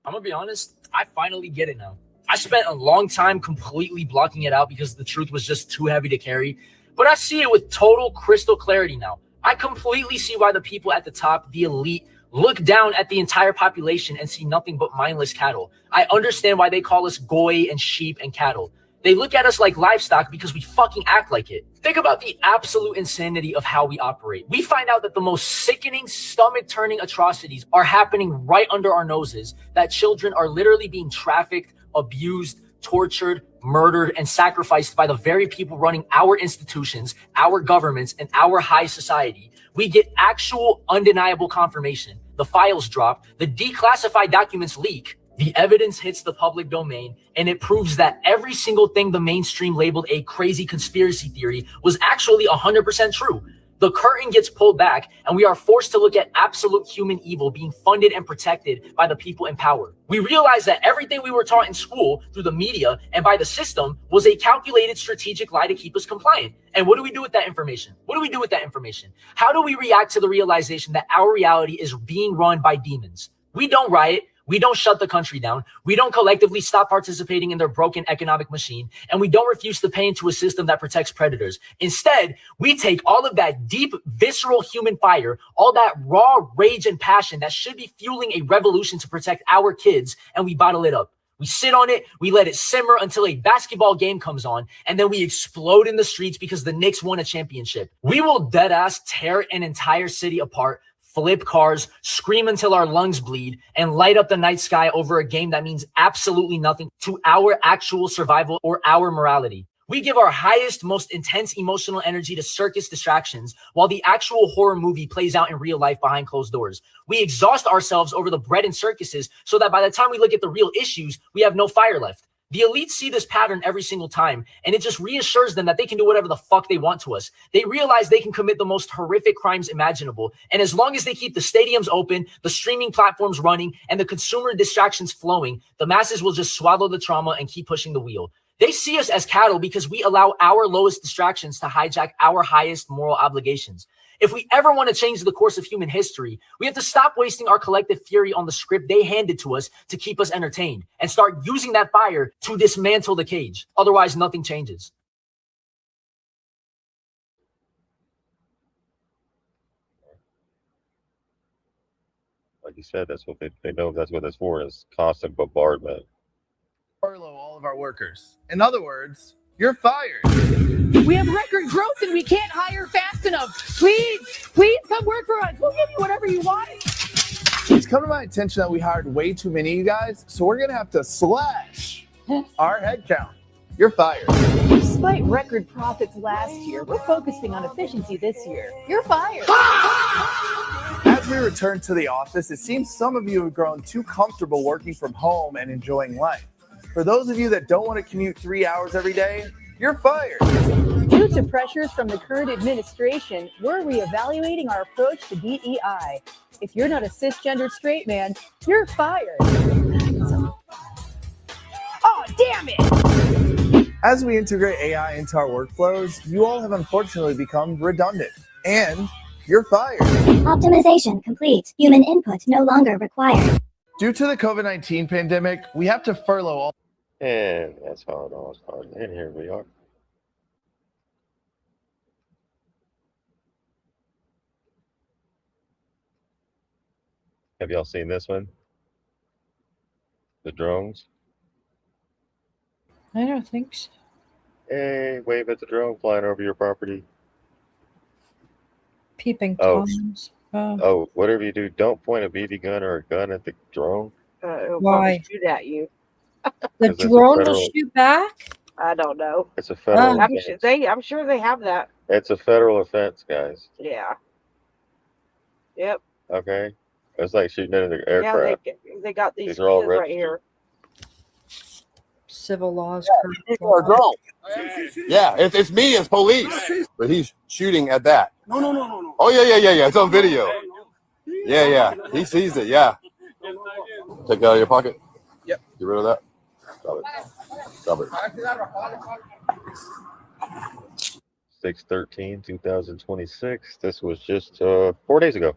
I'm gonna be honest, I finally get it now. I spent a long time completely blocking it out because the truth was just too heavy to carry, but I see it with total crystal clarity now. I completely see why the people at the top, the elite, look down at the entire population and see nothing but mindless cattle. I understand why they call us goy and sheep and cattle. They look at us like livestock because we fucking act like it. Think about the absolute insanity of how we operate. We find out that the most sickening, stomach-turning atrocities are happening right under our noses, that children are literally being trafficked, abused, tortured, murdered, and sacrificed by the very people running our institutions, our governments, and our high society. We get actual, undeniable confirmation. The files drop, the declassified documents leak, the evidence hits the public domain, and it proves that every single thing the mainstream labeled a crazy conspiracy theory was actually 100% true. The curtain gets pulled back, and we are forced to look at absolute human evil being funded and protected by the people in power. We realize that everything we were taught in school, through the media, and by the system was a calculated strategic lie to keep us compliant. And what do we do with that information? What do we do with that information? How do we react to the realization that our reality is being run by demons? We don't riot. We don't shut the country down. We don't collectively stop participating in their broken economic machine. And we don't refuse to pay into a system that protects predators. Instead, we take all of that deep, visceral human fire, all that raw rage and passion that should be fueling a revolution to protect our kids, and we bottle it up. We sit on it, we let it simmer until a basketball game comes on, and then we explode in the streets because the Knicks won a championship. We will deadass tear an entire city apart, flip cars, scream until our lungs bleed, and light up the night sky over a game that means absolutely nothing to our actual survival or our morality. We give our highest, most intense emotional energy to circus distractions while the actual horror movie plays out in real life behind closed doors. We exhaust ourselves over the bread and circuses so that by the time we look at the real issues, we have no fire left. The elites see this pattern every single time, and it just reassures them that they can do whatever the fuck they want to us. They realize they can commit the most horrific crimes imaginable, and as long as they keep the stadiums open, the streaming platforms running, and the consumer distractions flowing, the masses will just swallow the trauma and keep pushing the wheel. They see us as cattle because we allow our lowest distractions to hijack our highest moral obligations. If we ever want to change the course of human history, we have to stop wasting our collective fury on the script they handed to us to keep us entertained and start using that fire to dismantle the cage. Otherwise, nothing changes.
Like you said, that's what they know that's what it's for, is constant bombardment.
Furlough all of our workers. In other words, you're fired.
We have record growth and we can't hire fast enough. Please come work for us. We'll give you whatever you want.
It's come to my attention that we hired way too many of you guys, so we're gonna have to slash our headcount. You're fired.
Despite record profits last year, we're focusing on efficiency this year. You're fired.
As we return to the office, it seems some of you have grown too comfortable working from home and enjoying life. For those of you that don't want to commute 3 hours every day, you're fired.
Due to pressures from the current administration, we're reevaluating our approach to DEI. If you're not a cisgendered straight man, you're fired. Oh, damn it!
As we integrate AI into our workflows, you all have unfortunately become redundant, and you're fired.
Optimization complete. Human input no longer required.
Due to the COVID-19 pandemic, we have to furlough all.
And that's how it all started. And here we are. Have y'all seen this one? The drones.
I don't think so.
Hey, wave at the drone flying over your property.
Peeping
Oh,
Toms.
oh, whatever you do, don't point a BB gun or a gun at the drone.
It'll
Why?
probably shoot at you.
The
'Cause it's a
drone will
federal.
shoot back?
I don't know.
It's a federal
I'm
offense.
sure they have that.
It's a federal offense, guys.
Yeah. Yep.
Okay, it's like shooting at an
Yeah,
aircraft.
they got these
These are all
kids right
registered.
here.
Civil laws.
Or a drone. Yeah, it's me as police, but he's shooting at that. No. Oh yeah. It's on video. Yeah. He sees it. Yeah. Take that out of your pocket. Yep. Get rid of that. Stop it.
6/13/2026. This was just 4 days ago.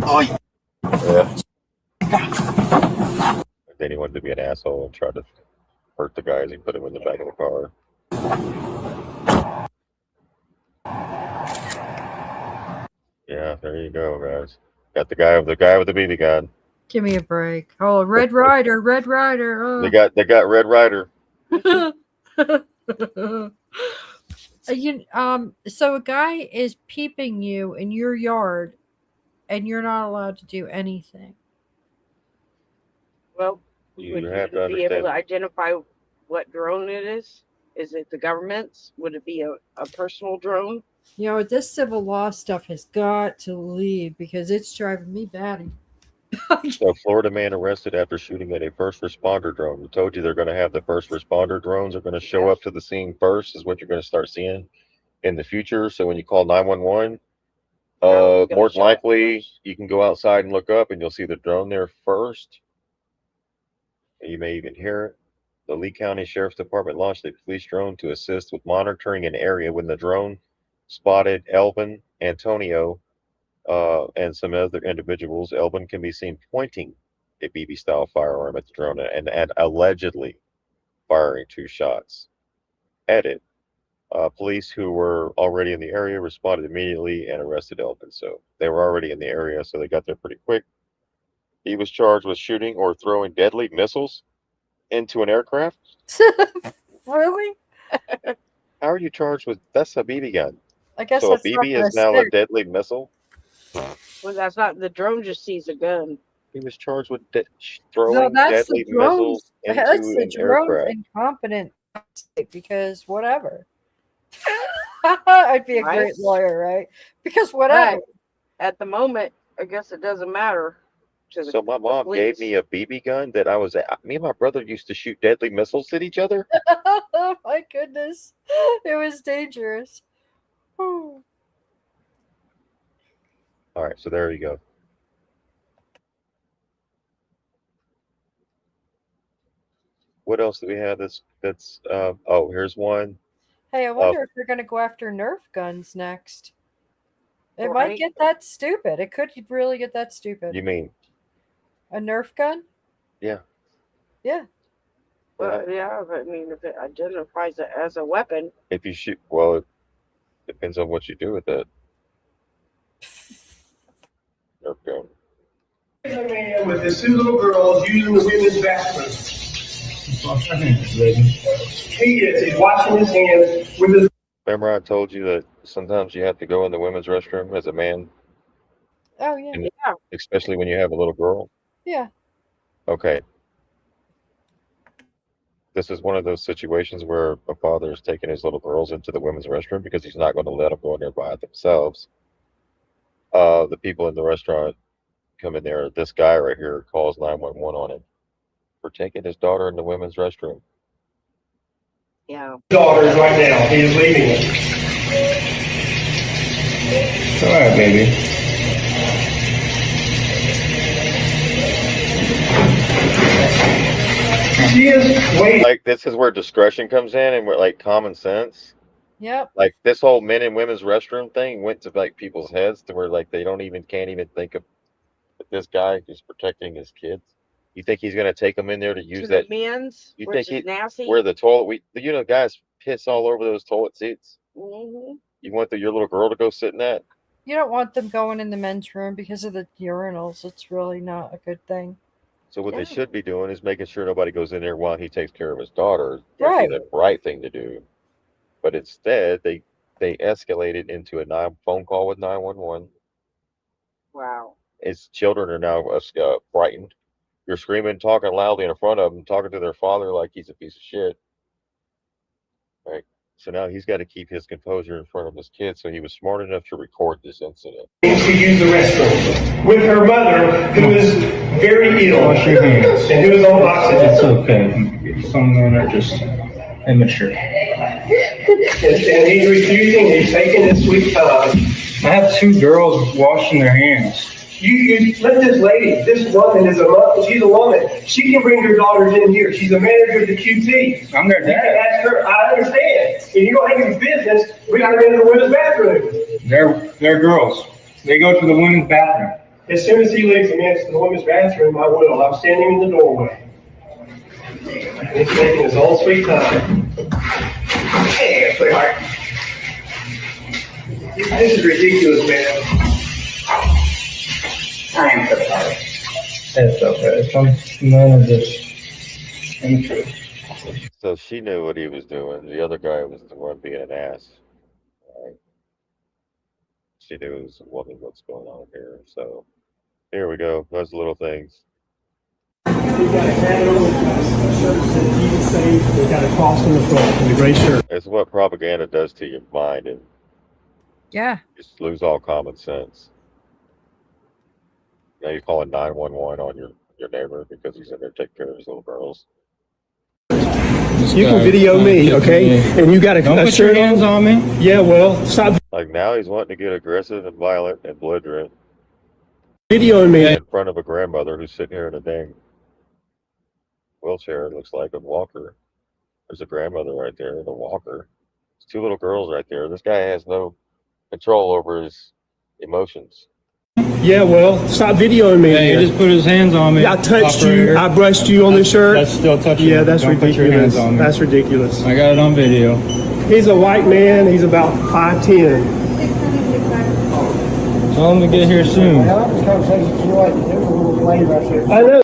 Oh yeah.
Then he wanted to be an asshole and tried to hurt the guys. He put him in the back of the car. Yeah, there you go, guys. Got the guy with the BB gun.
Give me a break. Oh, Red Rider. Oh.
They got Red Rider.
So a guy is peeping you in your yard, and you're not allowed to do anything.
Well,
You
would
have
you
to
be able
understand.
to identify what drone it is? Is it the government's? Would it be a personal drone?
You know, this civil law stuff has got to leave because it's driving me batty.
So, Florida man arrested after shooting at a first responder drone. We told you they're going to have the first responder drones are going to show up to the scene first, is what you're going to start seeing in the future. So when you call 911, more than likely you can go outside and look up and you'll see the drone there first. You may even hear it. The Lee County Sheriff's Department launched a police drone to assist with monitoring an area when the drone spotted Elvin Antonio and some other individuals. Elvin can be seen pointing a BB-style firearm at the drone and allegedly firing 2 shots at it. Police who were already in the area responded immediately and arrested Elvin. So they were already in the area, so they got there pretty quick. He was charged with shooting or throwing deadly missiles into an aircraft.
Really?
How are you charged with? That's a BB gun.
I guess
so. A
that's not
BB
gonna
is now a
stick.
deadly missile.
Well, that's not the drone. Just sees a gun.
He was charged with throwing
No, that's
deadly
the drones.
missiles into
That's the
an
drones
aircraft.
incompetent because whatever. I'd be a
Right.
great lawyer, right? Because whatever.
Right. At the moment, I guess it doesn't matter. To the,
So my mom gave me a BB gun that me and my brother used to shoot deadly missiles at each other.
Oh my goodness. It was dangerous. Oh.
All right, so there you go. What else do we have? That's oh, here's one.
Hey, I wonder if they're going to go after Nerf guns next. It might
Right.
get that stupid. It could really get that stupid.
You mean?
A Nerf gun?
Yeah.
Yeah.
Well, yeah, but I mean, if it identifies it as a weapon,
If you shoot, well, it depends on what you do with it. Nerf gun.
Here's a man with his 2 little girls using the women's bathroom. He's washing his hands with his.
Remember, I told you that sometimes you have to go in the women's restroom as a man,
Oh, yeah.
and especially when you have a little girl.
Yeah.
Okay. This is one of those situations where a father is taking his little girls into the women's restroom because he's not going to let them go in there by themselves. The people in the restaurant come in there. This guy right here calls 911 on him for taking his daughter in the women's restroom.
yeah.
Daughters right now. He is leaving it. It's all right, baby. She is waiting.
Like, this is where discretion comes in and where, like, common sense.
Yep.
Like, this whole men and women's restroom thing went to, like, people's heads to where, like, they can't even think of this guy who's protecting his kids. You think he's going to take them in there to use
To
that?
the men's,
You
which
think
is nasty.
where the toilet, guys piss all over those toilet seats?
Mm-hmm.
You want your little girl to go sit in that?
You don't want them going in the men's room because of the urinals. It's really not a good thing.
So what they should be doing is making sure nobody goes in there while he takes care of his daughter. That'd
Right.
be the right thing to do. But instead, they escalated into a phone call with 911.
Wow.
His children are now frightened. You're screaming, talking loudly in front of them, talking to their father like he's a piece of shit. Right. So now he's got to keep his composure in front of his kids. So he was smart enough to record this incident.
To use the restroom with her mother, who is very ill
Wash your hands.
and who is on oxygen.
It's okay. Some men are just immature.
And he's refusing. He's taking his sweet time.
I have 2 girls washing their hands.
You let this lady, this woman is she's a woman. She can bring her daughters in here. She's a manager of the QT.
I'm their
You can
dad.
ask her. I understand. If you don't have any business, we got her in the women's bathroom.
They're girls. They go to the women's bathroom.
As soon as he leaves and heads to the women's bathroom, I will. I'm standing in the doorway. He's taking his own sweet time. Hey, sweetheart. This is ridiculous, man. I am so sorry.
It's okay. Some men are just immature.
So she knew what he was doing. The other guy was the one being an ass. Right? She knew it was a woman what's going on here. So here we go. Those little things.
He got a hat on, a shirt that said Jesus saved, and he got a cross in the front and a gray shirt.
It's what propaganda does to your mind, and
Yeah.
you just lose all common sense. Now you're calling 911 on your neighbor because he's in there taking care of his little girls.
You can video me, okay? And you got a shirt
hands on me.
Yeah, well, stop
Like now he's wanting to get aggressive and violent and belligerent
videoing me.
in front of a grandmother who's sitting here in a dang wheelchair. It looks like a walker. There's a grandmother right there in a walker. There's 2 little girls right there. This guy has no control over his emotions.
Yeah, well, stop videoing me.
Hey, he just put his hands on me.
I touched
Operator.
you. I brushed you on the shirt.
That's still touching.
Yeah, that's
Don't put your hands
ridiculous.
on me.
That's ridiculous.
I got it on video.
He's a white man. He's about 5'10".
Tell him to get here soon.
I know.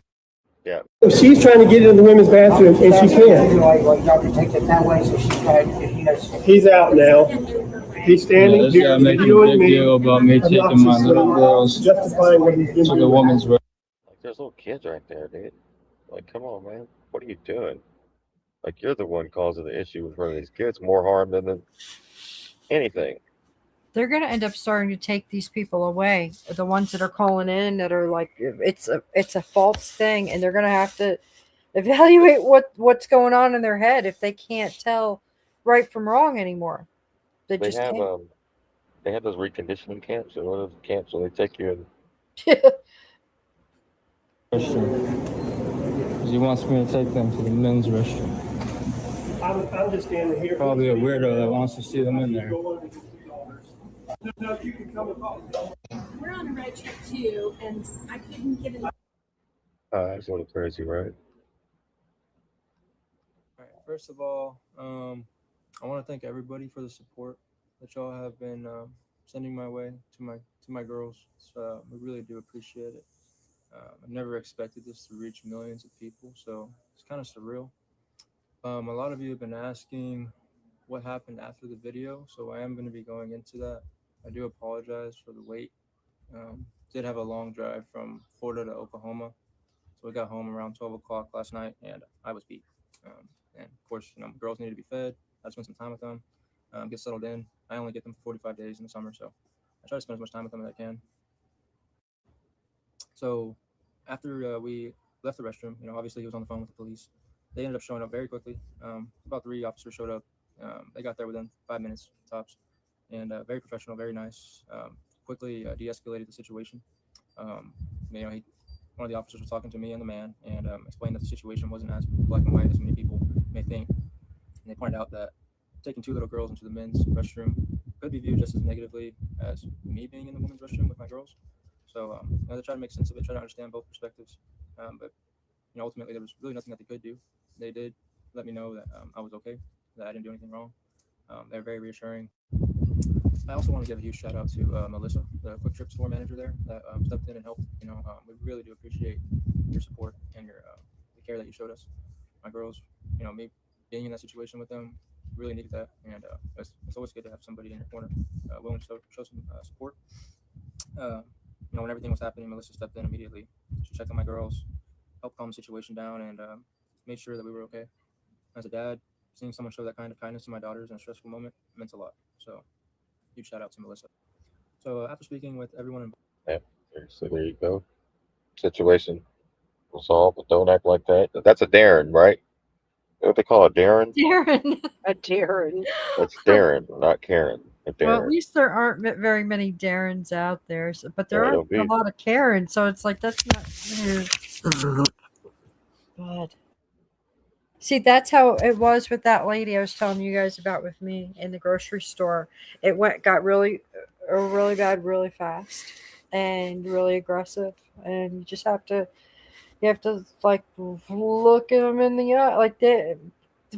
Yeah.
She's trying to get into the women's bathroom and she can't. He's out now. He's standing
This
here
guy making a
videoing
big
me.
deal about me taking my little girls
Justifying what he's
to the
doing.
woman's restroom.
Like there's little kids right there, dude. Like, come on, man. What are you doing? Like you're the one causing the issue in front of these kids. More harm than anything.
They're going to end up starting to take these people away. The ones that are calling in that are like, it's a false thing, and they're going to have to evaluate what's going on in their head if they can't tell right from wrong anymore. They just
have
can't.
they have those reconditioning camps, or one of those camps where they take you in.
Because he wants me to take them to the men's restroom.
I'm just standing here.
Probably a weirdo that wants to see them in there.
No, you can come and talk.
We're on a road trip too, and I couldn't get in.
That's a little crazy, right?
All right, first of all, I want to thank everybody for the support that y'all have been sending my way to my girls. So we really do appreciate it. I never expected this to reach millions of people, so it's kind of surreal. A lot of you have been asking what happened after the video, so I am going to be going into that. I do apologize for the wait. Did have a long drive from Florida to Oklahoma, so we got home around 12 o'clock last night, and I was beat. And of course, girls need to be fed. I spend some time with them, get settled in. I only get them for 45 days in the summer, so I try to spend as much time with them as I can. So after we left the restroom, obviously he was on the phone with the police. They ended up showing up very quickly. About 3 officers showed up. They got there within 5 minutes tops, and very professional, very nice. Quickly de-escalated the situation. One of the officers was talking to me and the man, and explained that the situation wasn't as black and white as many people may think. And they pointed out that taking 2 little girls into the men's restroom could be viewed just as negatively as me being in the women's restroom with my girls. So they try to make sense of it, try to understand both perspectives. But ultimately, there was really nothing that they could do. They did let me know that I was okay, that I didn't do anything wrong. They're very reassuring. I also want to give a huge shout out to Melissa, the Quick Trip store manager there, that stepped in and helped. We really do appreciate your support and your the care that you showed us. My girls, me being in that situation with them, really needed that, and it's always good to have somebody in your corner willing to show some support. When everything was happening, Melissa stepped in immediately. She checked on my girls, helped calm the situation down, and made sure that we were okay. As a dad, seeing someone show that kind of kindness to my daughters in a stressful moment meant a lot. So, huge shout out to Melissa. So, after speaking with everyone involved.
Yeah, so there you go. Situation will solve, but don't act like that. That's a Darren, right? What they call it, Darren?
Darren.
A Darren.
That's Darren, not Karen. A
Well, at
Darren.
least there aren't very many Darrens out there, but there
Yeah,
are
it'll be.
a lot of Karens, so it's like that's not. God. See, that's how it was with that lady I was telling you guys about with me in the grocery store. It got really bad, really fast, and really aggressive, and you just have to like look at them in the eye, like that.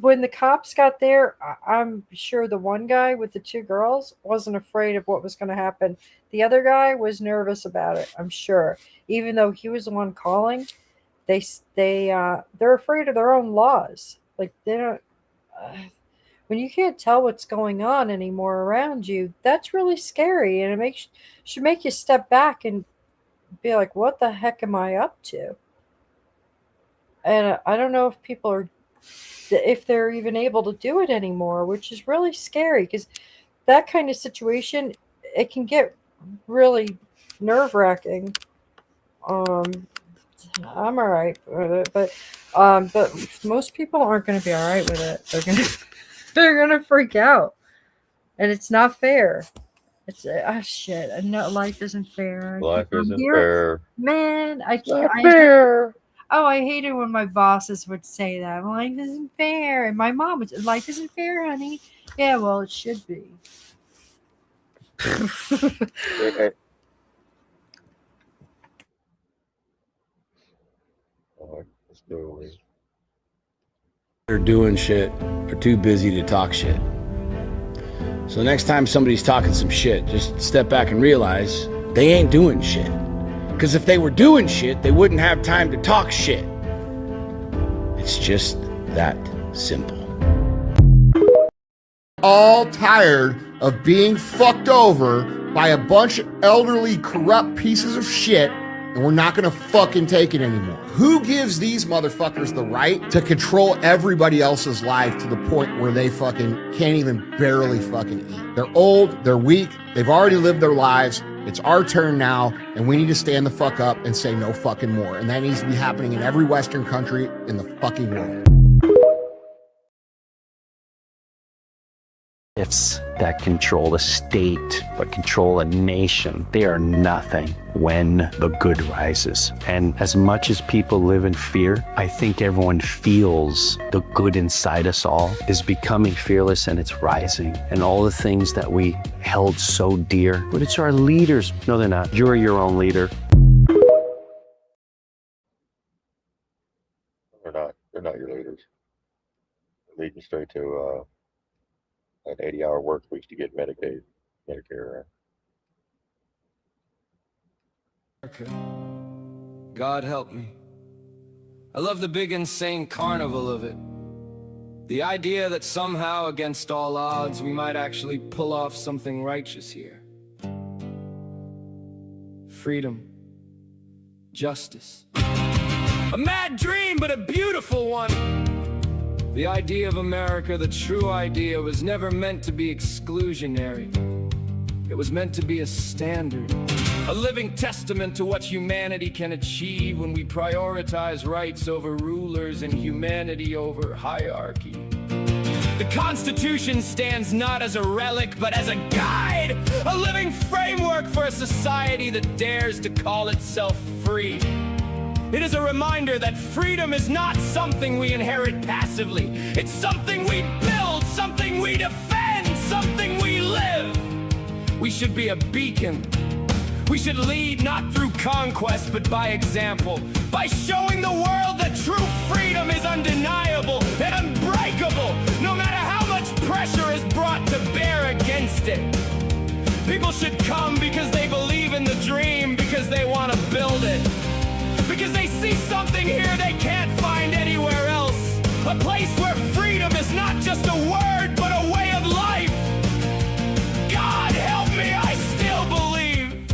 When the cops got there, I'm sure the one guy with the two girls wasn't afraid of what was going to happen. The other guy was nervous about it, I'm sure. Even though he was the one calling, they're afraid of their own laws. Like they don't. When you can't tell what's going on anymore around you, that's really scary, and it should make you step back and be like, "What the heck am I up to?" And I don't know if they're even able to do it anymore, which is really scary because that kind of situation, it can get really nerve-wracking. I'm all right with it, but most people aren't going to be all right with it. They're gonna freak out, and it's not fair. It's shit. No, life isn't fair.
Life
I'm
isn't
here-
fair.
Man, I can't.
Not fair.
I hated when my bosses would say that. Life isn't fair. And my mom would say, life isn't fair, honey. Yeah, well, it should be.
Okay. All right, let's go.
They're doing shit are too busy to talk shit. So next time somebody's talking some shit, just step back and realize they ain't doing shit. Because if they were doing shit, they wouldn't have time to talk shit. It's just that simple.
All tired of being fucked over by a bunch of elderly, corrupt pieces of shit, and we're not gonna fucking take it anymore. Who gives these motherfuckers the right to control everybody else's life to the point where they fucking can't even barely fucking eat? They're old, they're weak, they've already lived their lives. It's our turn now, and we need to stand the fuck up and say no fucking more. And that needs to be happening in every Western country in the fucking world.
Ifs that control a state, but control a nation, they are nothing when the good rises. And as much as people live in fear, I think everyone feels the good inside us all is becoming fearless, and it's rising. And all the things that we held so dear, but it's our leaders. No, they're not. You're your own leader.
They're not your leaders. They lead you straight to an 80-hour work week to get Medicare.
God help me. I love the big insane carnival of it. The idea that somehow against all odds we might actually pull off something righteous here. Freedom. Justice. A mad dream, but a beautiful one. The idea of America, the true idea, was never meant to be exclusionary. It was meant to be a standard, a living testament to what humanity can achieve when we prioritize rights over rulers and humanity over hierarchy. The Constitution stands not as a relic, but as a guide, a living framework for a society that dares to call itself free. It is a reminder that freedom is not something we inherit passively. It's something we build, something we defend, something we live. We should be a beacon. We should lead not through conquest, but by example. By showing the world that true freedom is undeniable and unbreakable, no matter how much pressure is brought to bear against it. People should come because they believe in the dream, because they want to build it, because they see something here they can't find anywhere else. A place where freedom is not just a word, but a way of life. God help me, I still believe.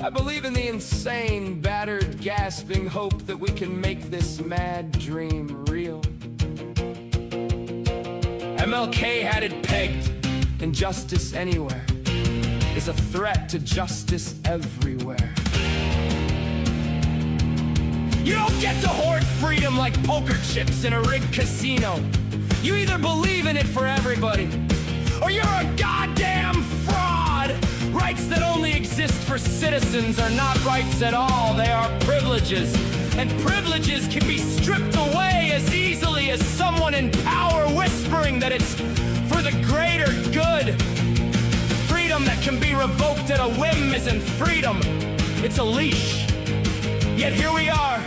I believe in the insane, battered, gasping hope that we can make this mad dream real. MLK had it pegged. Injustice anywhere is a threat to justice everywhere. You don't get to hoard freedom like poker chips in a rigged casino. You either believe in it for everybody, or you're a goddamn fraud. Rights that only exist for citizens are not rights at all. They are privileges. And privileges can be stripped away as easily as someone in power whispering that it's for the greater good. Freedom that can be revoked at a whim isn't freedom, it's a leash. Yet here we are,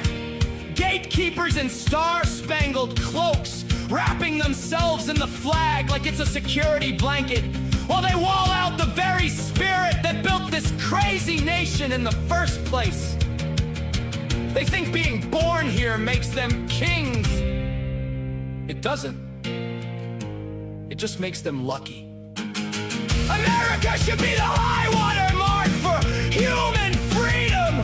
gatekeepers in star-spangled cloaks, wrapping themselves in the flag like it's a security blanket, while they wall out the very spirit that built this crazy nation in the first place. They think being born here makes them kings. It doesn't. It just makes them lucky. America should be the high water mark for human freedom.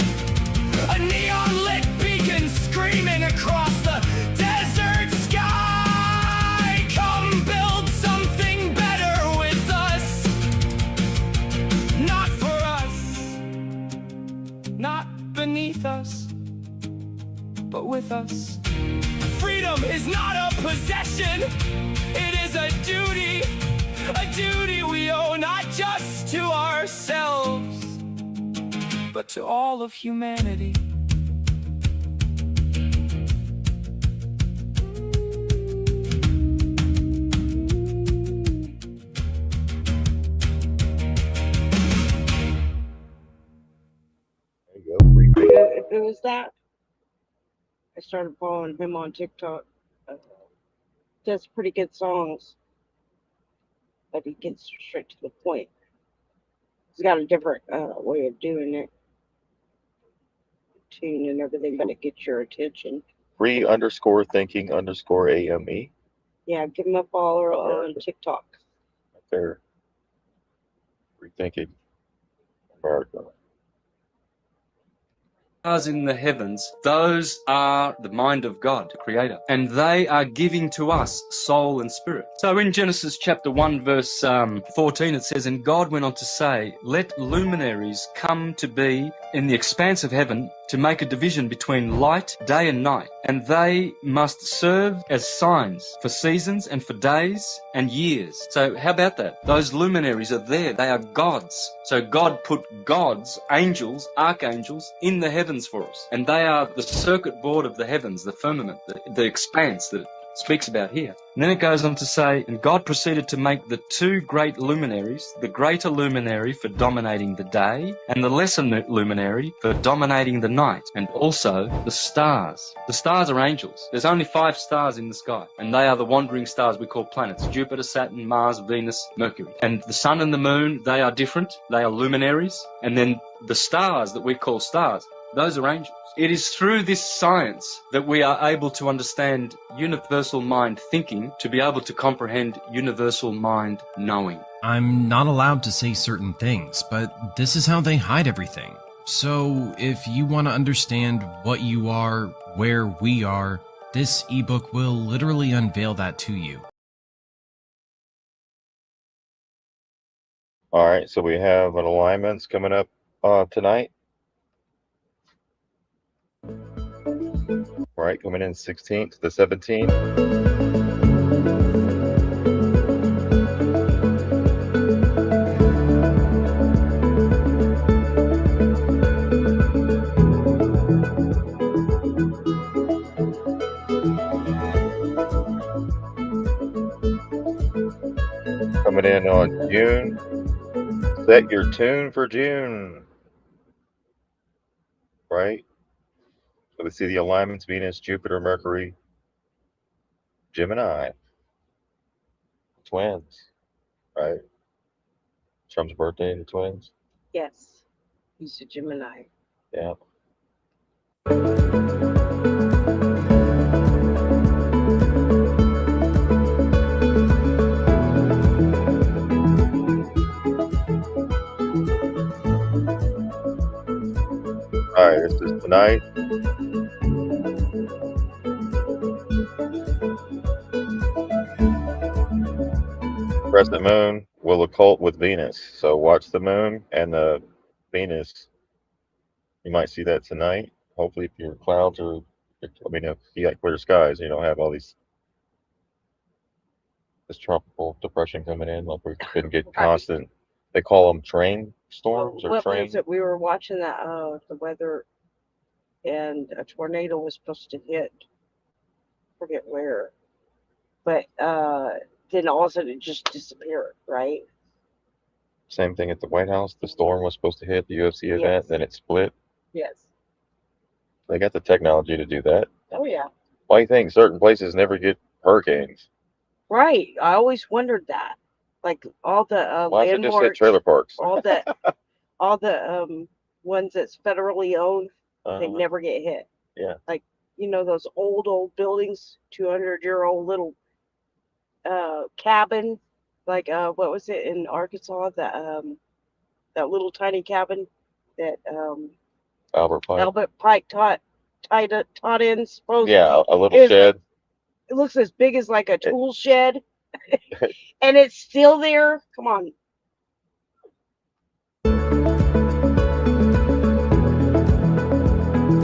A neon-lit beacon screaming across the desert sky. Come build something better with us. Not for us. Not beneath us, but with us. Freedom is not a possession. It is a duty we owe not just to ourselves, but to all of humanity.
There you go. Free pick.
Who is that? I started following him on TikTok. Does pretty good songs, but he gets straight to the point. He's got a different way of doing it, tune and everything, but it gets your attention.
Free_thinking_AME.
Yeah, give him a follow on TikTok.
Right there. Free thinking America.
Stars in the heavens, those are the mind of God, the Creator, and they are giving to us soul and spirit. So in Genesis chapter 1 verse 14 it says, "And God went on to say, let luminaries come to be in the expanse of heaven to make a division between light, day and night, and they must serve as signs for seasons and for days and years." So how about that? Those luminaries are there. They are gods. So God put gods, angels, archangels in the heavens for us. And they are the circuit board of the heavens, the firmament, the expanse that it speaks about here. And then it goes on to say, "And God proceeded to make the two great luminaries, the greater luminary for dominating the day, and the lesser luminary for dominating the night, and also the stars." The stars are angels. There's only 5 stars in the sky, and they are the wandering stars we call planets: Jupiter, Saturn, Mars, Venus, Mercury. And the sun and the moon, they are different. They are luminaries. And then the stars that we call stars, those are angels. It is through this science that we are able to understand universal mind thinking, to be able to comprehend universal mind knowing.
I'm not allowed to say certain things, but this is how they hide everything. So if you want to understand what you are, where we are, this ebook will literally unveil that to you.
All right, so we have an alignments coming up tonight. All right, coming in 16th to the 17th. Coming in on June. Set your tune for June. Right? So we see the alignments: Venus, Jupiter, Mercury, Gemini. twins, right? Trump's birthday, the twins.
Yes. He's a Gemini.
Yeah. All right, this is tonight. Crescent moon will occult with Venus. So watch the moon and the Venus. You might see that tonight. Hopefully, if your clouds are, if you got clear skies, you don't have all this tropical depression coming in. Like we couldn't get constant. They call them train storms or
What
train.
was it? We were watching the weather, and a tornado was supposed to hit. Forget where, but then all of a sudden it just disappeared. Right?
Same thing at the White House. The storm was supposed to hit the UFC event,
Yes.
then it split.
Yes.
They got the technology to do that.
Oh yeah.
Why do you think certain places never get hurricanes?
Right. I always wondered that. Like all the
Why does it just hit
landmarks,
trailer parks?
all the ones that's federally owned, they
Uh-huh.
never get hit.
Yeah.
Like those old buildings, 200-year-old little cabin, like what was it in Arkansas? That little tiny cabin that
Albert Pike.
Albert Pike taught in supposedly.
Yeah, a little
It was
shed.
it looks as big as like a tool shed, and it's still there. Come on.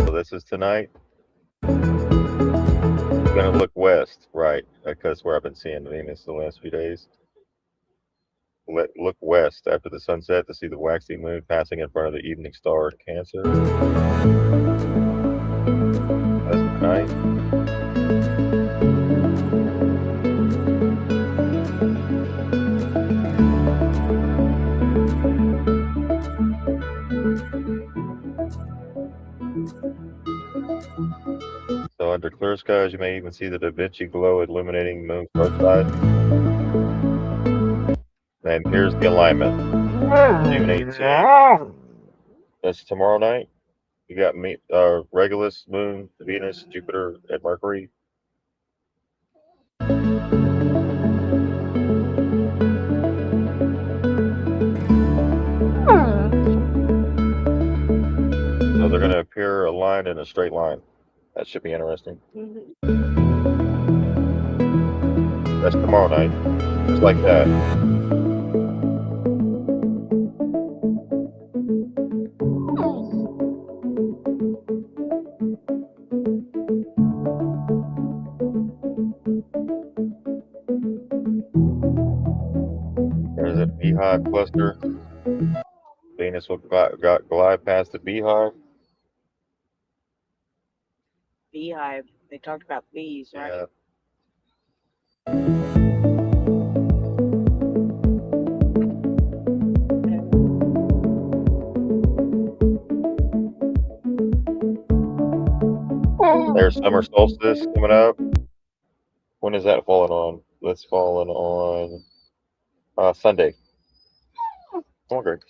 So this is tonight. I'm gonna look west, right? Because where I've been seeing Venus the last few days. Look west after the sunset to see the waxy moon passing in front of the evening star in Cancer. That's tonight. So under clear skies, you may even see the Da Vinci glow illuminating moon's north side. And here's the alignment. June 18th. That's tomorrow night. You got Regulus, Moon, Venus, Jupiter, and Mercury. So they're going to appear aligned in a straight line. That should be interesting. That's tomorrow night. Just like that. There's a beehive cluster. Venus will glide past the beehive.
Beehive. They talked about bees, right?
Yeah. There's summer solstice coming up. When is that falling on? That's falling on Sunday. Come on, Greg.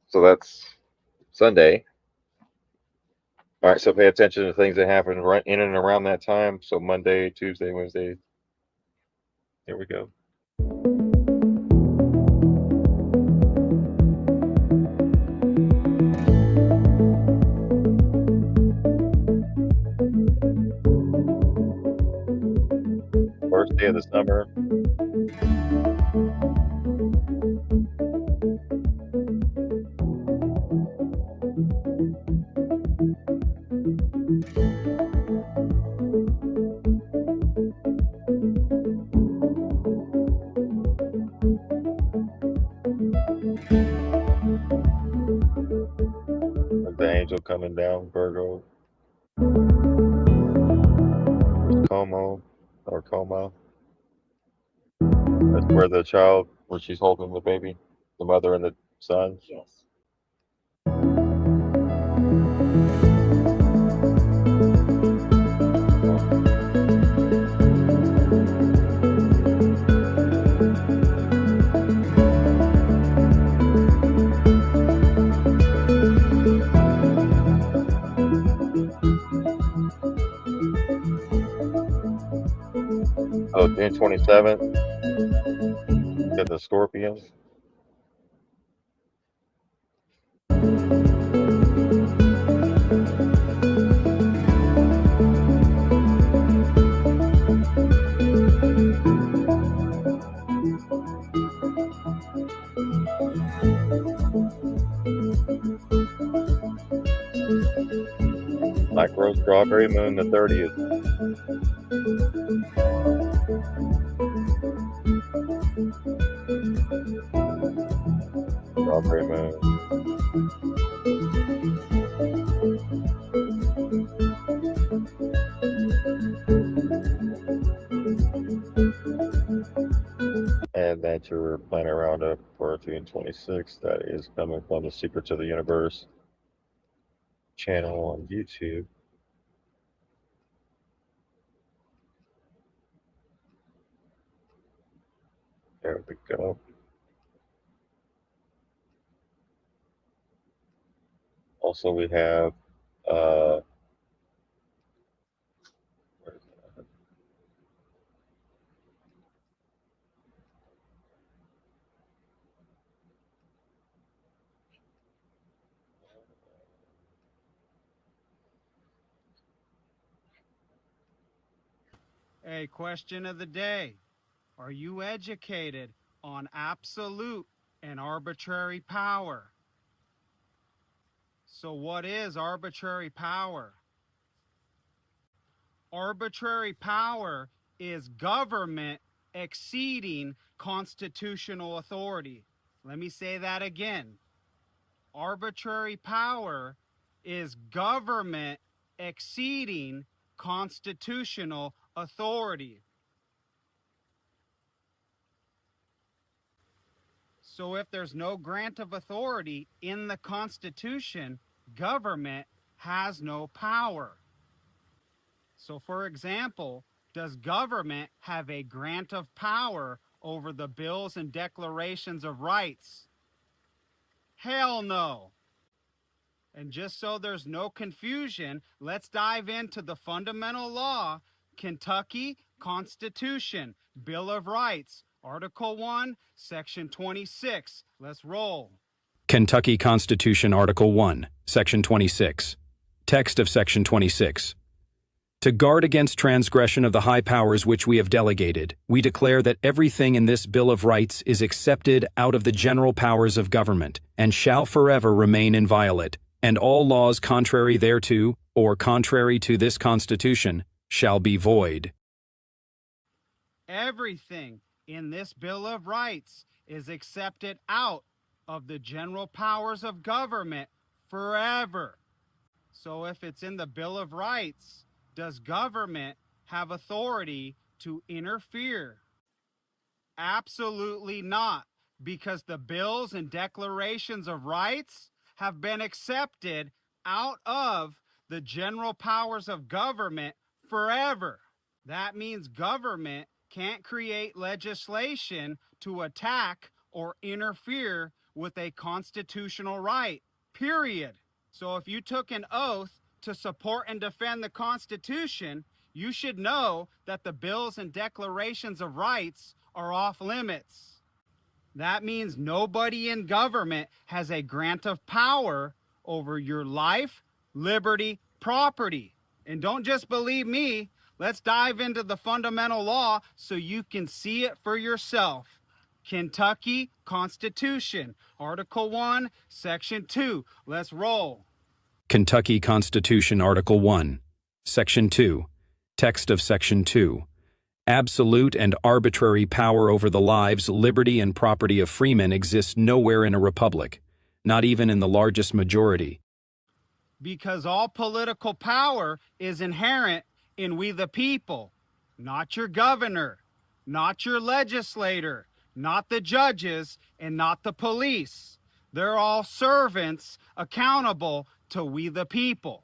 So that's Sunday. All right, so pay attention to things that happen right in and around that time. So Monday, Tuesday, Wednesday. Here we go. First day of the summer. The angel coming down, Virgo. Como or Coma. That's where the child, where she's holding the baby, the mother and the son.
Yes.
June 27th, to the Scorpions. Micro Strawberry Moon, the 30th. Strawberry Moon. And that's your Planet Roundup for June 26th. That is coming from the Secrets of the Universe channel on YouTube. There we go. Also, we have
A question of the day. Are you educated on absolute and arbitrary power? So what is arbitrary power? Arbitrary power is government exceeding constitutional authority. Let me say that again. Arbitrary power is government exceeding constitutional authority. So if there's no grant of authority in the Constitution, government has no power. So for example, does government have a grant of power over the bills and declarations of rights? Hell no. And just so there's no confusion, let's dive into the fundamental law, Kentucky Constitution, Bill of Rights, Article 1, Section 26. Let's roll.
Kentucky Constitution, Article 1, Section 26. Text of Section 26. To guard against transgression of the high powers which we have delegated, we declare that everything in this Bill of Rights is accepted out of the general powers of government, and shall forever remain inviolate, and all laws contrary thereto, or contrary to this Constitution, shall be void.
Everything in this Bill of Rights is accepted out of the general powers of government forever. So if it's in the Bill of Rights, does government have authority to interfere? Absolutely not, because the bills and declarations of rights have been accepted out of the general powers of government forever. That means government can't create legislation to attack or interfere with a constitutional right, period. So if you took an oath to support and defend the Constitution, you should know that the bills and declarations of rights are off limits. That means nobody in government has a grant of power over your life, liberty, property. And don't just believe me, let's dive into the fundamental law so you can see it for yourself. Kentucky Constitution, Article 1, Section 2. Let's roll.
Kentucky Constitution, Article 1, Section 2. Text of Section 2. Absolute and arbitrary power over the lives, liberty, and property of freemen exists nowhere in a republic, not even in the largest majority.
Because all political power is inherent in we the people, not your governor, not your legislator, not the judges, and not the police. They're all servants accountable to we the people.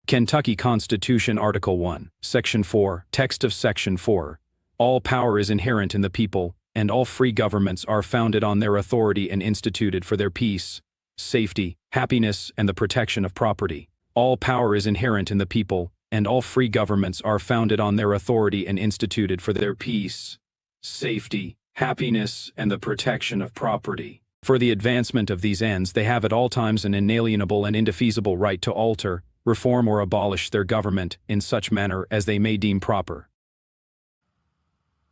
Kentucky Constitution, Article 1, Section 4, Text of Section 4. All power is inherent in the people, and all free governments are founded on their authority and instituted for their peace, safety, happiness, and the protection of property. All power is inherent in the people, and all free governments are founded on their authority and instituted for their peace, safety, happiness, and the protection of property. For the advancement of these ends, they have at all times an inalienable and indefeasible right to alter, reform, or abolish their government in such manner as they may deem proper.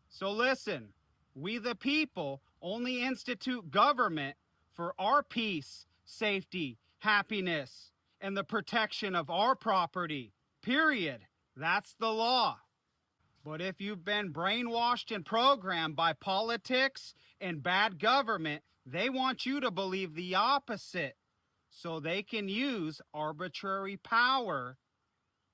So listen, we the people only institute government for our peace, safety, happiness, and the protection of our property. Period. That's the law. But if you've been brainwashed and programmed by politics and bad government, they want you to believe the opposite, so they can use arbitrary power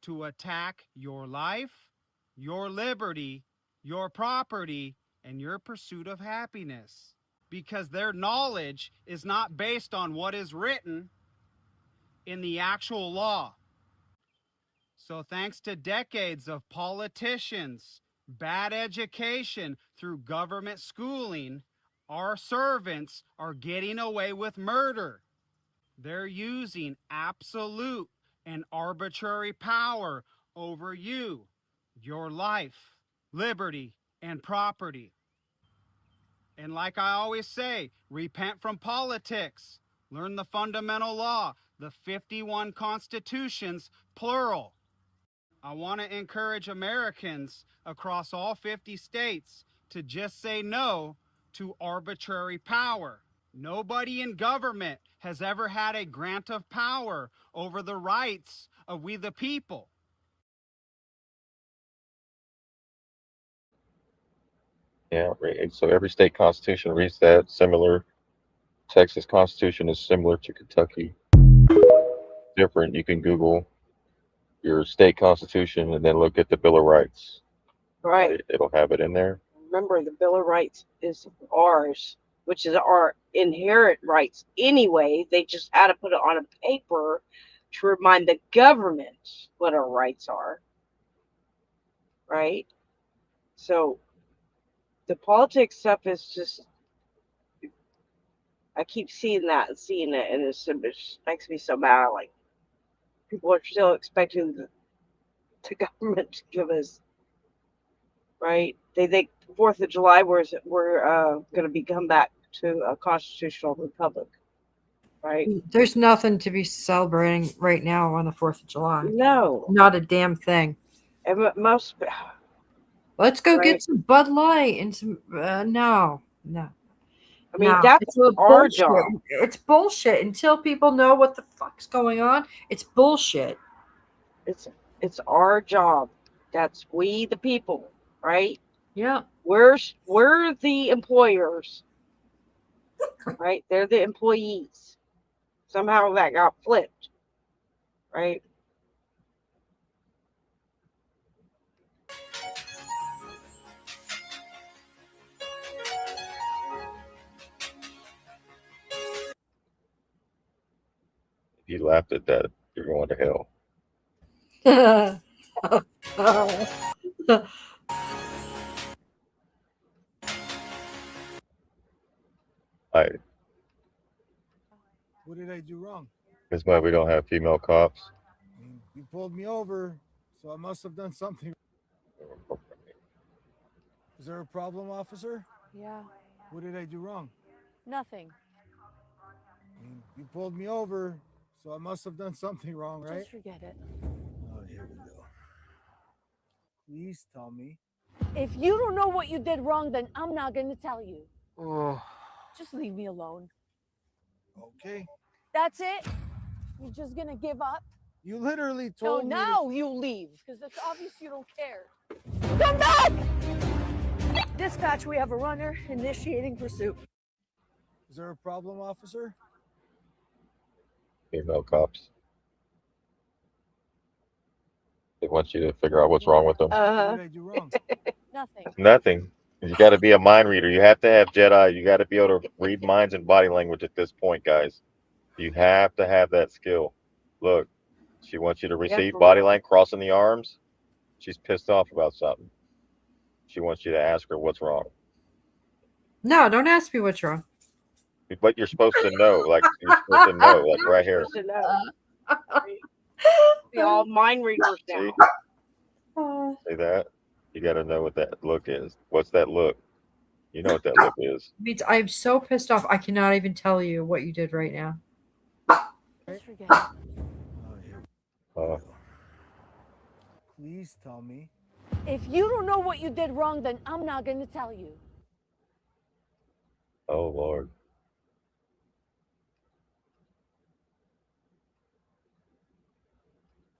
to attack your life, your liberty, your property, and your pursuit of happiness. Because their knowledge is not based on what is written in the actual law. So thanks to decades of politicians, bad education through government schooling, our servants are getting away with murder. They're using absolute and arbitrary power over you, your life, liberty, and property. And like I always say, repent from politics. Learn the fundamental law, the 51 constitutions, plural. I want to encourage Americans across all 50 states to just say no to arbitrary power. Nobody in government has ever had a grant of power over the rights of we the people.
Yeah, right. So every state constitution reads that similar. Texas Constitution is similar to Kentucky. Different. You can Google your state constitution and then look at the Bill of Rights.
Right.
It'll have it in there.
Remember, the Bill of Rights is ours, which is our inherent rights anyway. They just had to put it on a paper to remind the government what our rights are. Right? So the politics stuff is just, I keep seeing that and seeing it, and it makes me so mad. Like, people are still expecting the government to give us, right? They think 4th of July we're going to become back to a constitutional republic, right?
There's nothing to be celebrating right now on the 4th of July.
No.
Not a damn thing.
And most.
Let's go
Right.
get some Bud Light and some. No.
I mean,
No,
that's
it's a
our
bullshit.
job.
It's bullshit. Until people know what the fuck's going on, it's bullshit.
It's our job. That's we the people, right?
Yeah.
We're the employers, right? They're the employees. Somehow that got flipped, right?
If you laughed at that, you're going to hell.
What did I do wrong?
That's why we don't have female cops.
You pulled me over, so I must have done something. Is there a problem, officer?
Yeah,
What did I do wrong?
nothing.
You pulled me over, so I must have done something wrong, right?
Just forget it.
Oh, here we go. Please tell me.
If you don't know what you did wrong, then I'm not going to tell you.
Oh,
Just leave me alone.
okay.
That's it? You're just going to give up?
You literally
No,
told me.
now you leave, because it's obvious you don't care. Come back! Dispatch, we have a runner initiating pursuit.
Is there a problem, officer?
Female cops. They want you to figure out what's wrong with them.
What did I do wrong?
Nothing.
Nothing. You got to be a mind reader. You have to have Jedi. You got to be able to read minds and body language at this point, guys. You have to have that skill. Look, she wants you to receive body language, crossing the arms. She's pissed off about something. She wants you to ask her what's wrong.
No, don't ask me what's wrong.
But you're supposed to know, like you're supposed to know, like right here.
Supposed to know. be all mind readers now.
See that? You got to know what that look is. What's that look? You know what that look is.
I'm so pissed off. I cannot even tell you what you did right now.
Please tell me.
If you don't know what you did wrong, then I'm not going to tell you.
Oh, Lord.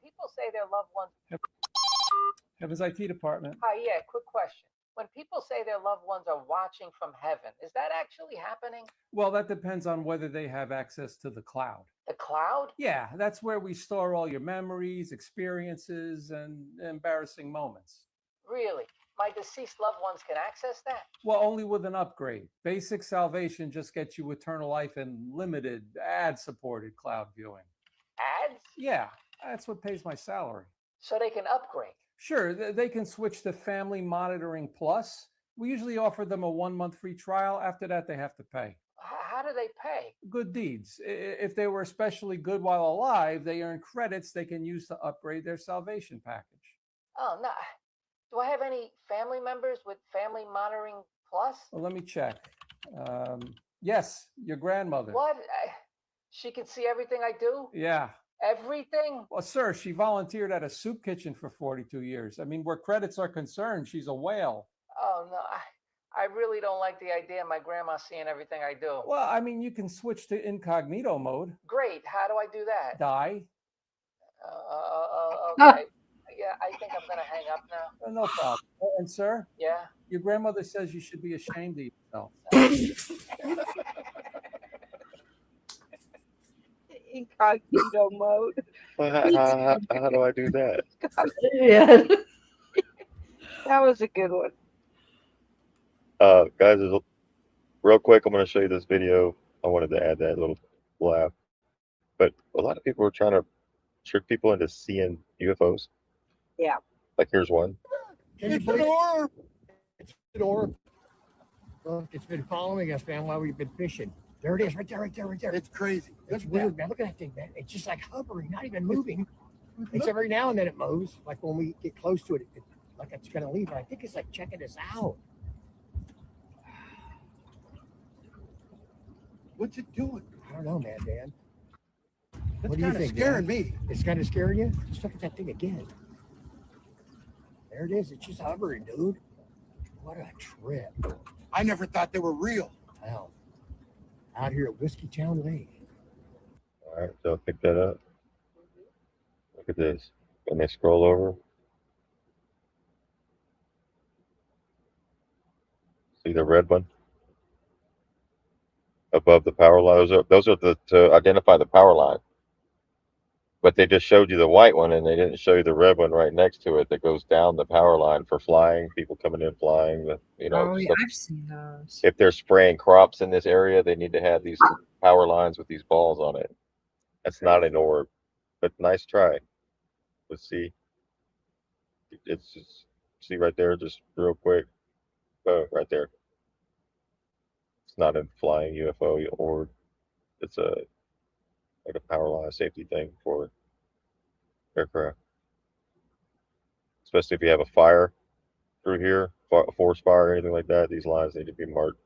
People say their loved ones.
Heaven's IT department.
Hi, yeah, quick question. When people say their loved ones are watching from heaven, is that actually happening?
Well, that depends on whether they have access to the cloud.
The cloud?
Yeah, that's where we store all your memories, experiences, and embarrassing moments.
Really? My deceased loved ones can access that?
Well, only with an upgrade. Basic salvation just gets you eternal life and limited ad-supported cloud viewing.
Ads?
Yeah, that's what pays my salary.
So they can upgrade?
Sure, they can switch to Family Monitoring Plus. We usually offer them a 1-month free trial. After that, they have to pay.
How do they pay?
Good deeds. If they were especially good while alive, they earn credits they can use to upgrade their salvation package.
Oh, no. Do I have any family members with Family Monitoring Plus?
Well, let me check. Yes, your grandmother.
What? She can see everything I do?
Yeah.
Everything?
Well, sir, she volunteered at a soup kitchen for 42 years. I mean, where credits are concerned, she's a whale.
Oh, no. I really don't like the idea of my grandma seeing everything I do.
Well, I mean, you can switch to incognito mode.
Great. How do I do that?
Die.
Okay. Yeah, I think I'm going to hang up now.
No problem. And, sir?
Yeah?
Your grandmother says you should be ashamed of yourself.
Incognito mode.
How do I do that?
Yeah. That was a good one.
Guys, real quick, I'm going to show you this video. I wanted to add that little laugh. But a lot of people are trying to trick people into seeing UFOs.
Yeah.
Like, here's one.
It's an orb. It's an orb. Look, it's been following us, man, while we've been fishing. There it is, right there, right there, right there. It's crazy. It's weird, man. Look at that thing, man. It's just like hovering, not even moving. It's every now and then it moves. Like when we get close to it, like it's going to leave. But I think it's like checking us out. What's it doing? I don't know, man, Dan. What do you think? Scaring me. It's kind of scaring you? Just look at that thing again. There it is. It's just hovering, dude. What a trip. I never thought they were real. Well, out here at Whiskey Town Lake.
All right, so pick that up. Look at this. When they scroll over, see the red one above the power line. Those are to identify the power line. But they just showed you the white one, and they didn't show you the red one right next to it that goes down the power line for flying. People coming in flying.
Oh, yeah, I've seen those.
If they're spraying crops in this area, they need to have these power lines with these balls on it. That's not an orb, but nice try. Let's see. It's just, see right there, just real quick. Oh, right there. It's not a flying UFO orb. It's like a power line safety thing for aircraft. Especially if you have a fire through here, a forest fire or anything like that, these lines need to be marked.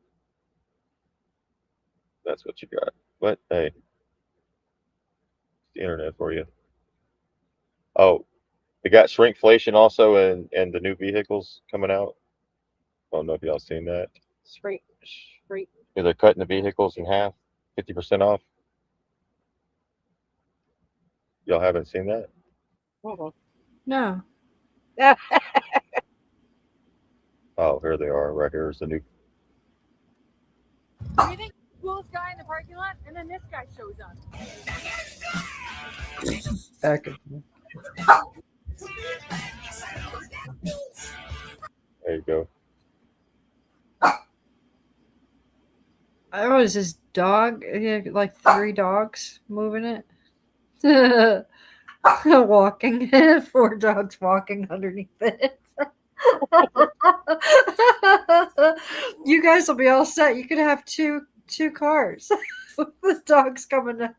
That's what you got. But hey, it's the internet for you. Oh, we got shrinkflation also in the new vehicles coming out. I don't know if y'all seen that.
Shrink.
Yeah, they're cutting the vehicles in half, 50% off. Y'all haven't seen that?
No.
Oh, here they are. Right here is the new.
You think the coolest guy in the parking lot, and then this guy shows up.
There you go.
I was this dog, like 3 dogs moving it. Walking. 4 dogs walking underneath it. You guys will be all set. You could have two cars. The dog's coming up.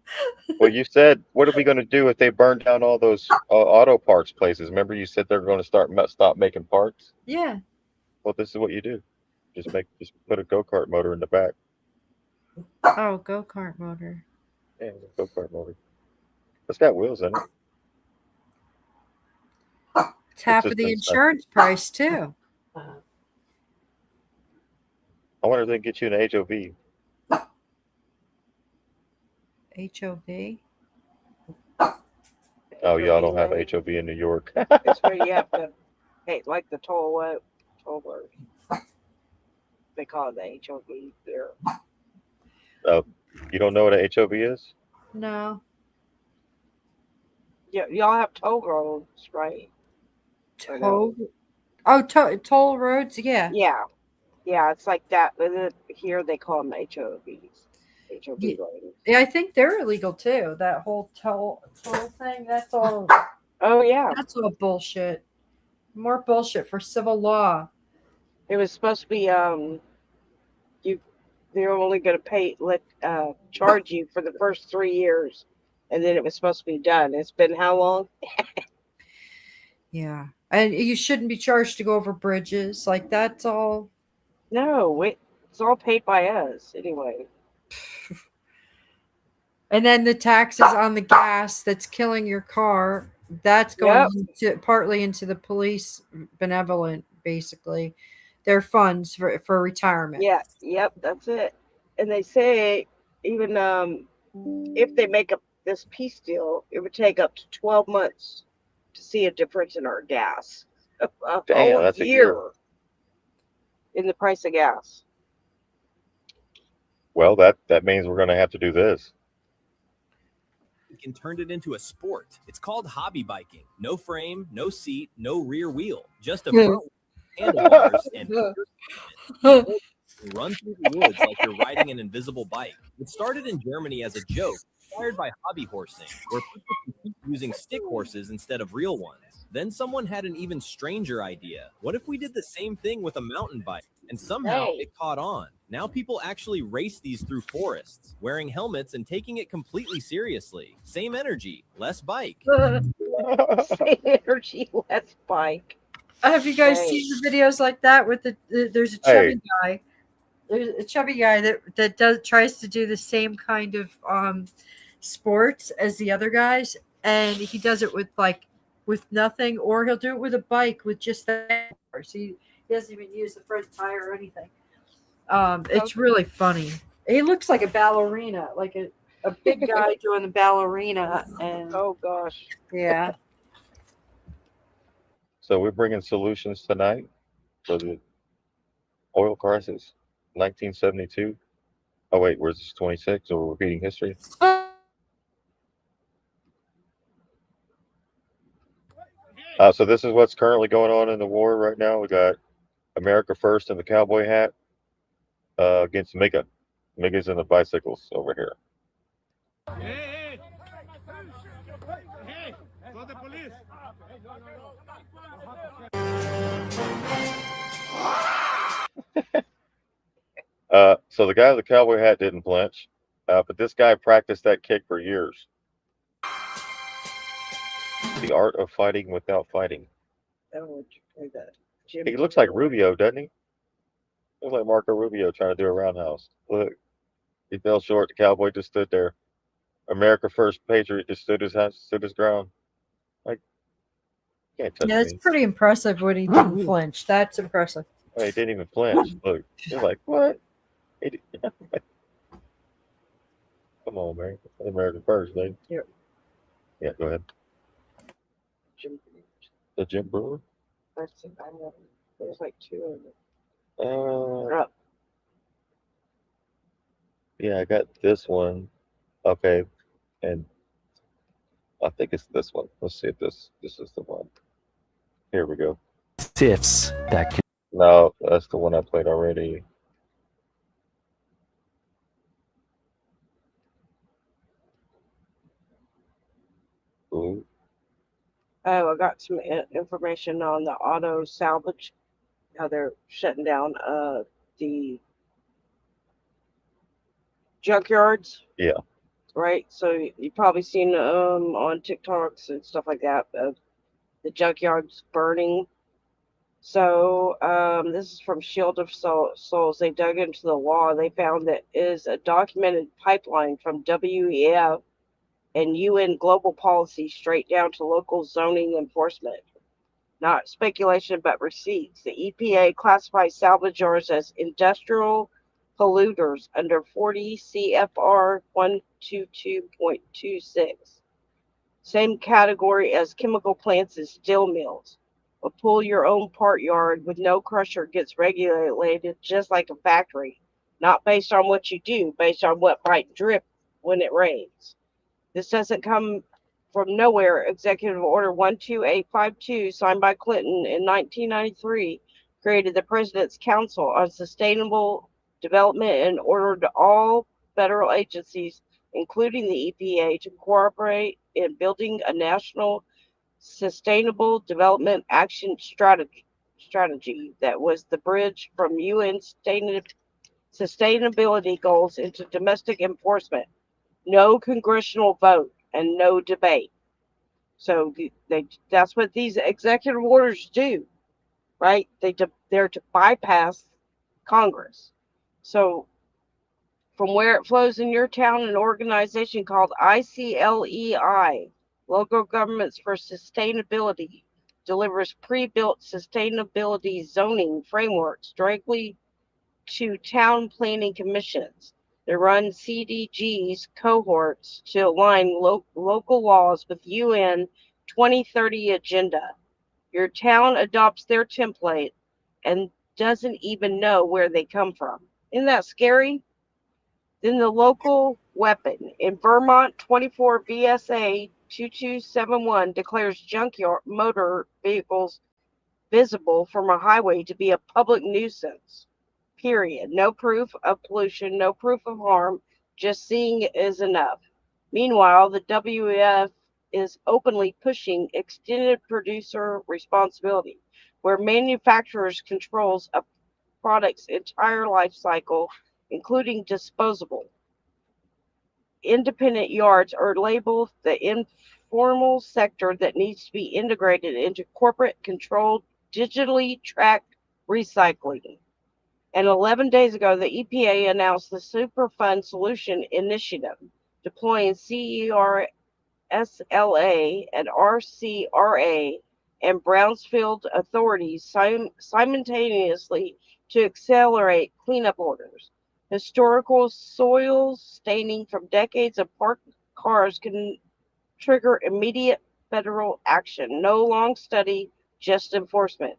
Well, you said, what are we going to do if they burn down all those auto parts places? Remember, you said they're going to stop making parts.
Yeah.
Well, this is what you do. Just put a go-kart motor in the back.
Oh, go-kart motor.
Yeah, go-kart motor. It's got wheels in it.
It's half of the insurance price too.
I wonder if they can get you an HOV.
HOV.
Oh, y'all don't have HOV in New York.
It's where you have to pay, like the toll road. They call it the HOV there.
Oh, you don't know what a HOV is?
No.
Yeah, y'all have toll roads, right?
Toll. Oh, toll roads. Yeah.
Yeah, it's like that. Here they call them HOVs. HOV
Yeah.
lanes.
Yeah, I think they're illegal too. That whole toll thing. That's all.
Oh yeah.
That's all bullshit. More bullshit for civil law.
It was supposed to be they're only going to charge you for the first 3 years, and then it was supposed to be done. It's been how long?
Yeah, and you shouldn't be charged to go over bridges. Like that's all.
No, it's all paid by us anyway.
And then the taxes on the gas that's killing your car. That's going partly into the police benevolent, basically, their funds for retirement.
Yeah, yep, that's it. And they say even if they make this peace deal, it would take up to 12 months to see a difference in our gas. A whole
that's a year
in the price of gas.
Well, that means we're going to have to do this.
And turned it into a sport. It's called hobby biking. No frame, no seat, no rear wheel. Just a front handlebars and run through the woods like you're riding an invisible bike. It started in Germany as a joke, inspired by hobby horsing, where people keep using stick horses instead of real ones. Then someone had an even stranger idea. What if we did the same thing with a mountain bike? And somehow it caught on. Now people actually race these through forests, wearing helmets and taking it completely seriously. Same energy, less bike.
Same energy, less bike.
Have you guys seen the videos like that with there's a chubby guy. There's a chubby guy that tries to do the same kind of sports as the other guys, and he does it with nothing, or he'll do it with a bike with just the horse. He doesn't even use the front tire or anything. It's really funny. He looks like a ballerina, like a big guy doing the ballerina. And
oh gosh,
yeah.
So we're bringing solutions tonight for the oil crisis, 1972. Oh wait, where's this 26? So we're repeating history. So this is what's currently going on in the war right now. We got America First and the cowboy hat against MIGA. MIGA's in the bicycles over here. So the guy with the cowboy hat didn't flinch, but this guy practiced that kick for years. The art of fighting without fighting.
Oh, would you play that?
He looks like Rubio, doesn't he? Looks like Marco Rubio trying to do a roundhouse. Look, he fell short. The cowboy just stood there. America First Patriot just stood his ground. Like, can't touch me.
It's pretty impressive when he didn't flinch. That's impressive.
Oh, he didn't even flinch. Look, he's like, what? Come on, man. America First, baby. Yeah, go ahead. The Jim Brewer?
There's like two of them.
Yeah, I got this one. Okay, and I think it's this one. Let's see if this is the one. Here we go.
Sifts that can.
No, that's the one I played already. Ooh.
Oh, I got some information on the auto salvage. How they're shutting down the junkyards.
Yeah.
Right. So you've probably seen on TikToks and stuff like that of the junkyards burning. So this is from Shield of Souls. They dug into the law. They found that is a documented pipeline from WEF and UN global policy straight down to local zoning enforcement. Not speculation, but receipts. The EPA classifies salvagers as industrial polluters under 40 CFR 122.26. Same category as chemical plants and steel mills. A pull your own part yard with no crusher gets regulated just like a factory, not based on what you do, based on what might drip when it rains. This doesn't come from nowhere. Executive Order 12852, signed by Clinton in 1993, created the President's Council on Sustainable Development and ordered all federal agencies, including the EPA, to cooperate in building a national sustainable development action strategy that was the bridge from UN sustainability goals into domestic enforcement. No congressional vote and no debate. So that's what these executive orders do, right? They're to bypass Congress. So from where it flows in your town, an organization called ICLEI, Local Governments for Sustainability, delivers pre-built sustainability zoning frameworks directly to town planning commissions. They run CDG's cohorts to align local laws with UN 2030 agenda. Your town adopts their template and doesn't even know where they come from. Isn't that scary? Then the local weapon in Vermont 24 VSA 2271 declares junkyard motor vehicles visible from a highway to be a public nuisance. Period. No proof of pollution, no proof of harm, just seeing it is enough. Meanwhile, the WEF is openly pushing extended producer responsibility, where manufacturers controls a product's entire life cycle, including disposable. Independent yards are labeled the informal sector that needs to be integrated into corporate controlled, digitally tracked recycling. And 11 days ago, the EPA announced the Superfund Solution Initiative, deploying CERSLA and RCRA and Brownsfield authorities simultaneously to accelerate cleanup orders. Historical soil staining from decades of parked cars can trigger immediate federal action. No long study, just enforcement.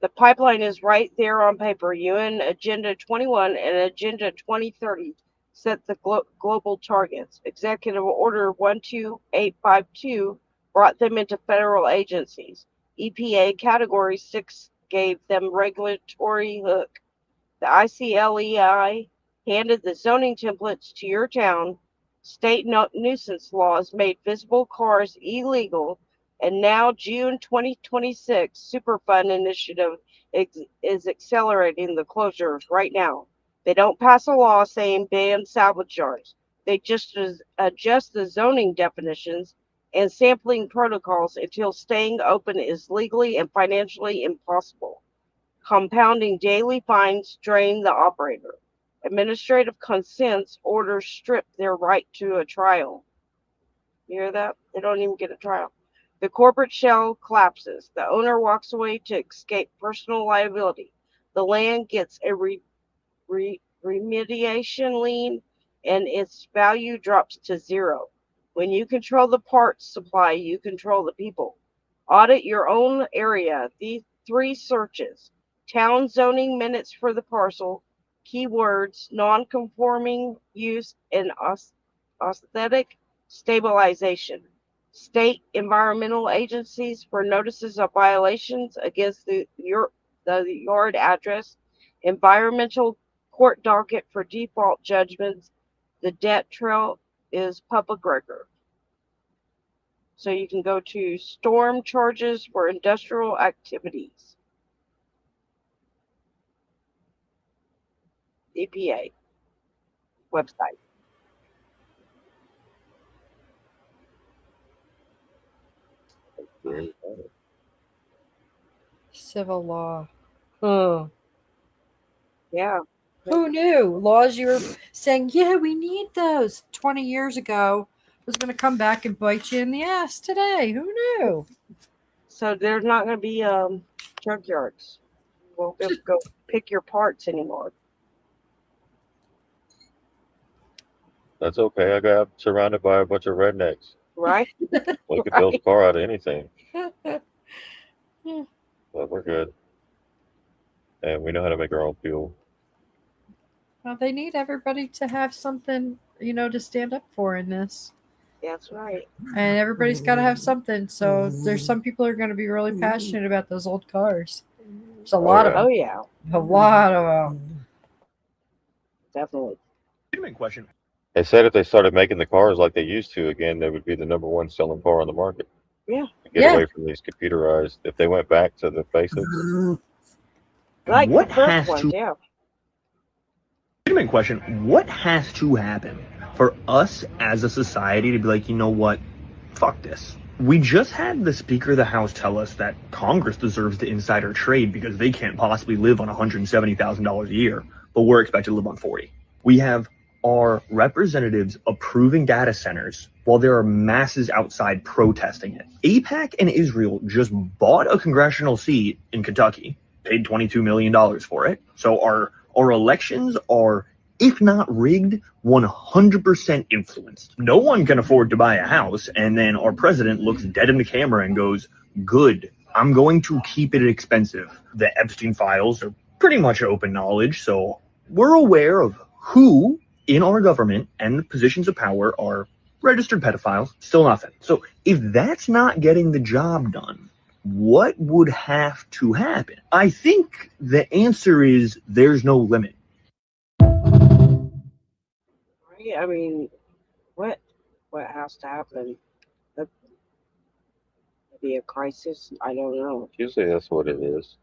The pipeline is right there on paper. UN Agenda 21 and Agenda 2030 set the global targets. Executive Order 12852 brought them into federal agencies. EPA Category 6 gave them regulatory hook. The ICLEI handed the zoning templates to your town. State nuisance laws made visible cars illegal, and now June 2026 Superfund initiative is accelerating the closures right now. They don't pass a law saying ban salvage yards. They just adjust the zoning definitions and sampling protocols until staying open is legally and financially impossible. Compounding daily fines drain the operator. Administrative consents orders strip their right to a trial. You hear that? They don't even get a trial. The corporate shell collapses. The owner walks away to escape personal liability. The land gets a remediation lien and its value drops to zero. When you control the parts supply, you control the people. Audit your own area. These 3 searches: town zoning minutes for the parcel, keywords, non-conforming use, and aesthetic stabilization. State environmental agencies for notices of violations against the yard address. Environmental court docket for default judgments. The debt trail is public record. So you can go to storm charges for industrial activities. EPA website.
Civil law. Oh.
Yeah.
Who knew? Laws you were saying, yeah, we need those 20 years ago was going to come back and bite you in the ass today. Who knew?
So there's not going to be junkyards. You won't be able to go pick your parts anymore.
That's okay. I got surrounded by a bunch of rednecks.
Right?
We could build a car out of anything,
Well,
but we're good. And we know how to make our own fuel.
they need everybody to have something, to stand up for in this.
That's right.
And everybody's got to have something. So there's some people who are going to be really passionate about those old cars. There's a lot of them.
Oh, yeah.
A lot of them.
Definitely.
Legitimate question.
They said if they started making the cars like they used to again, they would be the #1 selling car on the market.
Yeah.
Get away from these computerized. If they went back to the basics.
Like
What
the first
has
one,
to-
yeah.
Legitimate question. What has to happen for us as a society to be like, you know what? Fuck this. We just had the Speaker of the House tell us that Congress deserves the insider trade because they can't possibly live on $170,000 a year, but we're expected to live on 40. We have our representatives approving data centers while there are masses outside protesting it. AIPAC and Israel just bought a congressional seat in Kentucky, paid $22 million for it. So our elections are, if not rigged, 100% influenced. No one can afford to buy a house, and then our president looks dead in the camera and goes, good, I'm going to keep it expensive. The Epstein files are pretty much open knowledge, so we're aware of who in our government and positions of power are registered pedophiles, still nothing. So if that's not getting the job done, what would have to happen? I think the answer is there's no limit.
Right? I mean, what has to happen? Be a crisis? I don't know.
Usually that's what it is.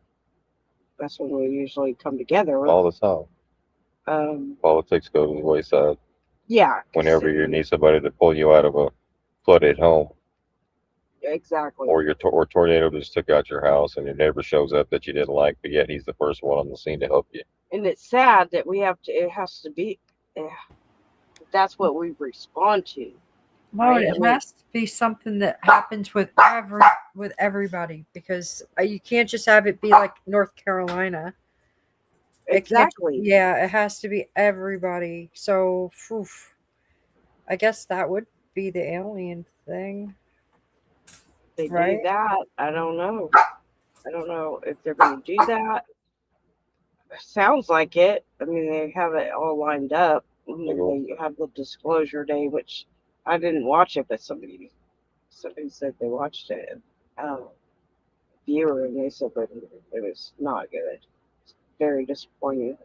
That's when we usually come together.
All the time. Politics go to the wayside.
Yeah.
Whenever you need somebody to pull you out of a flooded home.
Exactly.
Or or tornado just took out your house and your neighbor shows up that you didn't like, but yet he's the first one on the scene to help you.
And it's sad that it has to be, that's what we respond to.
Well,
right?
it has to be something that happens with everybody because you can't just have it be like North Carolina.
Exactly.
It has to be everybody. So, I guess that would be the alien thing.
They
right?
do that. I don't know. I don't know if they're going to do that. Sounds like it. I mean, they have it all lined up. They have the disclosure day, which I didn't watch it, but somebody said they watched it. Viewer, and they said that it was not good. It's very disappointing.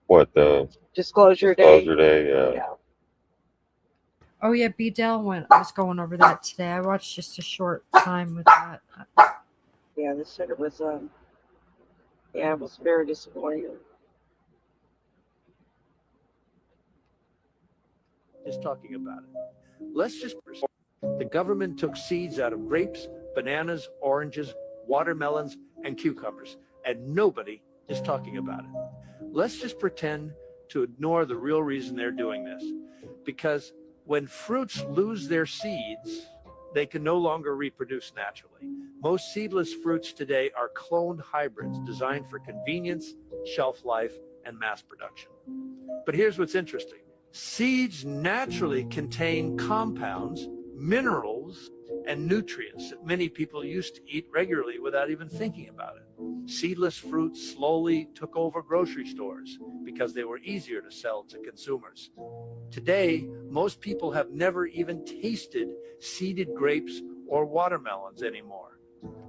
What, the
Disclosure day?
Yeah.
Oh yeah, B. Dell was going over that today. I watched just a short time with that.
Yeah, they said it was it was very disappointing.
Just talking about it. Let's just the government took seeds out of grapes, bananas, oranges, watermelons, and cucumbers, and nobody is talking about it. Let's just pretend to ignore the real reason they're doing this. Because when fruits lose their seeds, they can no longer reproduce naturally. Most seedless fruits today are cloned hybrids designed for convenience, shelf life, and mass production. But here's what's interesting. Seeds naturally contain compounds, minerals, and nutrients that many people used to eat regularly without even thinking about it. Seedless fruits slowly took over grocery stores because they were easier to sell to consumers. Today, most people have never even tasted seeded grapes or watermelons anymore.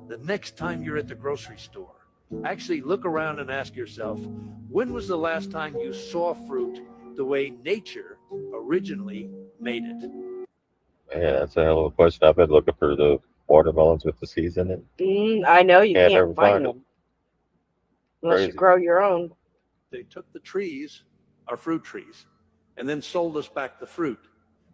The next time you're at the grocery store, actually look around and ask yourself, when was the last time you saw fruit the way nature originally made it?
Yeah, that's a hell of a question. I've been looking for the watermelons with the seeds in it.
I know you
Can't
can't
never
find
find
them unless you
Crazy.
grow your own.
They took the trees, our fruit trees, and then sold us back the fruit.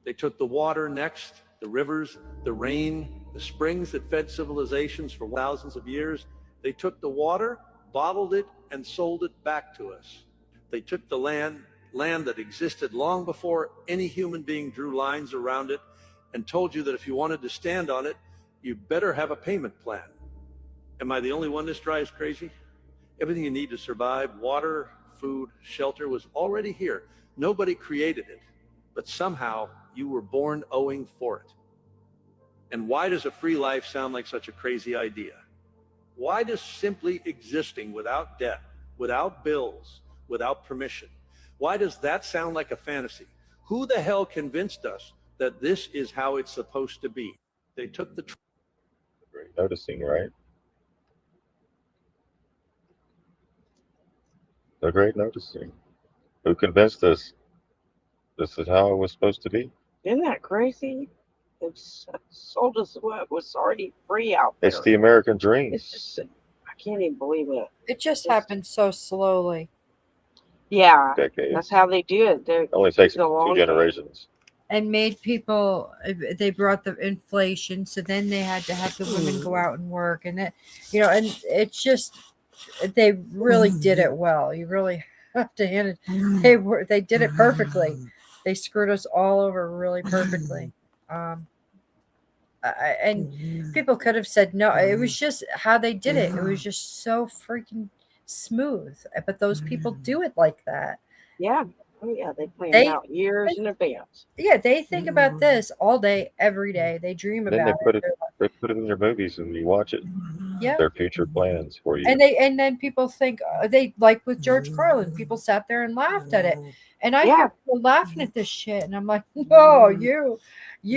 They took the water next The rivers, the rain, the springs that fed civilizations for thousands of years, they took the water, bottled it, and sold it back to us. They took the land that existed long before any human being drew lines around it, and told you that if you wanted to stand on it, you better have a payment plan. Am I the only one this drives crazy? Everything you need to survive, water, food, shelter, was already here. Nobody created it, but somehow you were born owing for it. And why does a free life sound like such a crazy idea? Why does simply existing without debt, without bills, without permission, why does that sound like a fantasy? Who the hell convinced us that this is how it's supposed to be? They took the...
Great noticing, right? The great noticing. Who convinced us this is how it was supposed to be?
Isn't that crazy? They've sold us what was already free out there.
It's the American dream.
It's just, I can't even believe it.
It just happened so slowly.
Yeah,
Decades.
that's how they do it.
It only takes 2 generations.
And made people, they brought the inflation, so then they had to have the women go out and work, and that, you know, and it's just, they really did it well. You really have to hand it. They did it perfectly. They screwed us all over really perfectly. And people could have said no. It was just how they did it. It was just so freaking smooth. But those people do it like that.
Yeah. Oh, yeah. They plan it out years in advance.
Yeah. They think about this all day, every day. They dream
Then
about it.
They put it in their movies and you watch it.
Yeah.
Their future plans for you.
And then people think they like with George Carlin. People sat there and laughed at it, and I hear people laughing at this shit, and I'm like, no, you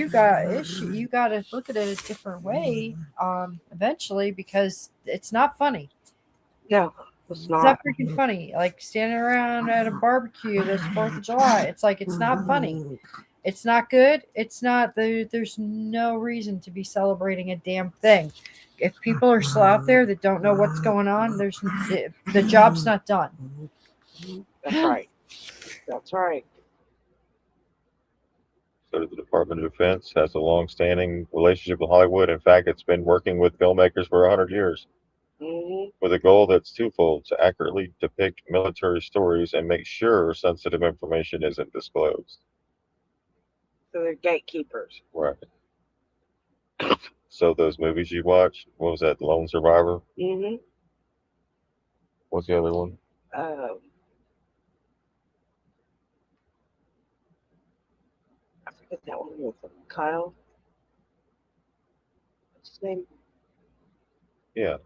got issue. You got to look at it a different way. Eventually, because it's not funny.
No, it's
It's
not.
not freaking funny. Like standing around at a barbecue this 4th of July. It's like it's not funny. It's not good. It's not. There's no reason to be celebrating a damn thing. If people are still out there that don't know what's going on, the job's not done.
That's right. That's right.
So the Department of Defense has a long-standing relationship with Hollywood. In fact, it's been working with filmmakers for 100 years with a goal that's twofold: to accurately depict military stories and make sure sensitive information isn't disclosed.
So they're gatekeepers.
Right. So those movies you watch, what was that, Lone Survivor?
Mm-hmm.
What's the other one?
I forget that one with Kyle. What's his name?
Yeah,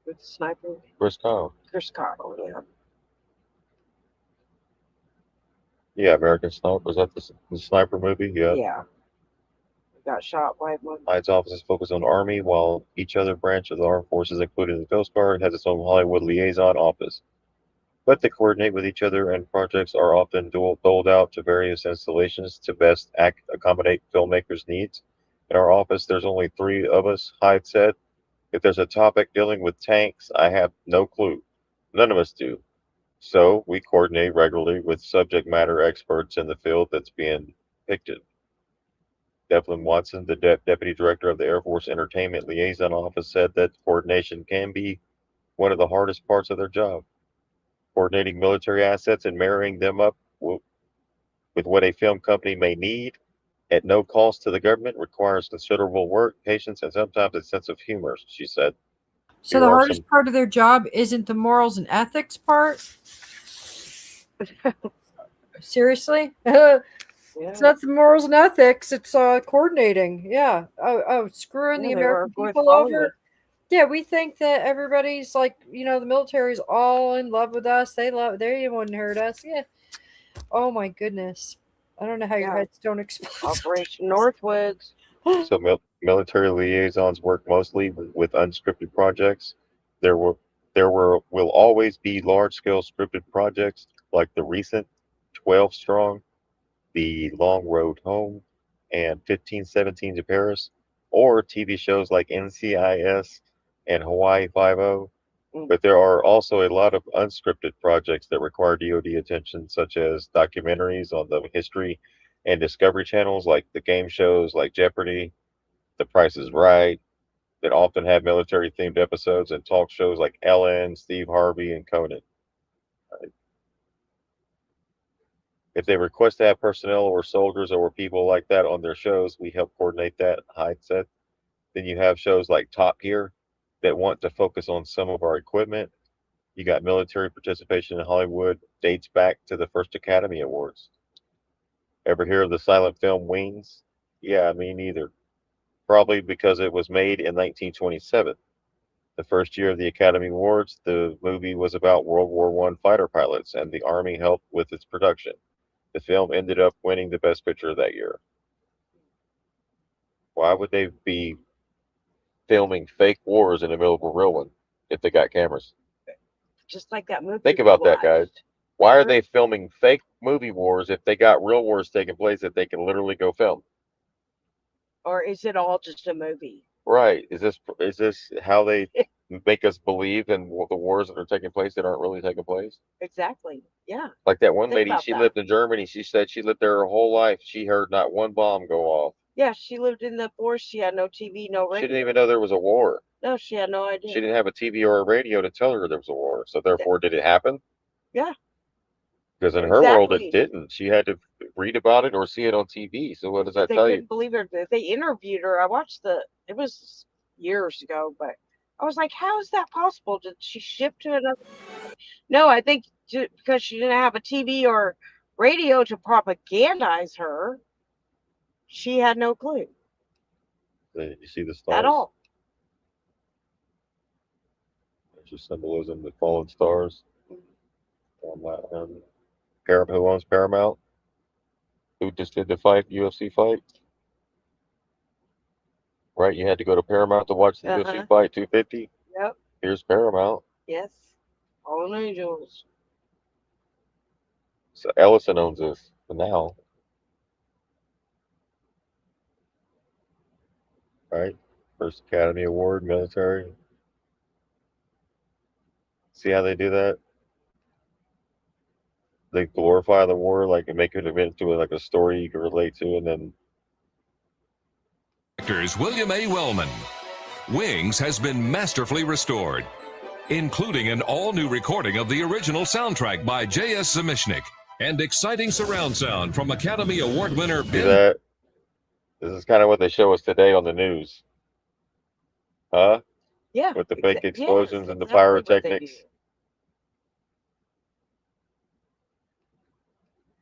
With the sniper.
Chris Kyle.
Chris Kyle, yeah.
Yeah, American Sniper. Was that the sniper movie? Yeah.
Yeah. Got shot by one.
Its offices focus on Army, while each other branch of the armed forces, including the Coast Guard, has its own Hollywood liaison office. But they coordinate with each other, and projects are often doled out to various installations to best accommodate filmmakers' needs. In our office, there's only 3 of us, Hyde said. If there's a topic dealing with tanks, I have no clue. None of us do. So we coordinate regularly with subject matter experts in the field that's being depicted. Devlin Watson, the Deputy Director of the Air Force Entertainment Liaison Office, said that coordination can be one of the hardest parts of their job. Coordinating military assets and marrying them up with what a film company may need at no cost to the government requires considerable work, patience, and sometimes a sense of humor, she said.
So the hardest part of their job isn't the morals and ethics part? Seriously? It's not the morals and ethics. It's coordinating. Yeah. Screwing the American people over. Yeah, we think that everybody's like, the military's all in love with us. They wouldn't hurt us. Yeah. Oh my goodness. I don't know how your heads don't explode.
Operation Northwoods.
So military liaisons work mostly with unscripted projects. There will always be large-scale scripted projects like the recent 12 Strong, The Long Road Home, and 1517 to Paris, or TV shows like NCIS and Hawaii Five-0. But there are also a lot of unscripted projects that require DoD attention, such as documentaries on the history and Discovery channels like the game shows like Jeopardy, The Price is Right, that often have military themed episodes, and talk shows like Ellen, Steve Harvey, and Conan. If they request to have personnel or soldiers or people like that on their shows, we help coordinate that, Hyde said. Then you have shows like Top Gear that want to focus on some of our equipment. You got military participation in Hollywood, dates back to the first Academy Awards. Ever hear of the silent film Wings? Yeah, me neither. Probably because it was made in 1927. The first year of the Academy Awards, the movie was about World War I fighter pilots, and the Army helped with its production. The film ended up winning the Best Picture that year. Why would they be filming fake wars in the middle of a real one if they got cameras?
Just like that movie.
Think about that, guys. Why are they filming fake movie wars if they got real wars taking place that they can literally go film?
Or is it all just a movie?
Right. Is this how they make us believe in the wars that are taking place that aren't really taking place?
Exactly. Yeah.
Like that one
Think
lady,
about
she
that.
lived in Germany. She said she lived there her whole life. She heard not one bomb go off.
Yeah, she lived in the forest. She had no TV, no radio.
She didn't even know there was a war.
No, she had no idea.
She didn't have a TV or a radio to tell her there was a war. So therefore, did it happen?
Yeah.
Because in her world,
Exactly.
it didn't. She had to read about it or see it on TV. So what does that
They
tell you?
couldn't believe her. They interviewed her. I watched it was years ago, but I was like, how is that possible? Did she ship to another? No, I think because she didn't have a TV or radio to propagandize her, she had no clue
You see the stars?
at all.
There's your symbolism, the fallen stars. Paramount, who owns Paramount? Who just did the UFC fight? Right, you had to go to Paramount to watch the UFC fight, 250.
Yep.
Here's Paramount.
Yes. Fallen angels.
So Ellison owns this for now. Right? First Academy Award, military. See how they do that? They glorify the war, like, and make it into like a story you can relate to, and then
Actors William A. Wellman. Wings has been masterfully restored, including an all-new recording of the original soundtrack by J.S. Zemishnik and exciting surround sound from Academy Award winner
see
Ben.
that? This is kind of what they show us today on the news. Huh?
Yeah.
With the fake explosions and the
exactly what they
pyrotechnics.
do.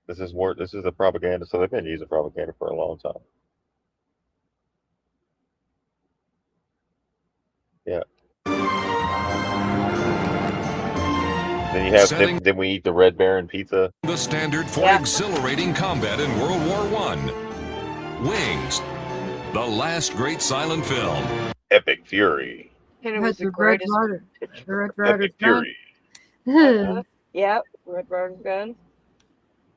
This is the propaganda, so they've been using propaganda for a long time. Yeah. Then you have then we eat the Red Baron pizza.
The standard for exhilarating combat in World War I. Wings, the last great silent film.
Epic Fury.
And it
Had
was the
the Red
greatest.
Rider. The Red Rider
Epic Fury.
gun.
Yep. Red Rider gun.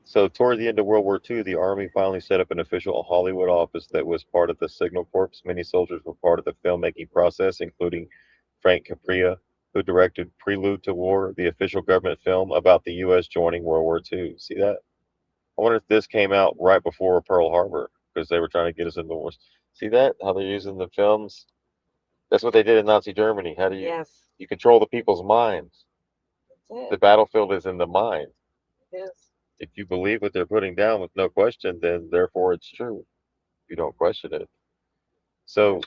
So toward the end of World War II, the Army finally set up an official Hollywood office that was part of the Signal Corps. Many soldiers were part of the filmmaking process, including Frank Capria, who directed Prelude to War, the official government film about the U.S. joining World War II. See that? I wonder if this came out right before Pearl Harbor, because they were trying to get us into wars. See that? How they're using the films? That's what they did in Nazi Germany. How do you you control the people's minds?
That's it.
The battlefield is in the mind.
Yes.
If you believe what they're putting down with no question, then therefore it's true. You don't question it. So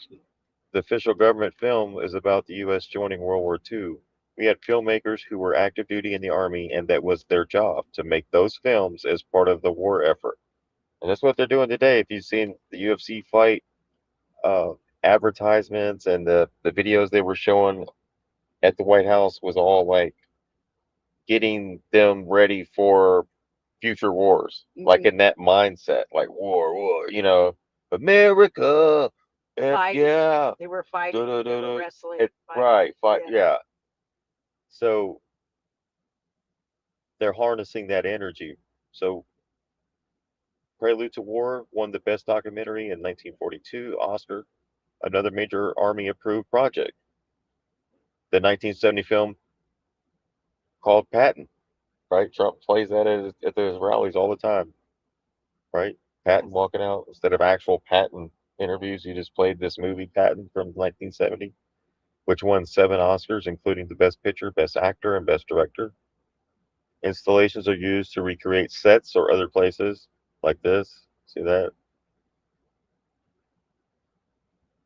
the official government film is about the U.S. joining World War II. We had filmmakers who were active duty in the Army, and that was their job, to make those films as part of the war effort. And that's what they're doing today. If you've seen the UFC fight advertisements and the videos they were showing at the White House was all like getting them ready for future wars, like in that mindset, like war, America,
Fighting.
yeah,
They were fighting. They were wrestling.
right, fight, yeah. So they're harnessing that energy. So Prelude to War won the Best Documentary in 1942 Oscar, another major Army-approved project. The 1970 film called Patton, right? Trump plays that at his rallies all the time, right? Patton walking out instead of actual Patton interviews. You just played this movie Patton from 1970, which won 7 Oscars, including the Best Picture, Best Actor, and Best Director. Installations are used to recreate sets or other places like this. See that?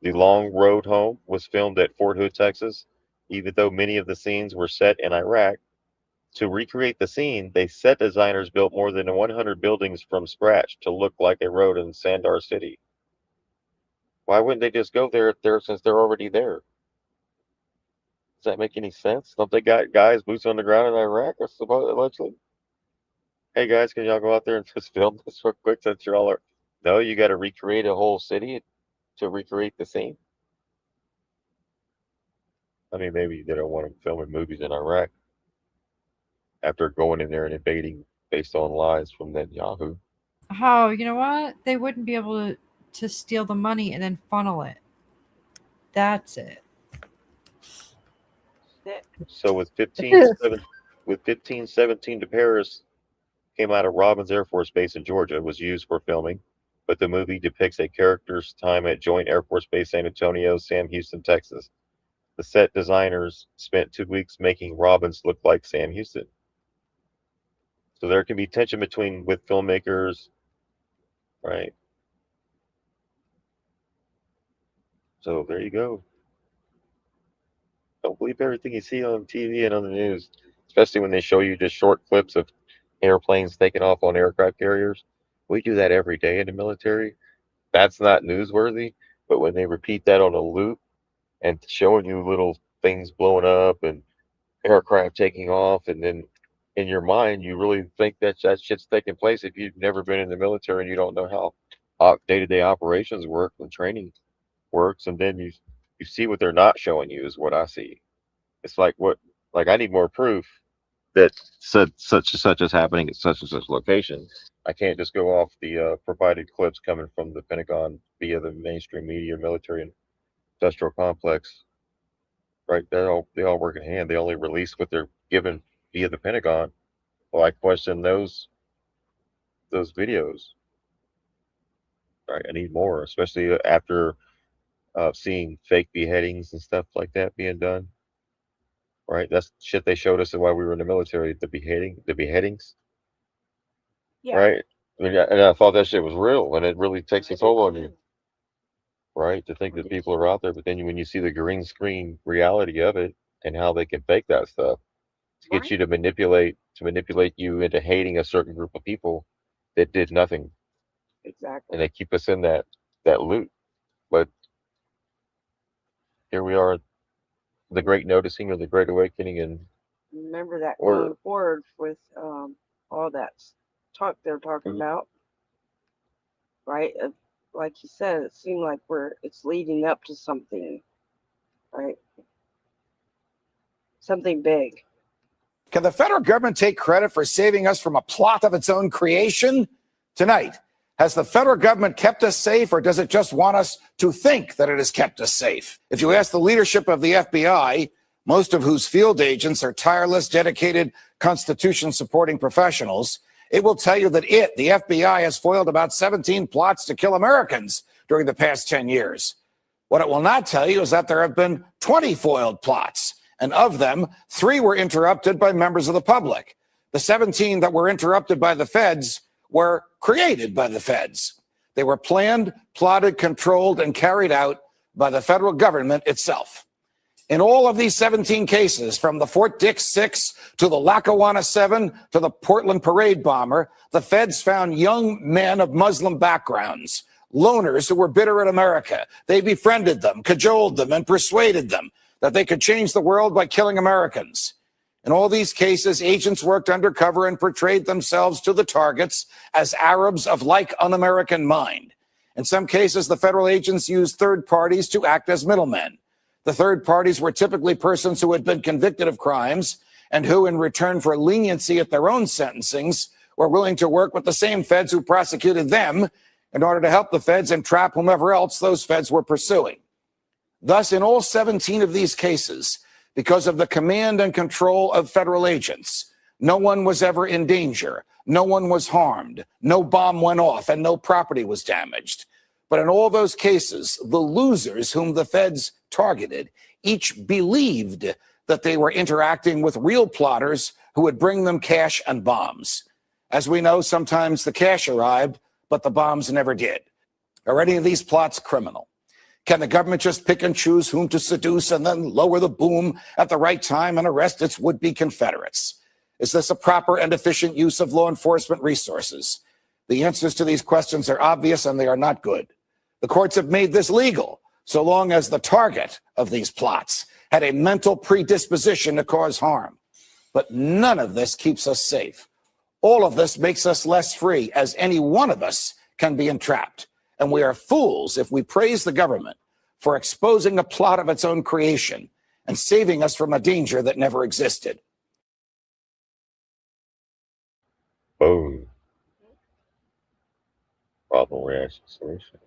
The Long Road Home was filmed at Fort Hood, Texas, even though many of the scenes were set in Iraq. To recreate the scene, the set designers built more than 100 buildings from scratch to look like a road in Sandar City. Why wouldn't they just go there since they're already there? Does that make any sense? Don't they got guys boots on the ground in Iraq or allegedly? Hey guys, can y'all go out there and just film this real quick since you're all are? No, you got to recreate a whole city to recreate the scene. I mean, maybe they don't want them filming movies in Iraq after going in there and invading based on lies from Netanyahu.
Oh, you know what? They wouldn't be able to steal the money and then funnel it. That's it.
So with 1517 to Paris came out of Robbins Air Force Base in Georgia, was used for filming, but the movie depicts a character's time at Joint Air Force Base San Antonio, Sam Houston, Texas. The set designers spent 2 weeks making Robbins look like Sam Houston. So there can be tension with filmmakers, right? So there you go. Don't believe everything you see on TV and on the news, especially when they show you just short clips of airplanes taking off on aircraft carriers. We do that every day in the military. That's not newsworthy, but when they repeat that on a loop and showing you little things blowing up and aircraft taking off, and then in your mind you really think that shit's taking place if you've never been in the military and you don't know how day-to-day operations work and training works, and then you see what they're not showing you is what I see. It's like I need more proof that such and such is happening at such and such location. I can't just go off the provided clips coming from the Pentagon via the mainstream media, military, and industrial complex. Right? They all work in hand. They only release what they're given via the Pentagon. Well, I question those videos. Right? I need more, especially after seeing fake beheadings and stuff like that being done. Right? That's shit they showed us while we were in the military. The beheadings.
Yeah.
Right? And I thought that shit was real, and it really takes a toll on you. Right? To think that people are out there, but then when you see the green screen reality of it and how they can fake that stuff to get you to manipulate you into hating a certain group of people that did nothing.
Exactly.
And they keep us in that loop. But here we are, the Great Noticing or the Great Awakening, and
remember that going forward with all that talk they're talking about, right? Like you said, it seemed like it's leading up to something, right? Something big.
Can the federal government take credit for saving us from a plot of its own creation? Tonight, has the federal government kept us safe, or does it just want us to think that it has kept us safe? If you ask the leadership of the FBI, most of whose field agents are tireless, dedicated, Constitution-supporting professionals, it will tell you that the FBI, has foiled about 17 plots to kill Americans during the past 10 years. What it will not tell you is that there have been 20 foiled plots, and of them, 3 were interrupted by members of the public. The 17 that were interrupted by the feds were created by the feds. They were planned, plotted, controlled, and carried out by the federal government itself. In all of these 17 cases, from the Fort Dix 6 to the Lackawanna 7 to the Portland parade bomber, the feds found young men of Muslim backgrounds, loners who were bitter at America. They befriended them, cajoled them, and persuaded them that they could change the world by killing Americans. In all these cases, agents worked undercover and portrayed themselves to the targets as Arabs of like un-American mind. In some cases, the federal agents used third parties to act as middlemen. The third parties were typically persons who had been convicted of crimes and who, in return for leniency at their own sentencings, were willing to work with the same feds who prosecuted them in order to help the feds entrap whomever else those feds were pursuing. Thus, in all 17 of these cases, because of the command and control of federal agents, No one was ever in danger. No one was harmed. No bomb went off and no property was damaged. But in all those cases, the losers whom the feds targeted each believed that they were interacting with real plotters who would bring them cash and bombs. As we know, sometimes the cash arrived, but the bombs never did. Are any of these plots criminal? Can the government just pick and choose whom to seduce and then lower the boom at the right time and arrest its would-be Confederates? Is this a proper and efficient use of law enforcement resources? The answers to these questions are obvious and they are not good. The courts have made this legal so long as the target of these plots had a mental predisposition to cause harm. But none of this keeps us safe. All of this makes us less free, as any one of us can be entrapped. And we are fools if we praise the government for exposing a plot of its own creation and saving us from a danger that never existed.
Boom. Problem, reaction, solution.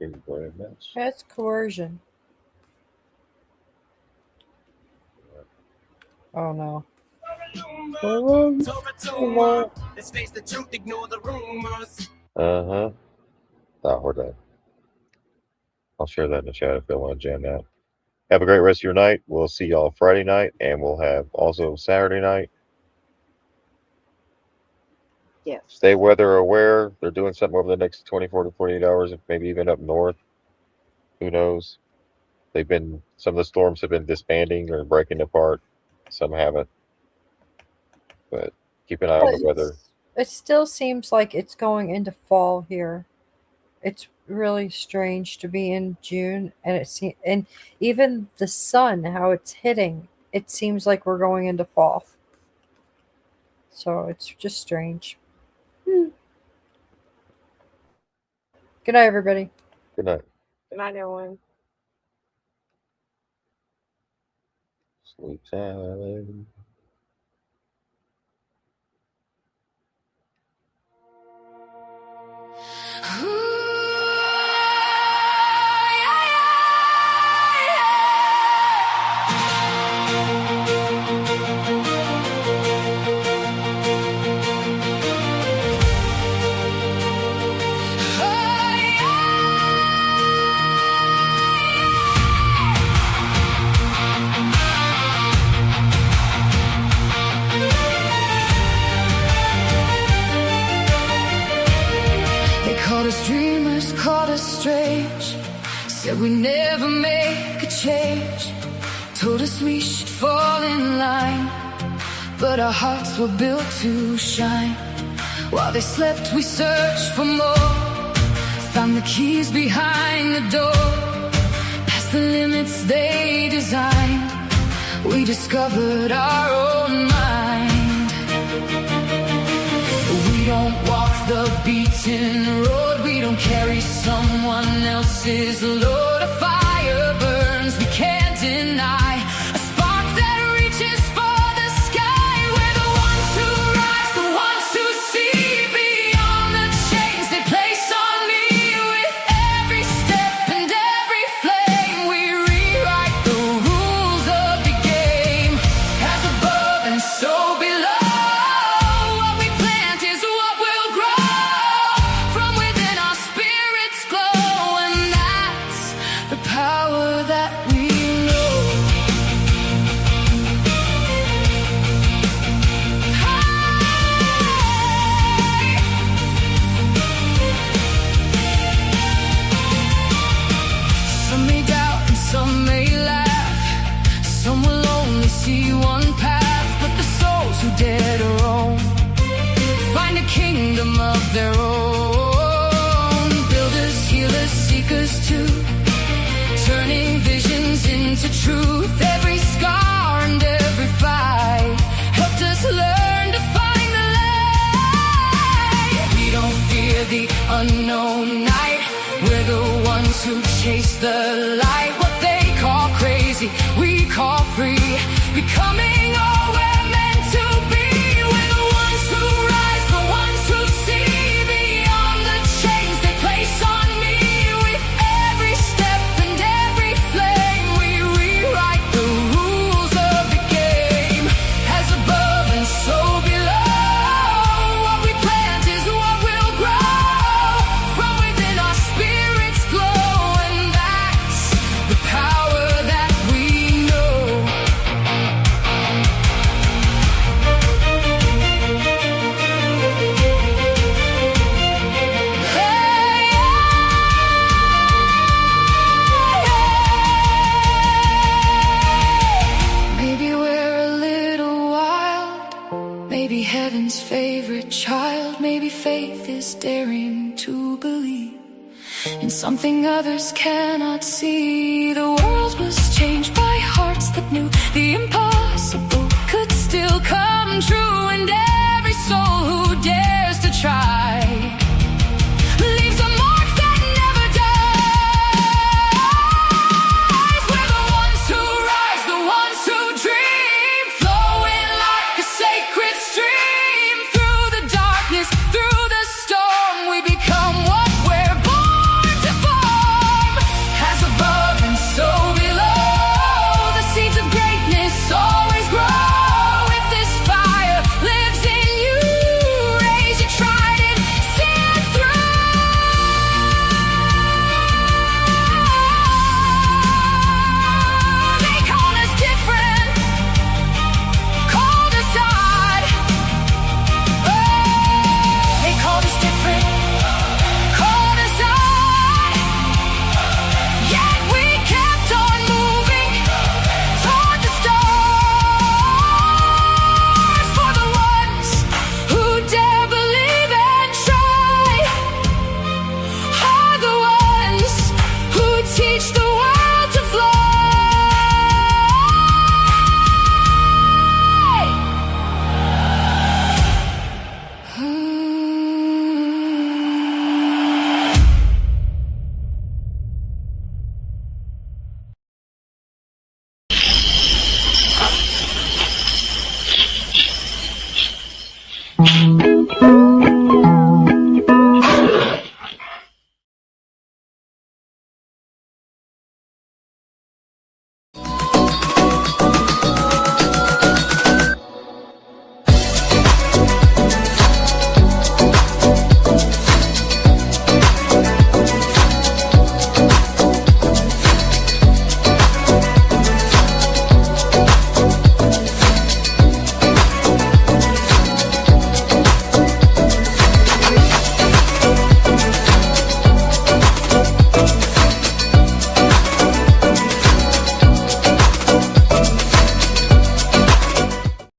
Very much.
That's coercion. Oh no.
Uh-huh. Oh, we're done. I'll share that in the chat if they want to jam that. Have a great rest of your night. We'll see y'all Friday night, and we'll have also Saturday night.
Yes.
Stay weather aware. They're doing something over the next 24 to 48 hours, maybe even up north. Who knows? Some of the storms have been disbanding or breaking apart. Some haven't. But keep an eye on the weather.
It still seems like it's going into fall here. It's really strange to be in June, and even the sun, how it's hitting, it seems like we're going into fall. So it's just strange. Good night, everybody.
Good night.
Good night, everyone.
Sleep time.
Dreamers called us strange, said we never make a change, told us we should fall in line, but our hearts were built to shine. While they slept we searched for more, found the keys behind the door, past the limits they designed, we discovered our own mind. We don't walk the beaten road, we don't carry someone else's load. A fire burns, we can't deny, a spark that reaches for the sky. We're the ones who rise, the ones who see beyond the chains they place on me. With every step and every flame we rewrite the rules of the game. As above and so below, what we plant is what will grow. From within our spirits glow, and that's the power that we know. Some may doubt and some may laugh, some will only see one path, but the souls who dare to roam find a kingdom of their own. Builders, healers, seekers too, turning visions into truth. Every scar and every fight helped us learn to find the light. We don't fear the unknown night, we're the ones who chase the light. What they call crazy, we call free, becoming all we're meant to be. We're the ones who rise, the ones who see beyond the chains they place on me. With every step and every flame we rewrite the rules of the game. As above and so
maybe faith is daring to believe in something others cannot see. The world was changed by hearts that knew the impossible could still come true, and every soul who